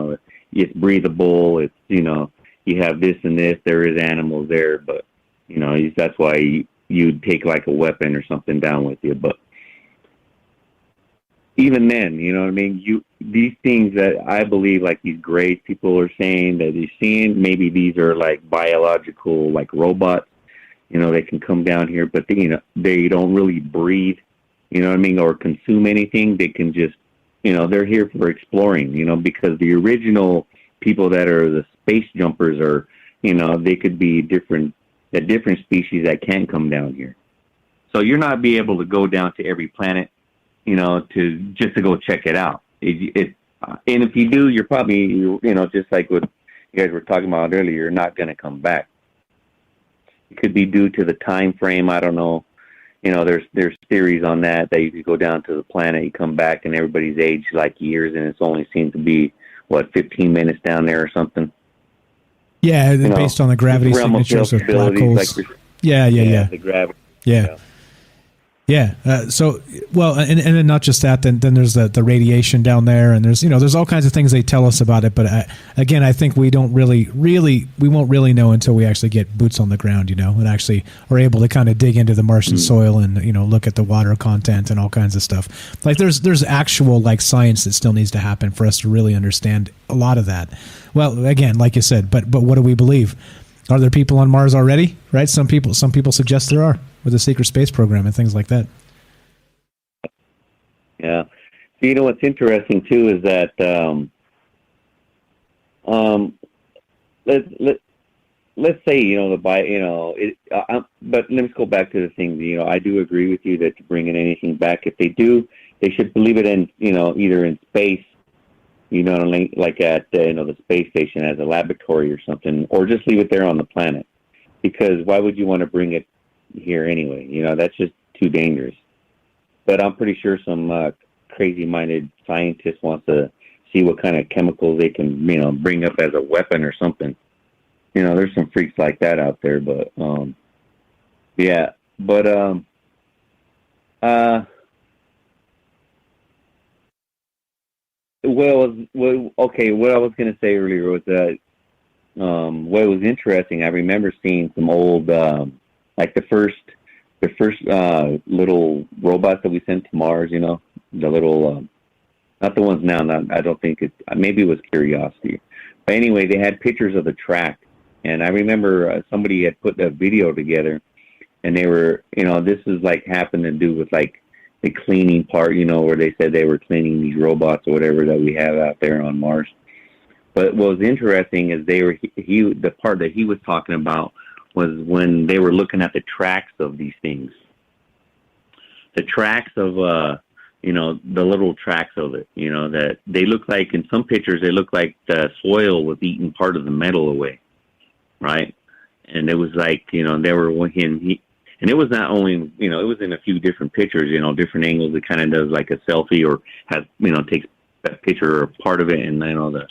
it's breathable. It's, you have this and this. There is animals there, but, that's why you'd take like a weapon or something down with you. But even then, these things that I believe, like these great people are saying that they're seeing, maybe these are like biological, like robots, they can come down here, but they don't really breathe, or consume anything. They can just, they're here for exploring, because the original people that are the space jumpers are, they could be different species that can come down here. So you're not be able to go down to every planet, to go check it out. And if you do, you're probably, just like what you guys were talking about earlier, you're not going to come back. It could be due to the time frame. I don't know. There's theories on that you could go down to the planet, you come back, and everybody's aged like years, and it's only seemed to be 15 minutes down there or something. Yeah, based on the gravity signatures of black holes. Like, yeah. The gravity. Yeah. So, well, and then not just that. Then there's the radiation down there, and there's all kinds of things they tell us about it. But again, I think we don't we won't really know until we actually get boots on the ground, and actually are able to kind of dig into the Martian soil and look at the water content and all kinds of stuff. Like there's actual like science that still needs to happen for us to really understand a lot of that. Well, again, like you said, but what do we believe? Are there people on Mars already? Right? Some people suggest there are, with the secret space program and things like that. Yeah. So, what's interesting too is that let's say but let's go back to the thing. I do agree with you that to bring in anything back, if they do, they should leave it in either in space, like at the space station as a laboratory or something, or just leave it there on the planet. Because why would you want to bring it here anyway? That's just too dangerous. But I'm pretty sure some crazy-minded scientist wants to see what kind of chemicals they can, bring up as a weapon or something. There's some freaks like that out there. But yeah. But what I was going to say earlier was that what was interesting, I remember seeing some old, like the first little robots that we sent to Mars, the little Not the ones now. Not, I don't think it. Maybe it was Curiosity. But anyway, they had pictures of the track, and I remember somebody had put a video together, and they were, this is like happened to do with like the cleaning part, where they said they were cleaning these robots or whatever that we have out there on Mars. But what was interesting is the part that he was talking about was when they were looking at the tracks of these things. The tracks of, the little tracks of it, that they look like, in some pictures, they look like the soil was eating part of the metal away, right? And it was like, they were and it was not only, it was in a few different pictures, different angles. It kind of does like a selfie or has, takes a picture or part of it and, the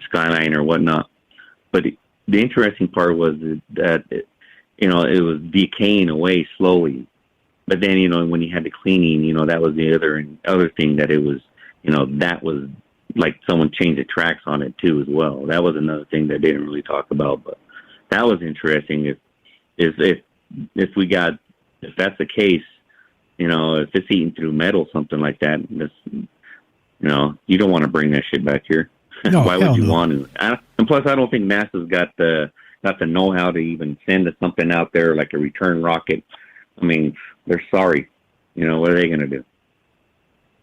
skyline or whatnot. But the interesting part was that, it was decaying away slowly. But then, when you had the cleaning, that was the other thing that it was, that was like someone changed the tracks on it too as well. That was another thing that they didn't really talk about, but that was interesting. If that's the case, if it's eating through metal, something like that, you don't want to bring that shit back here. No, why would you want to? And plus, I don't think NASA's got the know-how to even send something out there like a return rocket. I mean, they're sorry. What are they going to do?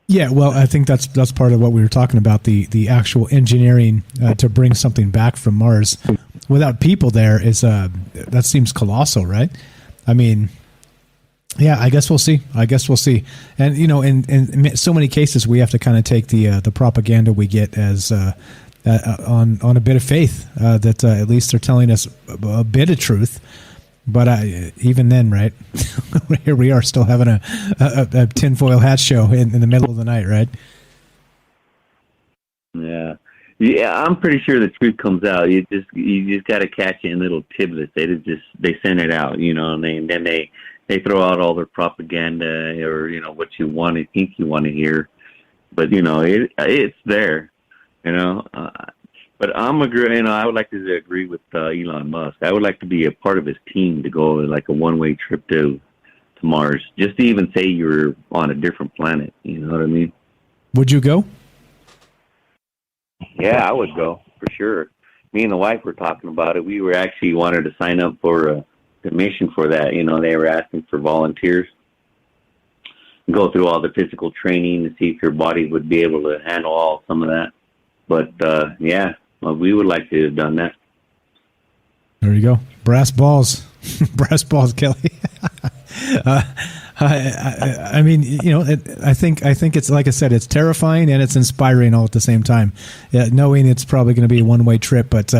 Yeah, well, I think that's part of what we were talking about, the actual engineering to bring something back from Mars without people there is that seems colossal, right? I mean, yeah, I guess we'll see. And in so many cases, we have to kind of take the propaganda we get as on a bit of faith that at least they're telling us a bit of truth. But even then, right, here we are still having a tinfoil hat show in the middle of the night, right? Yeah, I'm pretty sure the truth comes out. You just got to catch it in little tidbits. They send it out, and then they throw out all their propaganda or what you want to think you want to hear, but it's there, But I would like to agree with Elon Musk. I would like to be a part of his team to go like a one-way trip to Mars, just to even say you're on a different planet. You know what I mean? Would you go? Yeah, I would go for sure. Me and the wife were talking about it. We were actually wanted to sign up for the mission for that. They were asking for volunteers, go through all the physical training to see if your body would be able to handle some of that. But yeah. Well, we would like to have done that. There you go. Brass balls. Brass balls, Kelly. I mean, I think it's, like I said, it's terrifying and it's inspiring all at the same time. Knowing it's probably going to be a one-way trip, but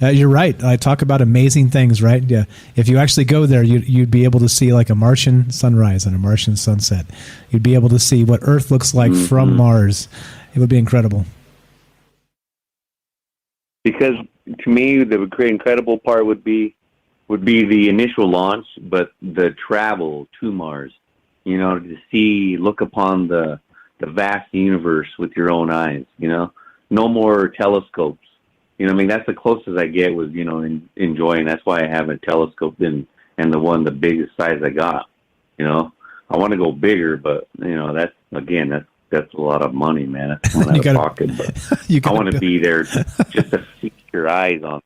you're right. I talk about amazing things, right? Yeah. If you actually go there, you'd be able to see like a Martian sunrise and a Martian sunset. You'd be able to see what Earth looks like from Mars. It would be incredible. Because to me, the incredible part would be the initial launch, but the travel to Mars, to look upon the vast universe with your own eyes, no more telescopes. That's the closest I get was, enjoying. That's why I have a telescope and the biggest size I got, I want to go bigger, but, that's a lot of money, man. That's one out of pocket, but I want to be there just to feast your eyes on.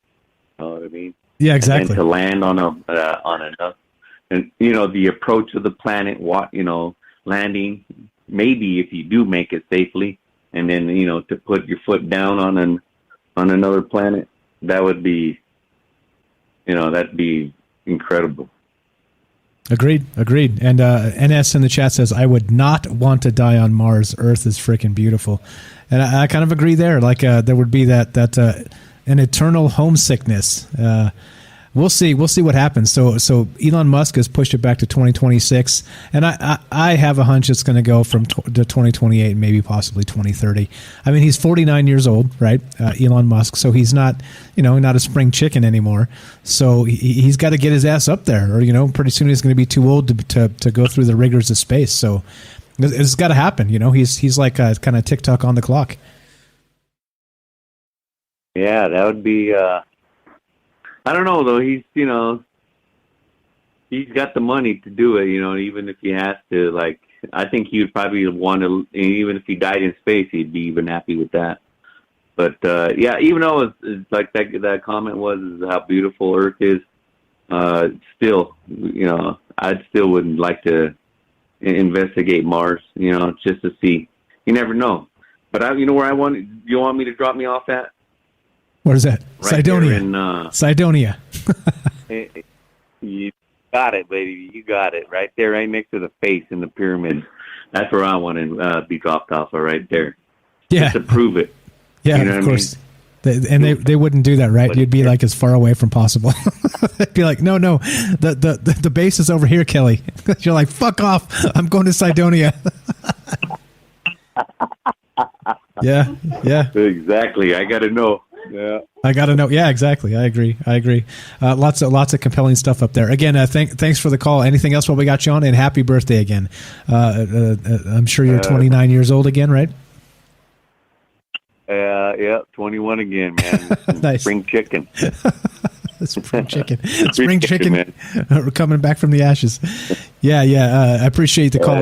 You know what I mean? Yeah, exactly. And to land on and the approach of the planet, landing. Maybe if you do make it safely, and then to put your foot down on another planet, that would be, that'd be incredible. Agreed. And NS in the chat says, I would not want to die on Mars. Earth is freaking beautiful. And I kind of agree there. Like there would be that an eternal homesickness. We'll see what happens. So Elon Musk has pushed it back to 2026, and I have a hunch it's going to go from to 2028, maybe possibly 2030. I mean, he's 49 years old, right? Elon Musk, so he's not not a spring chicken anymore. So he's got to get his ass up there, or pretty soon he's going to be too old to go through the rigors of space. So it's got to happen. He's like kind of TikTok on the clock. Yeah, that would be. I don't know though. He's got the money to do it. Even if he has to, like, I think he would probably want to, even if he died in space, he'd be even happy with that. But yeah, even though it's like that comment was is how beautiful Earth is, still, I still wouldn't like to investigate Mars, just to see. You never know. But where you want me to drop me off at? What is that? Right Cydonia. Cydonia. You got it, baby. You got it. Right there, right next to the face in the pyramid. That's where I want to be dropped off, right there. Yeah. Just to prove it. Yeah, of course. They wouldn't do that, right? You'd be like as far away from possible. They'd be like, no, the base is over here, Kelly. You're like, fuck off. I'm going to Cydonia. Yeah. Exactly. I got to know. Yeah. I got to know. Yeah, exactly. I agree. Lots of compelling stuff up there. Again, thanks for the call. Anything else while we got you on? And happy birthday again. I'm sure you're 29 years old again, right? Yeah, 21 again, man. Nice. Spring chicken. Spring chicken. Man. We're coming back from the ashes. Yeah. I appreciate the call.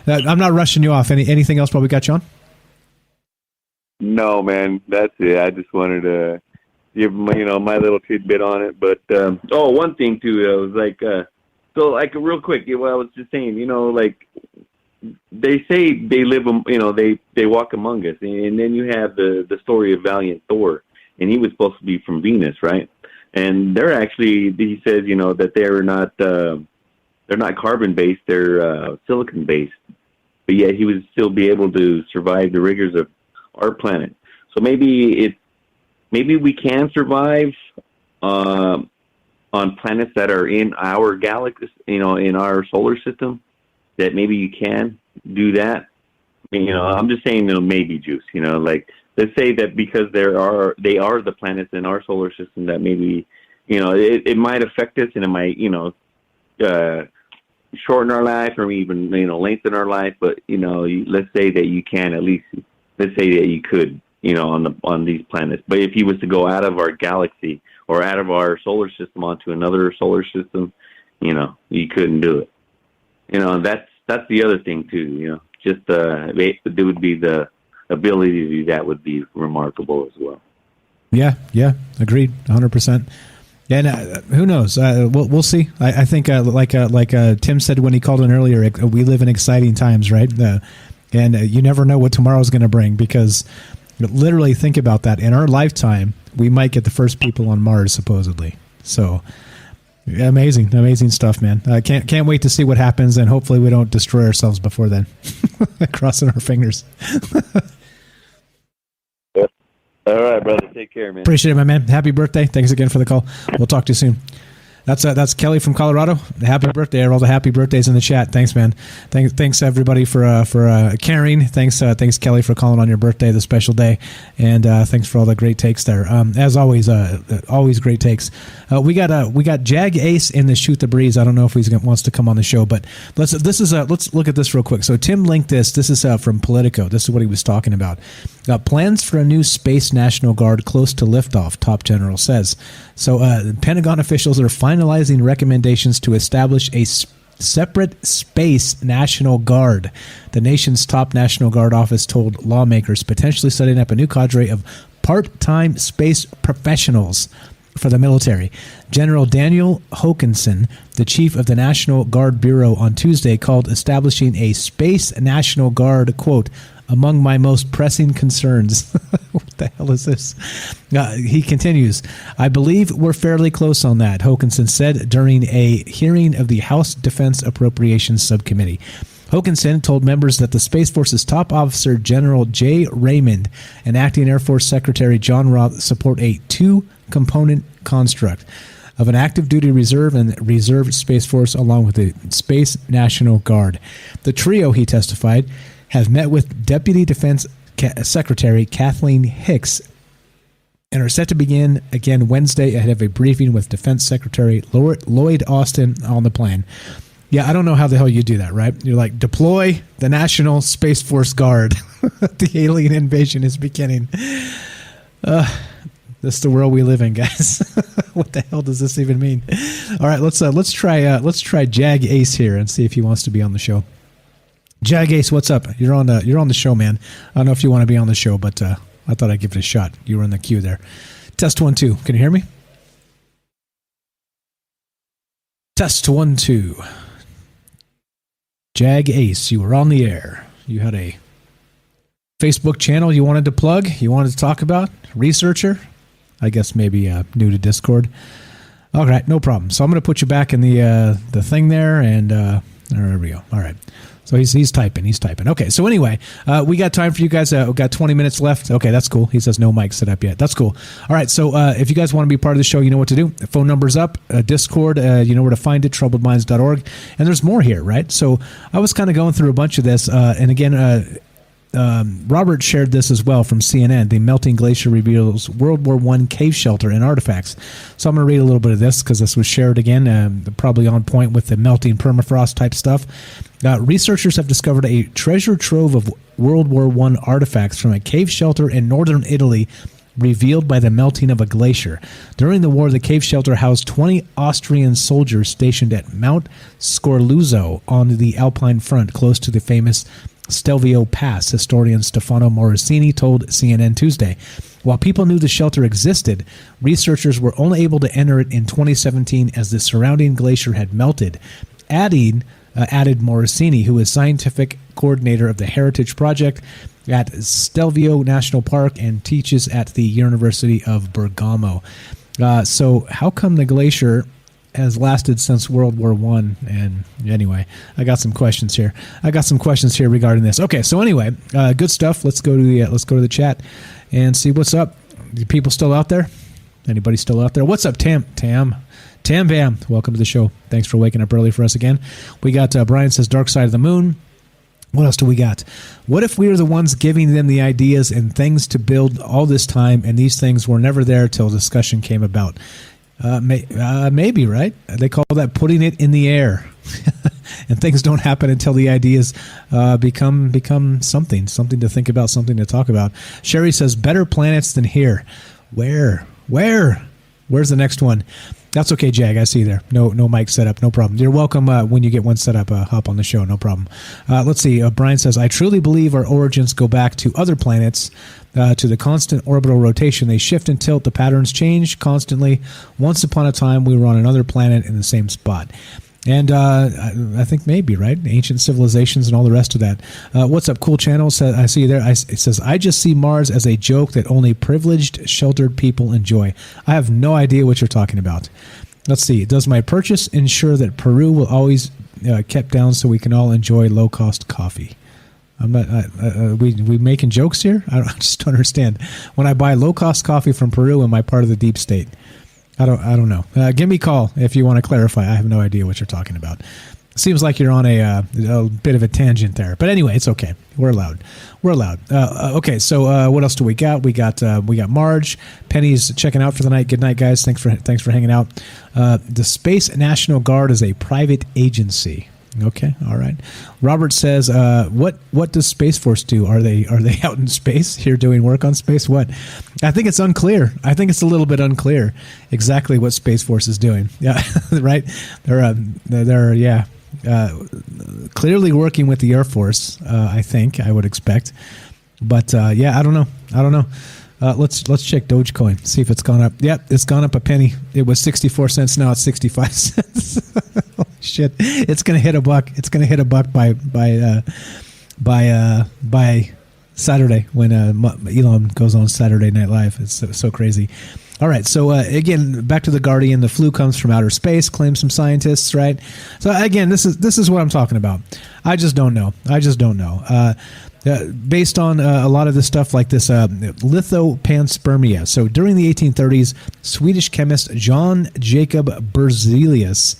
I'm not rushing you off. Anything else while we got you on? No, man. That's it. I just wanted to give my little tidbit on it. But one thing too. I was like, real quick. I was just saying, they say they live, they walk among us, and then you have the story of Valiant Thor, and he was supposed to be from Venus, right? And they're actually, he says, that they're not carbon based, they're silicon based, but yet he would still be able to survive the rigors of our planet. So maybe we can survive on planets that are in our galaxy, in our solar system. That maybe you can do that. I'm just saying, maybe juice. Let's say that because they are the planets in our solar system that maybe, it might affect us and it might, shorten our life or even, lengthen our life. But let's say that you can at least. Let's say that you could, on these planets. But if you was to go out of our galaxy or out of our solar system onto another solar system, you couldn't do it. That's the other thing too. Just there would be the ability to do that would be remarkable as well. Yeah, agreed, 100%. And who knows? We'll see. I think like Tim said when he called in earlier, we live in exciting times, right? And you never know what tomorrow's going to bring, because literally think about that. In our lifetime, we might get the first people on Mars, supposedly. So. Amazing stuff, man. I can't wait to see what happens, and hopefully we don't destroy ourselves before then. Crossing our fingers. All right, brother. Take care, man. Appreciate it, my man. Happy birthday. Thanks again for the call. We'll talk to you soon. That's Kelly from Colorado. Happy birthday! All the happy birthdays in the chat. Thanks, man. Thanks everybody for caring. Thanks Kelly for calling on your birthday, the special day, and thanks for all the great takes there. As always, always great takes. We got Jag Ace in the Shoot the Breeze. I don't know if he wants to come on the show, but let's look at this real quick. So Tim linked this. This is from Politico. This is what he was talking about. Plans for a new Space National Guard close to liftoff, top general says. So Pentagon officials are finalizing recommendations to establish a separate Space National Guard. The nation's top National Guard office told lawmakers, potentially setting up a new cadre of part-time space professionals for the military. General Daniel Hokanson, the chief of the National Guard Bureau, on Tuesday called establishing a Space National Guard, quote, among my most pressing concerns. What the hell is this? He continues, I believe we're fairly close on that, Hokanson said during a hearing of the House Defense Appropriations Subcommittee. Hokanson told members that the Space Force's top officer, General J. Raymond, and Acting Air Force Secretary John Roth support a two-component construct of an active duty reserve and reserve Space Force along with the Space National Guard. The trio, he testified, have met with Deputy Defense Secretary Kathleen Hicks and are set to begin again Wednesday ahead of a briefing with Defense Secretary Lloyd Austin on the plan. Yeah, I don't know how the hell you do that, right? You're like, deploy the National Space Force Guard. The alien invasion is beginning. This is the world we live in, guys. What the hell does this even mean? All right, let's try Jag Ace here and see if he wants to be on the show. Jag Ace, what's up? You're on the show, man. I don't know if you want to be on the show, but I thought I'd give it a shot. You were in the queue there. Test 1 2. Can you hear me? Test 1 2. Jag Ace, you were on the air. You had a Facebook channel you wanted to plug, you wanted to talk about? Researcher? I guess maybe new to Discord. All right, no problem. So I'm going to put you back in the thing there, and there we go. All right. So he's typing. Okay, so anyway, we got time for you guys. We've got 20 minutes left. Okay, that's cool. He says no mic set up yet. That's cool. All right, so if you guys want to be part of the show, you know what to do. The phone number's up. Discord, you know where to find it, troubledminds.org. And there's more here, right? So I was kind of going through a bunch of this. And again, Robert shared this as well from CNN. The melting glacier reveals World War I cave shelter and artifacts. So I'm going to read a little bit of this because this was shared again, probably on point with the melting permafrost type stuff. Researchers have discovered a treasure trove of World War I artifacts from a cave shelter in northern Italy revealed by the melting of a glacier. During the war, the cave shelter housed 20 Austrian soldiers stationed at Mount Scorluzzo on the Alpine front, close to the famous Stelvio Pass, historian Stefano Morosini told CNN Tuesday. While people knew the shelter existed, researchers were only able to enter it in 2017 as the surrounding glacier had melted. Added Morosini, who is scientific coordinator of the Heritage Project at Stelvio National Park and teaches at the University of Bergamo. So how come the glacier has lasted since World War I? And anyway, I got some questions here. Regarding this. Okay, so anyway, good stuff. Let's go to the chat and see what's up. The people still out there? Anybody still out there? What's up, Tam Bam? Welcome to the show. Thanks for waking up early for us again. We got Brian says Dark Side of the Moon. What else do we got? What if we were the ones giving them the ideas and things to build all this time, and these things were never there till discussion came about? Maybe, right? They call that putting it in the air. And things don't happen until the ideas become something to think about, something to talk about. Sherry says, better planets than here. Where? Where's the next one? That's okay, Jag. I see you there. No mic set up. No problem. You're welcome when you get one set up. Hop on the show. No problem. Let's see. Brian says, I truly believe our origins go back to other planets, to the constant orbital rotation. They shift and tilt. The patterns change constantly. Once upon a time, we were on another planet in the same spot. And I think maybe, right? Ancient civilizations and all the rest of that. What's up, Cool Channel? I see you there. It says, I just see Mars as a joke that only privileged, sheltered people enjoy. I have no idea what you're talking about. Let's see. Does my purchase ensure that Peru will always kept down so we can all enjoy low-cost coffee? I'm not. We making jokes here? I just don't understand. When I buy low-cost coffee from Peru, am I part of the deep state? I don't know. Give me a call if you want to clarify. I have no idea what you're talking about. Seems like you're on a bit of a tangent there, but anyway, it's okay. We're allowed. Okay, so what else do we got? We got Marge. Penny's checking out for the night. Good night, guys. Thanks for hanging out. The Space National Guard is a private agency. Okay, all right. Robert says, "What does Space Force do? Are they out in space here doing work on space? What? I think it's unclear. I think it's a little bit unclear exactly what Space Force is doing. Yeah, right. They're clearly working with the Air Force. I would expect, but yeah, I don't know. Let's check Dogecoin. See if it's gone up. Yep, it's gone up a penny. It was 64 cents. Now it's 65 cents. Holy shit! It's gonna hit $1. It's gonna hit $1 by Saturday when Elon goes on Saturday Night Live. It's so crazy. All right, so again, back to the Guardian. The flu comes from outer space, claim some scientists, right? So again, this is what I'm talking about. I just don't know. Based on a lot of this stuff like this lithopanspermia. So during the 1830s, Swedish chemist John Jacob Berzelius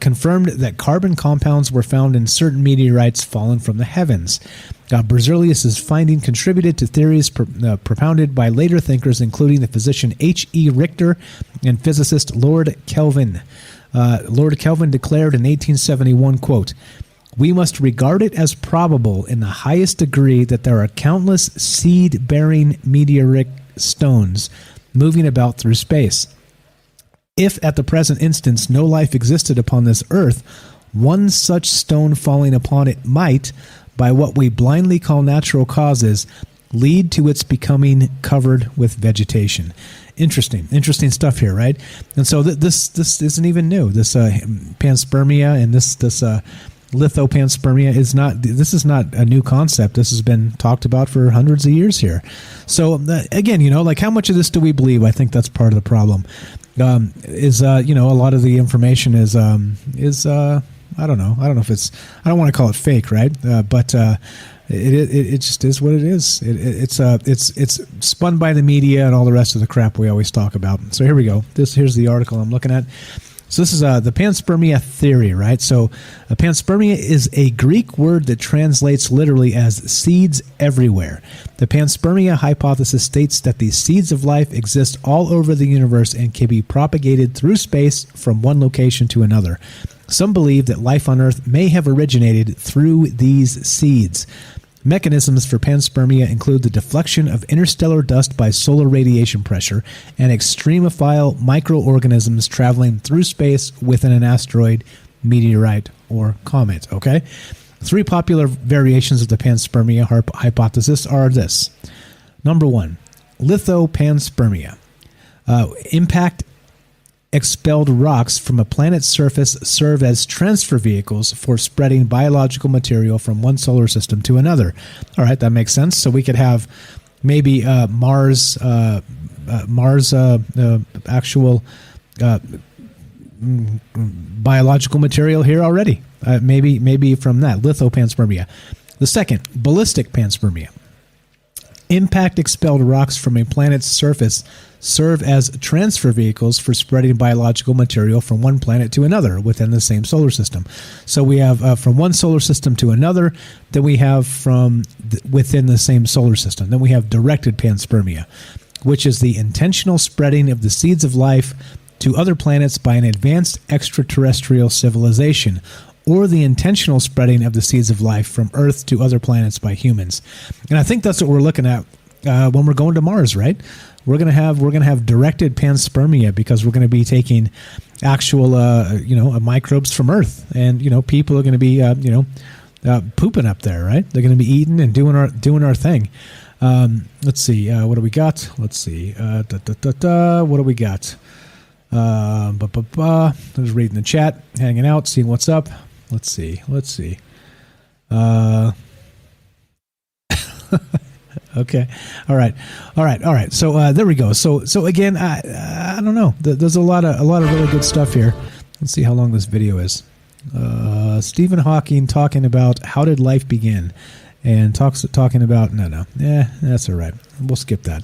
confirmed that carbon compounds were found in certain meteorites fallen from the heavens. Berzelius' finding contributed to theories propounded by later thinkers, including the physician H.E. Richter and physicist Lord Kelvin. Lord Kelvin declared in 1871, quote, "We must regard it as probable in the highest degree that there are countless seed-bearing meteoric stones moving about through space. If at the present instance no life existed upon this earth, one such stone falling upon it might, by what we blindly call natural causes, lead to its becoming covered with vegetation. Interesting stuff here, right? And so this isn't even new. This panspermia and this lithopanspermia is not a new concept. This has been talked about for hundreds of years here. So again, like how much of this do we believe? I think that's part of the problem. A lot of the information is I don't know if it's, I don't want to call it fake, right? But it just is what it is. It's spun by the media and all the rest of the crap we always talk about. So here we go. Here's the article I'm looking at. So this is the panspermia theory, right? So panspermia is a Greek word that translates literally as seeds everywhere. The panspermia hypothesis states that the seeds of life exist all over the universe and can be propagated through space from one location to another. Some believe that life on Earth may have originated through these seeds. Mechanisms for panspermia include the deflection of interstellar dust by solar radiation pressure and extremophile microorganisms traveling through space within an asteroid, meteorite, or comet. Okay? 3 popular variations of the panspermia hypothesis are this. Number 1, lithopanspermia. Impact expelled rocks from a planet's surface serve as transfer vehicles for spreading biological material from one solar system to another. All right, that makes sense. So we could have maybe Mars actual biological material here already. Maybe from that, lithopanspermia. The second, ballistic panspermia. Impact expelled rocks from a planet's surface serve as transfer vehicles for spreading biological material from one planet to another within the same solar system. So we have from one solar system to another, then we have from within the same solar system. Then we have directed panspermia, which is the intentional spreading of the seeds of life to other planets by an advanced extraterrestrial civilization, or the intentional spreading of the seeds of life from Earth to other planets by humans. And I think that's what we're looking at when we're going to Mars, right? We're gonna have directed panspermia because we're going to be taking actual microbes from Earth, and people are going to be pooping up there, right? They're going to be eating and doing our thing. Let's see, what do we got? Let's see, what do we got? I was reading the chat, hanging out, seeing what's up. Let's see. Okay. All right. So there we go. So again, I don't know. There's a lot of really good stuff here. Let's see how long this video is. Stephen Hawking talking about how did life begin, and talking about that's all right. We'll skip that.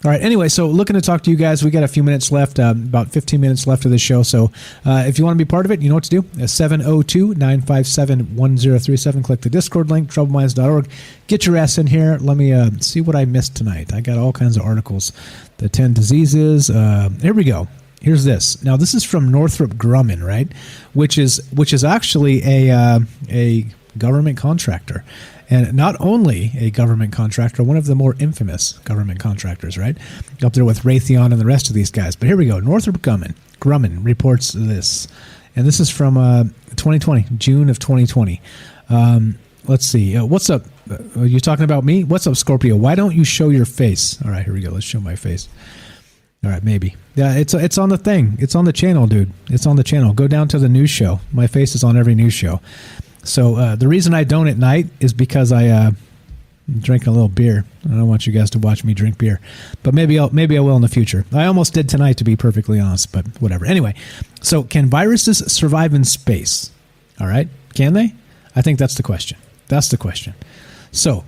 All right. Anyway, so looking to talk to you guys. We got a few minutes left, about 15 minutes left of the show. So if you want to be part of it, you know what to do. 702-957-1037. Click the Discord link, troubleminds.org. Get your ass in here. Let me see what I missed tonight. I got all kinds of articles. The 10 diseases. Here we go. Here's this. Now, this is from Northrop Grumman, right? Which is actually a government contractor. And not only a government contractor, one of the more infamous government contractors, right? Up there with Raytheon and the rest of these guys. But here we go. Northrop Grumman reports this. And this is from 2020, June of 2020. Let's see. What's up? Are you talking about me? What's up, Scorpio? Why don't you show your face? All right, here we go. Let's show my face. All right, maybe. Yeah, it's on the thing. It's on the channel, dude. It's on the channel. Go down to the news show. My face is on every news show. So the reason I don't at night is because I'm drinking a little beer. I don't want you guys to watch me drink beer, but maybe I will in the future. I almost did tonight, to be perfectly honest, but whatever. Anyway, so can viruses survive in space? All right, can they? I think that's the question. So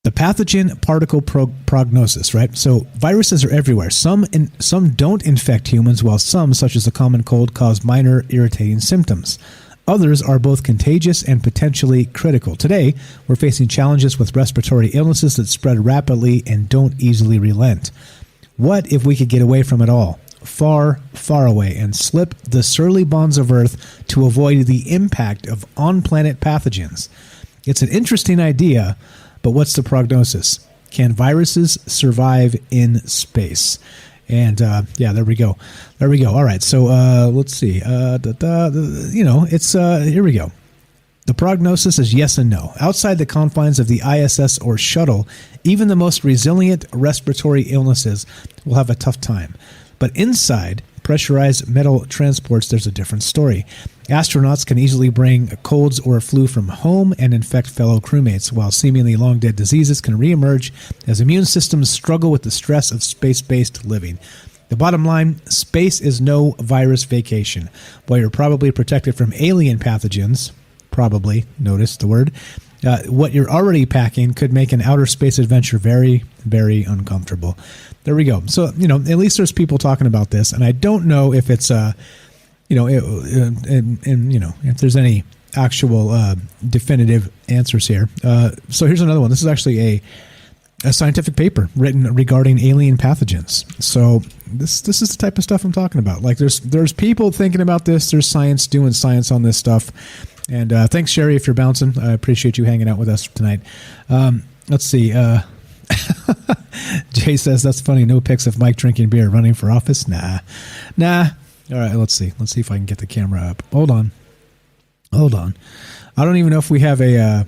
the pathogen particle prognosis, right? So viruses are everywhere. Some don't infect humans, while some, such as the common cold, cause minor irritating symptoms. Others are both contagious and potentially critical. Today, we're facing challenges with respiratory illnesses that spread rapidly and don't easily relent. What if we could get away from it all? Far, far away, and slip the surly bonds of Earth to avoid the impact of on-planet pathogens. It's an interesting idea, but what's the prognosis? Can viruses survive in space? And yeah, there we go. All right, so let's see. It's here we go. The prognosis is yes and no. Outside the confines of the ISS or shuttle, even the most resilient respiratory illnesses will have a tough time. But inside pressurized metal transports, there's a different story. Astronauts can easily bring colds or a flu from home and infect fellow crewmates, while seemingly long-dead diseases can reemerge as immune systems struggle with the stress of space-based living. The bottom line, space is no virus vacation. While you're probably protected from alien pathogens, probably, notice the word, what you're already packing could make an outer space adventure very, very uncomfortable. There we go. So, at least there's people talking about this, and I don't know if it's, if there's any actual definitive answers here. So here's another one. This is actually a scientific paper written regarding alien pathogens. So this is the type of stuff I'm talking about. Like there's people thinking about this. There's science doing science on this stuff. And thanks, Sherry, if you're bouncing. I appreciate you hanging out with us tonight. Let's see. Jay says, that's funny. No pics of Mike drinking beer, running for office. Nah. All right, let's see. Let's see if I can get the camera up. Hold on. I don't even know if we have a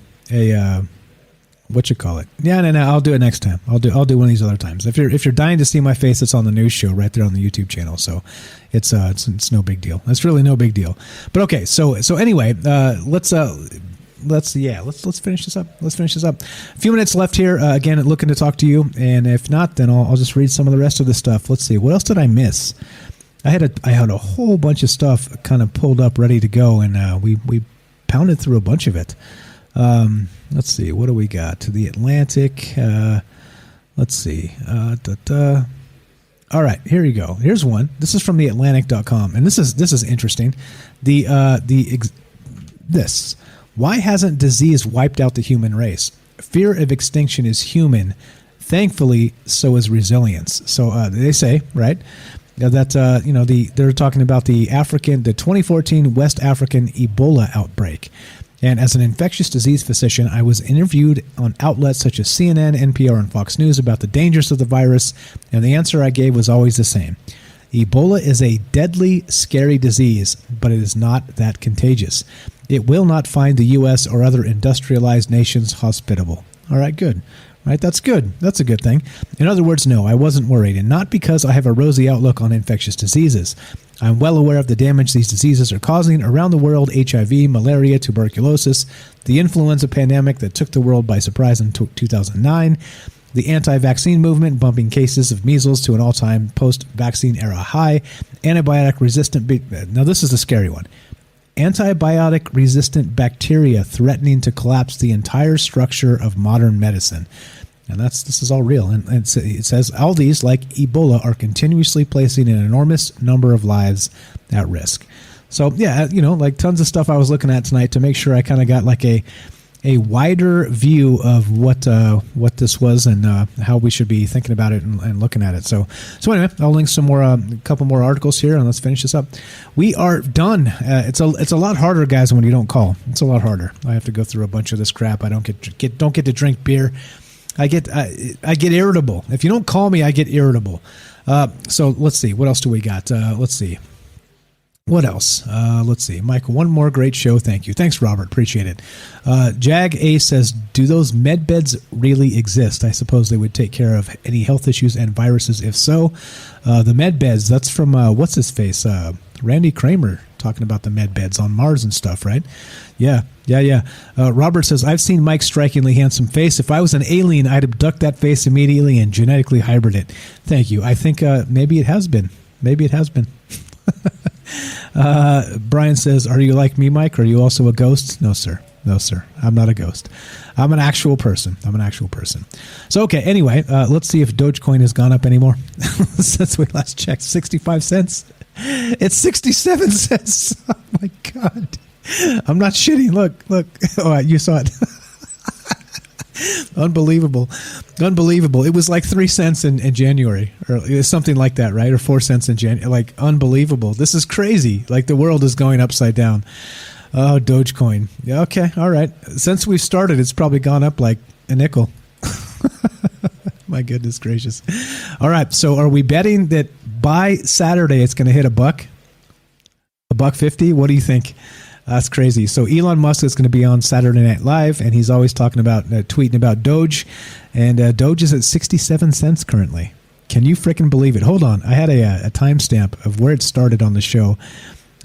what you call it. Yeah, no. I'll do it next time. I'll do one of these other times. If you're dying to see my face, it's on the news show right there on the YouTube channel. So it's no big deal. It's really no big deal. But okay, so anyway, let's finish this up. A few minutes left here. Again, looking to talk to you, and if not, then I'll just read some of the rest of the stuff. Let's see. What else did I miss? I had a whole bunch of stuff kind of pulled up, ready to go, and we pounded through a bunch of it. Let's see. What do we got? To the Atlantic. Let's see. All right, here you go. Here's one. This is from theatlantic.com, and this is interesting. This. Why hasn't disease wiped out the human race? Fear of extinction is human. Thankfully, so is resilience. So they say, right, that they're talking about the 2014 West African Ebola outbreak. And as an infectious disease physician, I was interviewed on outlets such as CNN, NPR, and Fox News about the dangers of the virus, and the answer I gave was always the same. Ebola is a deadly, scary disease, but it is not that contagious. It will not find the U.S. or other industrialized nations hospitable. All right, good. Right, that's good. That's a good thing. In other words, no, I wasn't worried, and not because I have a rosy outlook on infectious diseases. I'm well aware of the damage these diseases are causing around the world: HIV, malaria, tuberculosis, the influenza pandemic that took the world by surprise in 2009, the anti-vaccine movement bumping cases of measles to an all-time post-vaccine era high, antibiotic-resistant... Now, this is the scary one. Antibiotic-resistant bacteria threatening to collapse the entire structure of modern medicine. And this is all real. And it says all these, like Ebola, are continuously placing an enormous number of lives at risk. So, yeah, like tons of stuff I was looking at tonight to make sure I kind of got like a wider view of what this was and how we should be thinking about it and looking at it. So anyway, I'll link some more, a couple more articles here, and let's finish this up. We are done. It's a lot harder, guys, when you don't call. It's a lot harder. I have to go through a bunch of this crap. I don't get to drink beer. I get irritable. If you don't call me, I get irritable. So let's see. What else do we got? Let's see. What else? Let's see. Michael, one more great show. Thank you. Thanks, Robert. Appreciate it. Jag A says, do those med beds really exist? I suppose they would take care of any health issues and viruses. If so, the med beds, that's from, what's his face? Randy Kramer talking about the med beds on Mars and stuff, right? Yeah. Robert says, I've seen Mike's strikingly handsome face. If I was an alien, I'd abduct that face immediately and genetically hybrid it. Thank you. I think maybe it has been. Brian says, are you like me, Mike? Are you also a ghost? No, sir. I'm not a ghost. I'm an actual person. So, okay, anyway, let's see if Dogecoin has gone up anymore. Since we last checked, 65 cents. It's 67 cents. Oh, my God. I'm not shitting. Look. Oh, you saw it. Unbelievable. It was like 3 cents in January or something like that, right? Or 4 cents in January. Like, unbelievable. This is crazy. Like, the world is going upside down. Oh, Dogecoin. Yeah, okay. All right. Since we started, it's probably gone up like a nickel. My goodness gracious. All right. So are we betting that by Saturday it's going to hit $1.50? What do you think? That's crazy. So Elon Musk is going to be on Saturday Night Live, and he's always talking about, tweeting about Doge. And Doge is at 67 cents currently. Can you freaking believe it? Hold on. I had a timestamp of where it started on the show.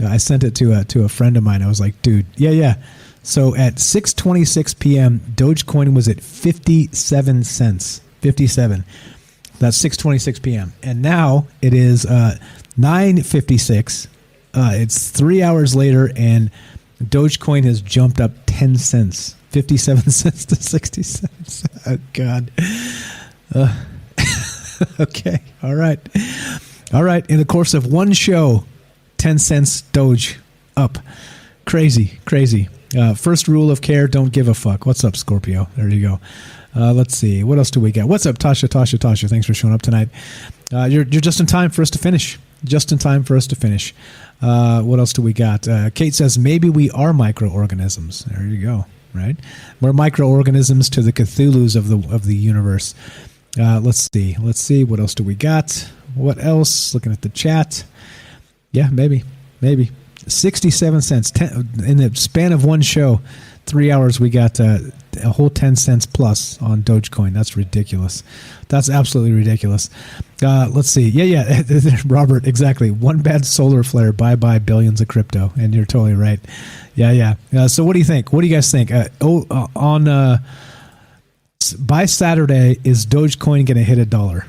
I sent it to a friend of mine. I was like, dude, yeah. So at 6:26 p.m., Dogecoin was at 57 cents. 57. That's 6:26 p.m. And now it is 9:56. It's 3 hours later, and Dogecoin has jumped up 10 cents. 57 cents to 60 cents. Oh, God. Okay. All right. In the course of one show, 10 cents Doge up. Crazy. First rule of care, don't give a fuck. What's up, Scorpio? There you go. Let's see. What else do we got? What's up, Tasha? Thanks for showing up tonight. You're just in time for us to finish. What else do we got? Kate says, maybe we are microorganisms. There you go. Right? We're microorganisms to the Cthulhus of the universe. Let's see. What else do we got? What else? Looking at the chat. Yeah, maybe. 67 cents. In the span of one show, 3 hours, we got a whole 10 cents plus on Dogecoin. That's ridiculous. That's absolutely ridiculous. Let's see. Yeah. Robert, exactly. One bad solar flare, bye-bye billions of crypto. And you're totally right. Yeah. So what do you think? What do you guys think? By Saturday, is Dogecoin going to hit $1?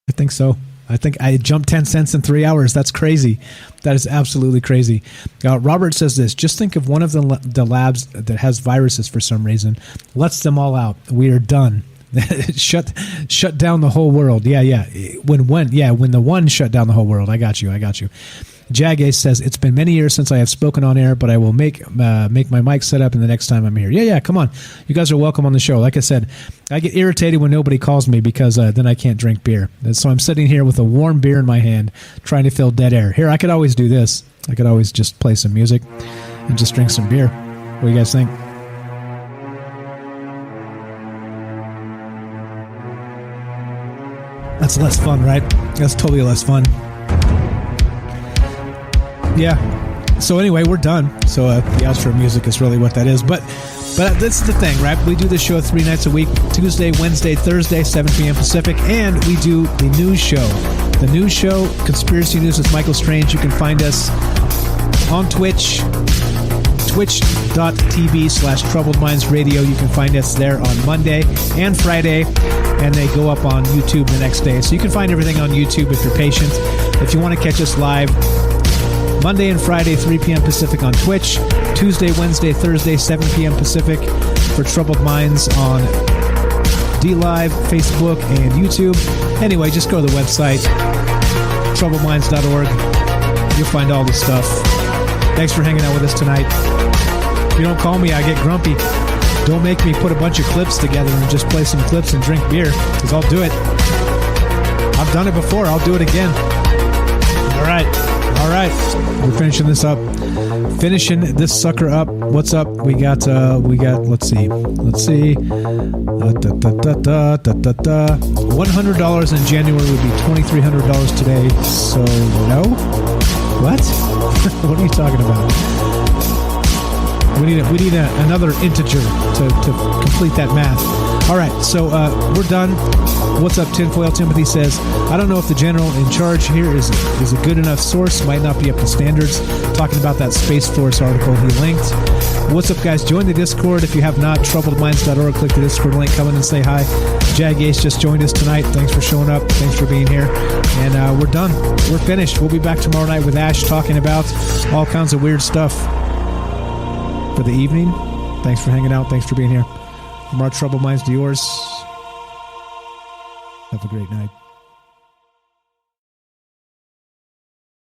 I think so. I think I jumped 10 cents in 3 hours. That's crazy. That is absolutely crazy. Robert says this. Just think of one of the labs that has viruses for some reason. Lets them all out. We are done. Shut down the whole world. Yeah. When the one shut down the whole world. I got you. Jag Ace says, it's been many years since I have spoken on air, but I will make my mic set up in the next time I'm here. Yeah, come on. You guys are welcome on the show. Like I said, I get irritated when nobody calls me because then I can't drink beer. And so I'm sitting here with a warm beer in my hand trying to fill dead air. Here, I could always do this. I could always just play some music and just drink some beer. What do you guys think? That's less fun, right? That's totally less fun. Yeah. So anyway, we're done. So the outro music is really what that is. But this is the thing, right? We do this show 3 nights a week, Tuesday, Wednesday, Thursday, 7 p.m. Pacific, and we do the news show. The news show, Conspiracy News with Michael Strange. You can find us on Twitch, twitch.tv/Troubled Minds Radio. You can find us there on Monday and Friday, and they go up on YouTube the next day. So you can find everything on YouTube if you're patient. If you want to catch us live, Monday and Friday, 3 p.m. Pacific on Twitch. Tuesday, Wednesday, Thursday, 7 p.m. Pacific for Troubled Minds on DLive, Facebook, and YouTube. Anyway, just go to the website, troubledminds.org. You'll find all the stuff. Thanks for hanging out with us tonight. If you don't call me, I get grumpy. Don't make me put a bunch of clips together and just play some clips and drink beer, because I'll do it. I've done it before. I'll do it again. All right. We're finishing this up. Finishing this sucker up. What's up? We got, let's see. $100 in January would be $2,300 today. So, no? What? What are you talking about? We need another integer to complete that math. All right, so we're done. What's up, Tinfoil? Timothy says, I don't know if the general in charge here is a good enough source. Might not be up to standards. Talking about that Space Force article he linked. What's up, guys? Join the Discord if you have not. Troubledminds.org. Click the Discord link. Come in and say hi. Jag Ace just joined us tonight. Thanks for showing up. Thanks for being here. And we're done. We're finished. We'll be back tomorrow night with Ash talking about all kinds of weird stuff for the evening. Thanks for hanging out. Thanks for being here. From our Troubled Minds to yours. Have a great night.